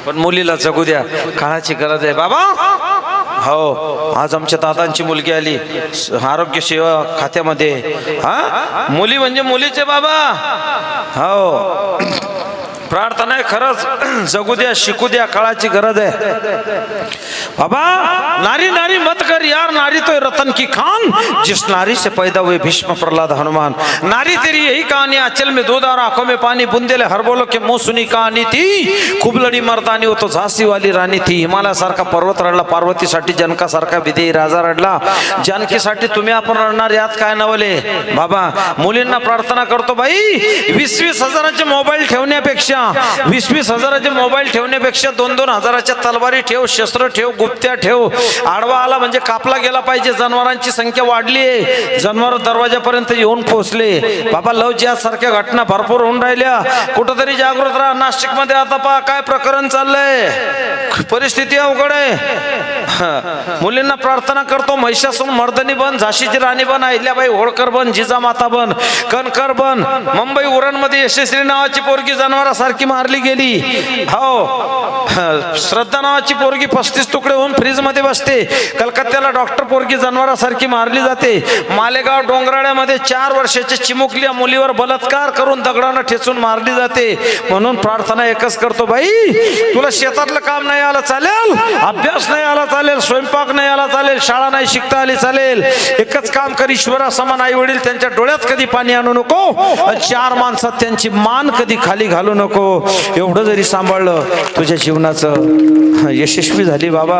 पण मुलीला जगू द्या, काळाची गरज आहे. बाबा हो, आज आमच्या दादांची मुलगी आली आरोग्य सेवा खात्यामध्ये. हा, मुली म्हणजे मुलीचे बाबा. हो, प्रार्थना आहे, खरंच जगू द्या, शिकू द्या, काळाची गरज आहे. बाबा नारी नारी मत कर यार, नारी तो रतन की खान, जिस नारी से पैदा हुए भीष्म प्रहलाद हनुमान. नारी तेरी यही कहानी, आंचल में दूध और आंखों में पानी, बुंदेले हर बोलो के मुंह सुनी कहानी थी. खूप लढी मर्दानी हो तो झांसी वाली राणी थी. हिमालयासारखा पर्वत रडला पार्वतीसाठी, जनकासारखा विदेही राजा रडला जानकीसाठी. तुम्ही आपण रडणार, यात काय नवले. बाबा मुलींना प्रार्थना करतो, बाई 20-20 हजाराचे मोबाईल ठेवण्यापेक्षा, 20-20 हजाराचे मोबाईल ठेवण्यापेक्षा 2-2 हजाराच्या तलवारी ठेव, शस्त्र ठेव, गुप्त्या ठेव. आडवा आला म्हणजे कापला गेला पाहिजे. जनावरांची संख्या वाढली आहे, जनावर दरवाजापर्यंत येऊन पोहोचले. बाबा लव जिहाद सारख्या घटना भरपूर होऊन राहिल्या. कुठंतरी जागृत राहा. नाशिक मध्ये आता पहा काय प्रकरण चाललंय, परिस्थिती अवघड आहे. मुलींना प्रार्थना करतो, महिषासूर मर्दनी बन, झाशीची राणी बन, अहिल्याबाई होळकर बन, जिजामाता बन, कणकर बन. मुंबई उरणमध्ये यशस्वी नावाची पोरगी जनावरासारखी मारली गेली. हो, श्रद्धा नावाची पोरगी 35 तुकडे होऊन फ्रीज मध्ये बसते. कलकत्त्याला डॉक्टर पोरगी जनावरासारखी मारली जाते. मालेगाव डोंगराळ्यामध्ये 4 वर्षाच्या चिमुकल्या मुलीवर बलात्कार करून दगडानं ठेचून मारली जाते. म्हणून प्रार्थना एकच करतो, बाई तुला शेतातलं काम नाही आलं चालेल, अभ्यास नाही आला चालेल, स्वयंपाक नाही आला चालेल, शाळा नाही शिकता आली चालेल, एकच काम कर, ईश्वरा समान आई वडील त्यांच्या डोळ्यात कधी पाणी आणू नको, 4 माणसात त्यांची मान कधी खाली घालू नको. एवढं जरी सांभाळलं तुझ्या जीवनाचं यशस्वी झाली. बाबा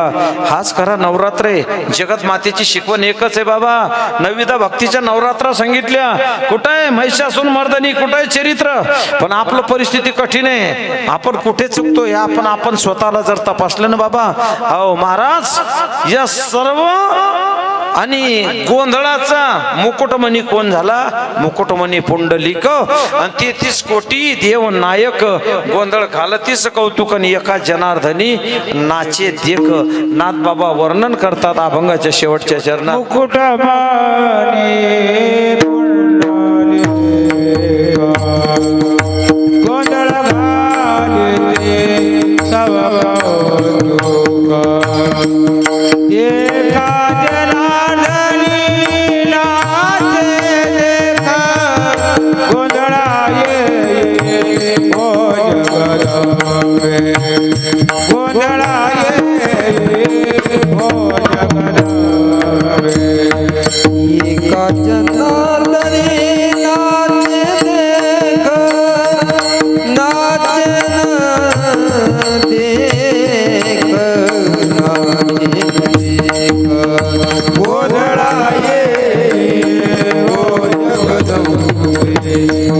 हाच खरा नवरात्र आहे. जगत मातेची शिकवण एकच आहे बाबा. नवविधा भक्तीच्या नवरात्र सांगितल्या. कुठं आहे महिषासूर मर्दनी, कुठं आहे चरित्र, पण आपलं परिस्थिती कठीण आहे. आपण कुठे चुकतो या आपण स्वतःला जर तपासलं ना बाबा, हो महाराज या सर्व आणि गोंधळाचा मुकुटमणी कोण झाला? मुकुटमणी पुंडलिक आणि 33 कोटी देव नायक. गोंधळ घालतीस कौतुक आणि एका जनार्दनी नाचे देख. नाथ बाबा वर्णन करतात अभंगाच्या शेवटच्या चरणात. मुकुटमणी गोंधळ घालते सव कौतुक, एका जनार्दनी नाचे देख. गोंधळाये हो जगदंबे, गोंधळाये हो जगदंबे. एका जनार्दनी नाचे देख, नाचे देख, नाचे देख. गोंधळाये हो जगदंबे,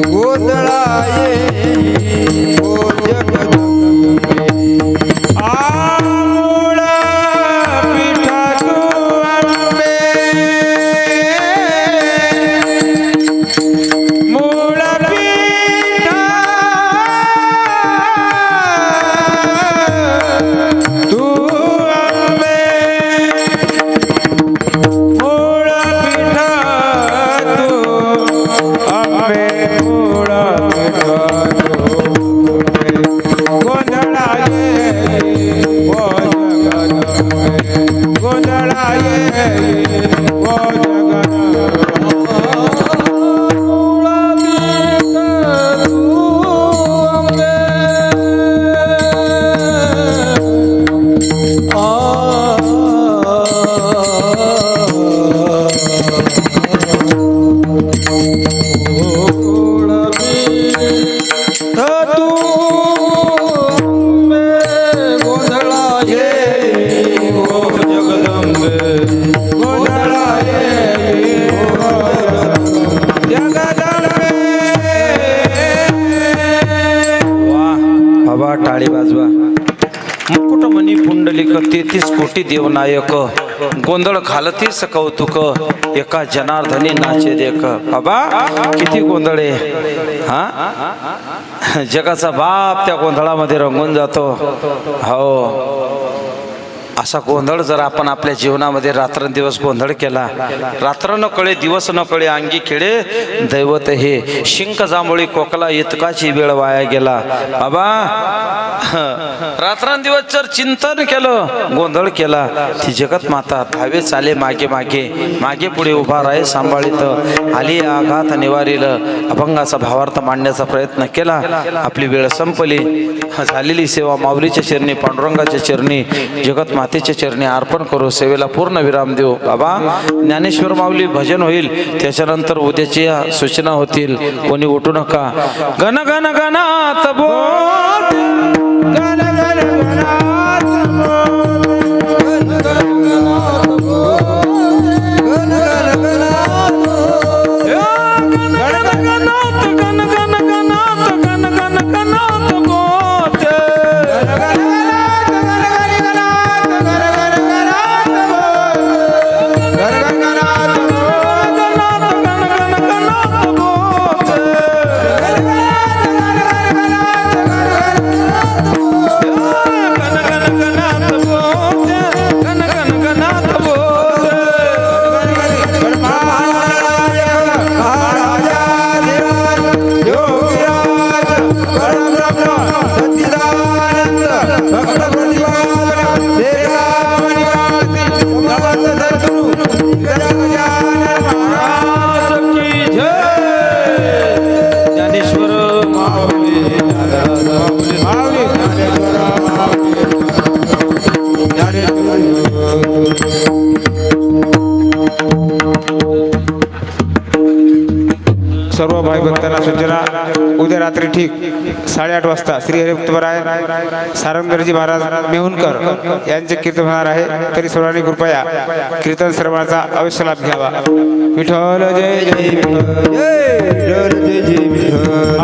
गोंधळाये हो जगदंबे. आमूळ पिठा तू अंबे, तेहतीस कोटी देवनायक गोंधळ घालतीस कौतुक एका जनार्दनी नाचे देख. बाबा किती गोंधळ आहे हा. जगाचा बाप त्या गोंधळामध्ये रंगून जातो. हो, असा गोंधळ जर आपण आपल्या जीवनामध्ये रात्रंदिवस गोंधळ केला, रात्र न कळे दिवस न कळे अंगी खेळे दैवत हे शिंक जांभळी कोकला इतकाची वेळ वाया गेला. बाबा रात्रंदिवस जर चिंतन केलं, गोंधळ केला, ती जगत माता धावे चाले मागे मागे, मागे पुढे उभा राहे सांभाळीत आली आघात निवारील. अभंगाचा भावार्थ मांडण्याचा प्रयत्न केला. आपली वेळ संपली. झालेली सेवा माऊलीच्या चरणी, पांडुरंगाच्या चरणी, जगत मातेच्या चरणी अर्पण करू. सेवेला पूर्ण विराम देऊ. बाबा ज्ञानेश्वर माऊली भजन होईल, त्याच्यानंतर उद्याच्या सूचना होतील. कोणी उठू नका. गण गण गणात बोल, गण गण गणात बोल, गण गण गणात बोल, गण गण गणात बोल, गण गण गणात, गण गण गणात, गण गण गणात बोल, गण गण गणात, गण गण गणात, गण गण गणात बोल, गण गण गणात बोल, गणात गण गण गणात बोल, गण गण सर्व भाई भक्तांना सूचना. उद्या रात्री ठीक 8:30 वाजता श्री हरिभक्तपरायण सारंगधरजी महाराज मेहुणकर यांचे कीर्तन होणार आहे. तरी सर्वांनी कृपया कीर्तन श्रवणाचा अवश्य लाभ घ्यावा. विठ्ठल जय जय विठ्ठल, जय जय जय विठ्ठल.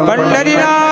पंढरीनाथ